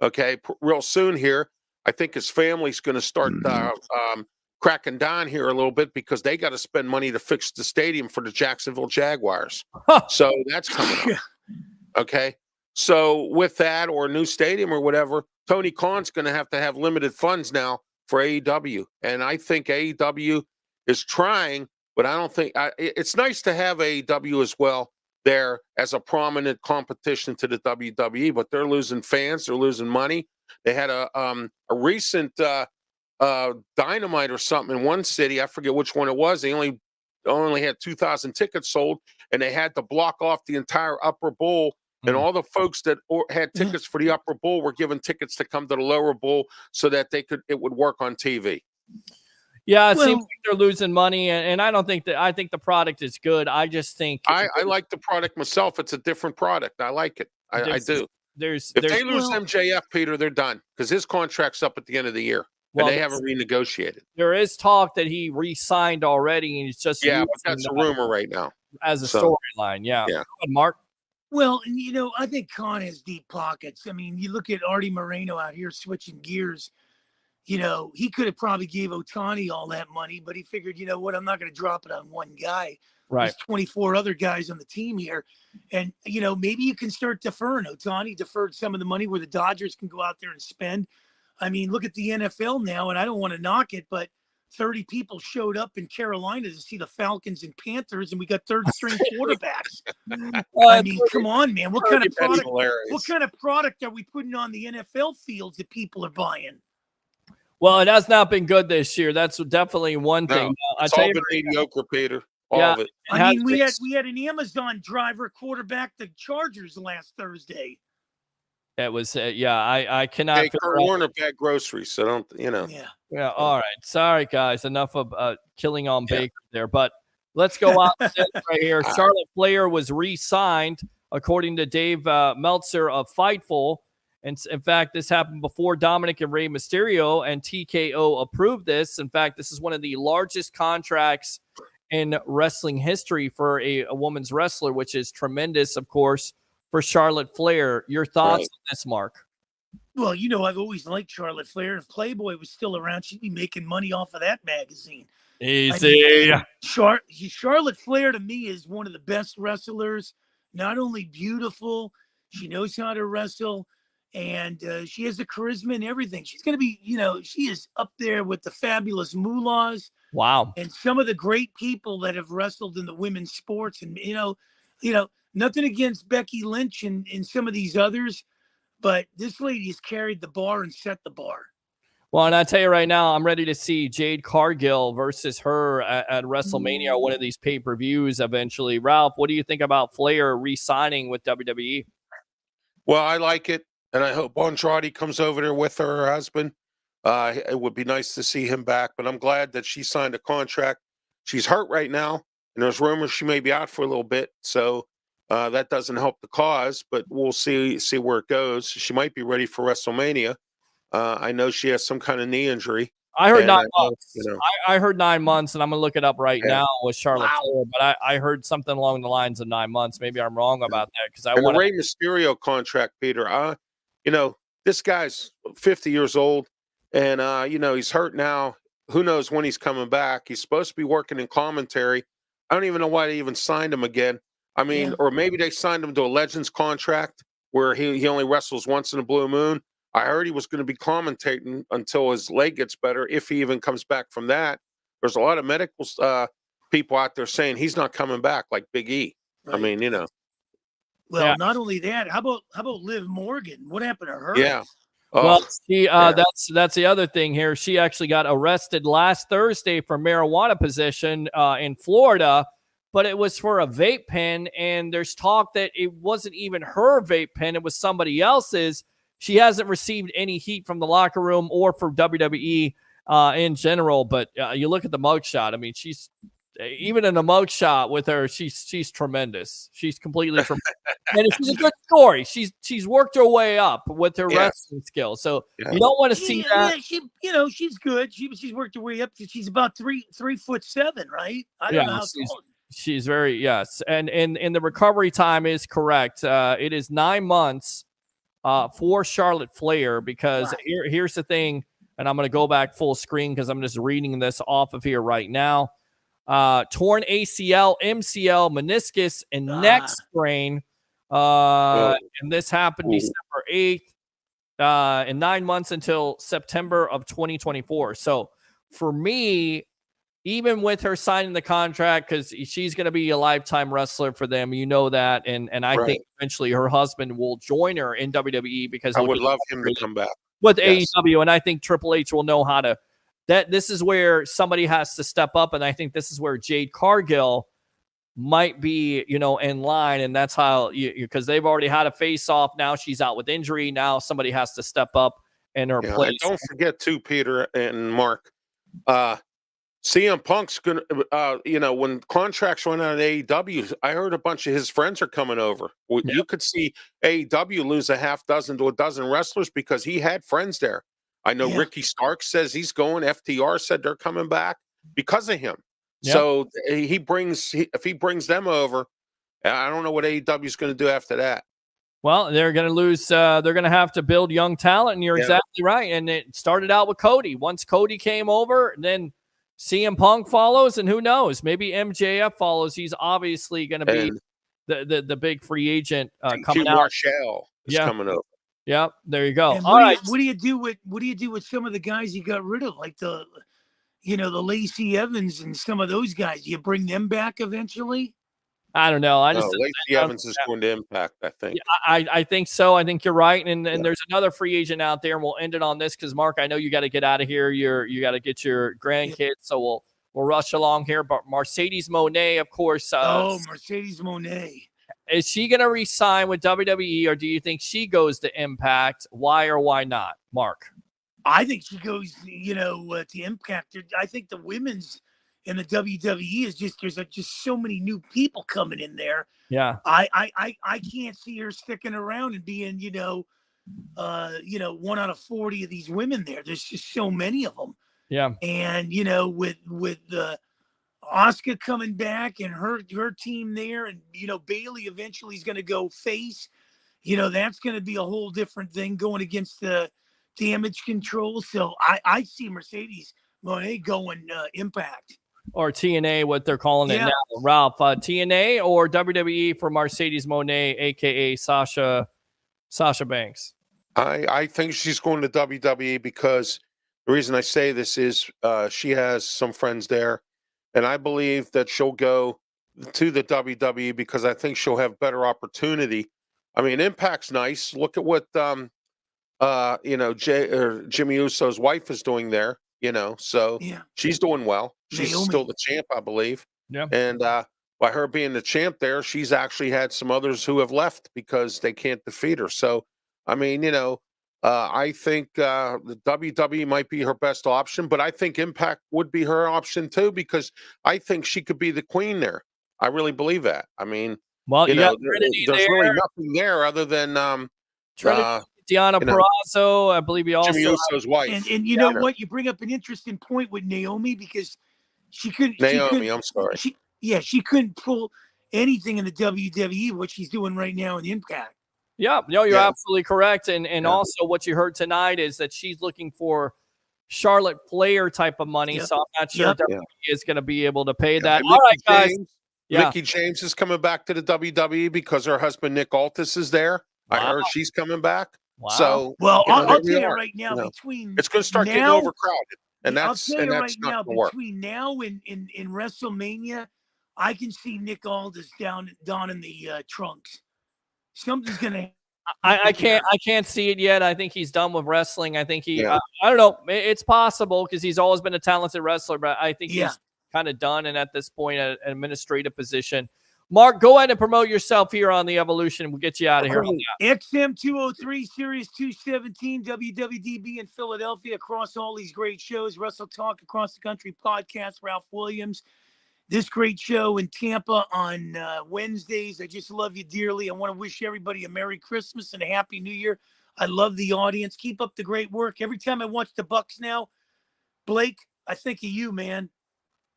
P: Okay. Real soon here, I think his family's going to start cracking down here a little bit, because they got to spend money to fix the stadium for the Jacksonville Jaguars. So that's coming up. Okay. So with that, or a new stadium or whatever, Tony Khan's going to have limited funds now for AEW. And I think AEW is trying, but I don't think it's nice to have AEW as well there as a prominent competition to the WWE, but they're losing fans. They're losing money. They had a recent Dynamite or something in one city. I forget which one it was. They only had 2,000 tickets sold, and they had to block off the entire upper bowl. And all the folks that had tickets for the upper bowl were given tickets to come to the lower bowl so that it would work on TV.
A: Yeah, it seems like they're losing money, and I don't think that. I think the product is good. I just think
P: I like the product myself. It's a different product. I like it. I do. If they lose MJF, Peter, they're done, because his contract's up at the end of the year, and they haven't renegotiated.
A: There is talk that he re-signed already, and he's just
P: but that's a rumor right now
A: as a storyline. Yeah. Mark.
Q: Well, and I think Khan has deep pockets. I mean, you look at Artie Moreno out here switching gears. He could have probably gave Otani all that money, but he figured, you know what, I'm not going to drop it on one guy.
A: Right.
Q: There's 24 other guys on the team here. And, maybe you can start deferring. Otani deferred some of the money where the Dodgers can go out there and spend. I mean, look at the NFL now, and I don't want to knock it, but 30 people showed up in Carolina to see the Falcons and Panthers, and we got third-string quarterbacks. I mean, come on, man. What kind of product are we putting on the NFL fields that people are buying?
A: Well, it has not been good this year. That's definitely one thing.
P: It's all been mediocre, Peter. All of it.
Q: I mean, we had an Amazon driver quarterback the Chargers last Thursday.
A: It was, I cannot.
P: Hey, Kurt Warner bad groceries, so don't,
A: Yeah. All right. Sorry, guys. Enough of killing on Baker there. But let's go out right here. Charlotte Flair was re-signed, according to Dave Meltzer of Fightful. And in fact, this happened before Dominic and Rey Mysterio and TKO approved this. In fact, this is one of the largest contracts in wrestling history for a woman's wrestler, which is tremendous, of course, for Charlotte Flair. Your thoughts on this, Mark?
Q: Well, I've always liked Charlotte Flair. If Playboy was still around, she'd be making money off of that magazine.
A: Easy.
Q: Charlotte Flair, to me, is one of the best wrestlers. Not only beautiful, she knows how to wrestle, and she has the charisma and everything. She's going to be, she is up there with the fabulous Moolahs.
A: Wow.
Q: And some of the great people that have wrestled in the women's sports. And, nothing against Becky Lynch and some of these others, but this lady has carried the bar and set the bar.
A: Well, and I tell you right now, I'm ready to see Jade Cargill versus her at WrestleMania, one of these pay-per-views eventually. Ralph, what do you think about Flair re-signing with WWE?
P: Well, I like it, and I hope Andrade comes over there with her husband. It would be nice to see him back, but I'm glad that she signed a contract. She's hurt right now, and there's rumors she may be out for a little bit, so that doesn't help the cause, but we'll see where it goes. She might be ready for WrestleMania. I know she has some kind of knee injury.
A: I heard 9 months. I heard 9 months, and I'm going to look it up right now with Charlotte Flair, but I heard something along the lines of 9 months. Maybe I'm wrong about that. Because I want
P: the Rey Mysterio contract, Peter. This guy's 50 years old, and he's hurt now. Who knows when he's coming back? He's supposed to be working in commentary. I don't even know why they even signed him again. I mean, or maybe they signed him to a Legends contract where he only wrestles once in a blue moon. I heard he was going to be commentating until his leg gets better, if he even comes back from that. There's a lot of medical people out there saying he's not coming back, like Big E. Right. I mean,
Q: Well, not only that, how about Liv Morgan? What happened to her?
P: Yeah.
A: Well, that's the other thing here. She actually got arrested last Thursday for marijuana possession in Florida, but it was for a vape pen, and there's talk that it wasn't even her vape pen. It was somebody else's. She hasn't received any heat from the locker room or from WWE in general. But you look at the mugshot. I mean, she's even in the mugshot with her, she's tremendous. She's completely tremendous. And she's a good story. She's worked her way up with her wrestling skills. So you don't want to see that.
Q: Yeah, she's good. She's worked her way up. She's about 3'7", right? I don't know how tall.
A: She's very, yes. And the recovery time is correct. It is 9 months for Charlotte Flair, because here's the thing, and I'm going to go back full screen because I'm just reading this off of here right now. Torn ACL, MCL, meniscus, and neck sprain. And this happened December 8th, in 9 months until September of 2024. So for me, even with her signing the contract, because she's going to be a lifetime wrestler for them, you know that, and I think eventually her husband will join her in WWE, because
P: I would love him to come back
A: with AEW, and I think Triple H will know how to. This is where somebody has to step up, and I think this is where Jade Cargill might be, in line, and that's how because they've already had a face off. Now she's out with injury. Now somebody has to step up in her place.
P: Don't forget too, Peter and Mark. CM Punk's gonna, when contracts run out of AEW, I heard a bunch of his friends are coming over. You could see AEW lose a half dozen to a dozen wrestlers because he had friends there. I know Ricky Starks says he's going. FTR said they're coming back because of him. Yep. So if he brings them over, I don't know what AEW is going to do after that.
A: Well, they're going to lose. They're going to have to build young talent, and you're exactly right. And it started out with Cody. Once Cody came over, then CM Punk follows, and who knows? Maybe MJF follows. He's obviously going to be the big free agent coming out.
P: Marshall is coming over.
A: Yep, there you go.
Q: And
A: All right.
Q: What do you do with some of the guys you got rid of, like the Lacey Evans and some of those guys? Do you bring them back eventually?
A: I don't know.
P: Lacey Evans is going to Impact, I think.
A: Yeah, I think so. I think you're right. And there's another free agent out there, and we'll end it on this because, Mark, I know you got to get out of here. You got to get your grandkids, so we'll rush along here. But Mercedes Moné, of course.
Q: Mercedes Moné.
A: Is she going to re-sign with WWE, or do you think she goes to Impact? Why or why not, Mark?
Q: I think she goes, to Impact. I think the women's in the WWE is there's just so many new people coming in there.
A: Yeah.
Q: I can't see her sticking around and being, 1 out of 40 of these women there. There's just so many of them.
A: Yeah.
Q: And, with Asuka coming back and her team there, and, Bailey eventually is going to go face, that's going to be a whole different thing going against the Damage Control. So I see Mercedes Moné going Impact.
A: Or TNA, what they're calling it now. Ralph, TNA or WWE for Mercedes Moné, a.k.a. Sasha Banks?
P: I think she's going to WWE because the reason I say this is she has some friends there, and I believe that she'll go to the WWE because I think she'll have better opportunity. I mean, Impact's nice. Look at what Jimmy Uso's wife is doing there. So she's doing well. She's still the champ, I believe.
A: Yeah.
P: And by her being the champ there, she's actually had some others who have left because they can't defeat her. So, I mean, I think the WWE might be her best option, but I think Impact would be her option too, because I think she could be the queen there. I really believe that. I mean,
A: there's
P: really nothing there other than
A: Deonna Purrazzo, I believe he also
P: Jimmy Uso's wife.
Q: And you know what? You bring up an interesting point with Naomi, because she couldn't.
P: I'm sorry.
Q: She couldn't pull anything in the WWE, what she's doing right now in Impact.
A: Yeah, no, you're absolutely correct. And also what you heard tonight is that she's looking for Charlotte Flair type of money. So I'm not sure WWE is going to be able to pay that. All right, guys.
P: Mickie James is coming back to the WWE because her husband Nick Aldis is there. I heard she's coming back.
A: Wow.
P: So,
Q: I'll tell you right now, between
P: it's going to start getting overcrowded, and that's
Q: not
P: going to work.
Q: Between now and in WrestleMania, I can see Nick Aldis down in the trunks. Something's going to.
A: I can't see it yet. I think he's done with wrestling. I think I don't know. It's possible because he's always been a talented wrestler, but I think he's kind of done, and at this point, an administrative position. Mark, go ahead and promote yourself here on the Evolution, and we'll get you out of here.
Q: XM 203, Series 217, WWDB in Philadelphia, across all these great shows. Wrestle Talk Across the Country podcast, Ralph Williams. This great show in Tampa on Wednesdays. I just love you dearly. I want to wish everybody a Merry Christmas and a Happy New Year. I love the audience. Keep up the great work. Every time I watch the Bucs now, Blake, I think of you, man.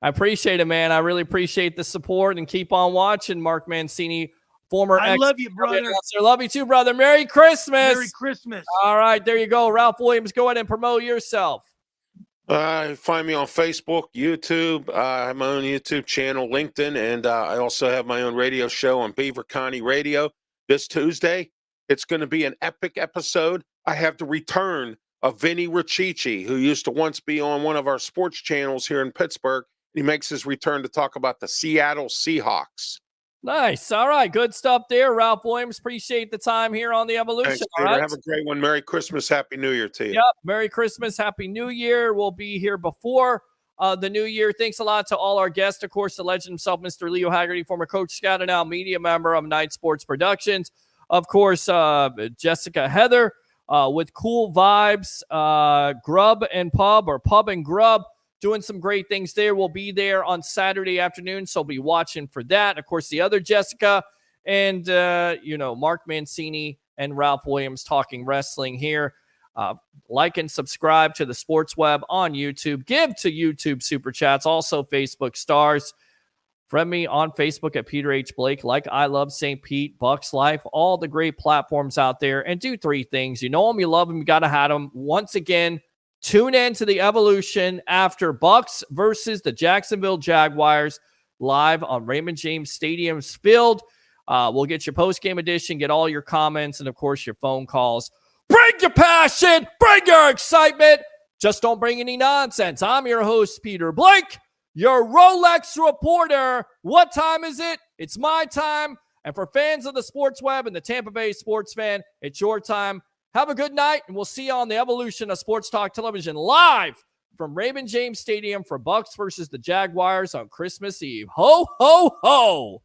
A: I appreciate it, man. I really appreciate the support, and keep on watching. Mark Mancini, former
Q: I love you, brother.
A: Announcer. Love you too, brother. Merry Christmas.
Q: Merry Christmas.
A: All right, there you go. Ralph Williams, go ahead and promote yourself.
P: Find me on Facebook, YouTube. I have my own YouTube channel, LinkedIn, and I also have my own radio show on Beaver County Radio. This Tuesday, it's going to be an epic episode. I have the return of Vinny Riccici, who used to once be on one of our sports channels here in Pittsburgh. He makes his return to talk about the Seattle Seahawks.
A: Nice. All right. Good stuff there, Ralph Williams. Appreciate the time here on the Evolution.
P: Thanks,
A: all
P: Peter.
A: right?
P: Have a great one. Merry Christmas. Happy New Year to you.
A: Yep. Merry Christmas. Happy New Year. We'll be here before the new year. Thanks a lot to all our guests. Of course, the legend himself, Mr. Leo Haggerty, former Coach Scout and now media member of Night Sports Productions. Of course, Jessica Heather with Cool Vibes, Grub and Pub, or Pub and Grub, doing some great things there. We'll be there on Saturday afternoon, so be watching for that. Of course, the other Jessica and, Mark Mancini and Ralph Williams talking wrestling here. Like and subscribe to the Sports Web on YouTube. Give to YouTube Super Chats, also Facebook stars. Friend me on Facebook at Peter H. Blake, like I Love St. Pete, Bucs Life, all the great platforms out there. And do three things. You know them, you love them, you got to have them. Once again, tune in to the Evolution after Bucs versus the Jacksonville Jaguars live on Raymond James Stadium's field. We'll get your post-game edition, get all your comments, and, of course, your phone calls. Bring your passion. Bring your excitement. Just don't bring any nonsense. I'm your host, Peter Blake, your Rolex reporter. What time is it? It's my time. And for fans of the Sports Web and the Tampa Bay sports fan, it's your time. Have a good night, and we'll see you on the Evolution of Sports Talk Television live from Raymond James Stadium for Bucs versus the Jaguars on Christmas Eve. Ho, ho, ho!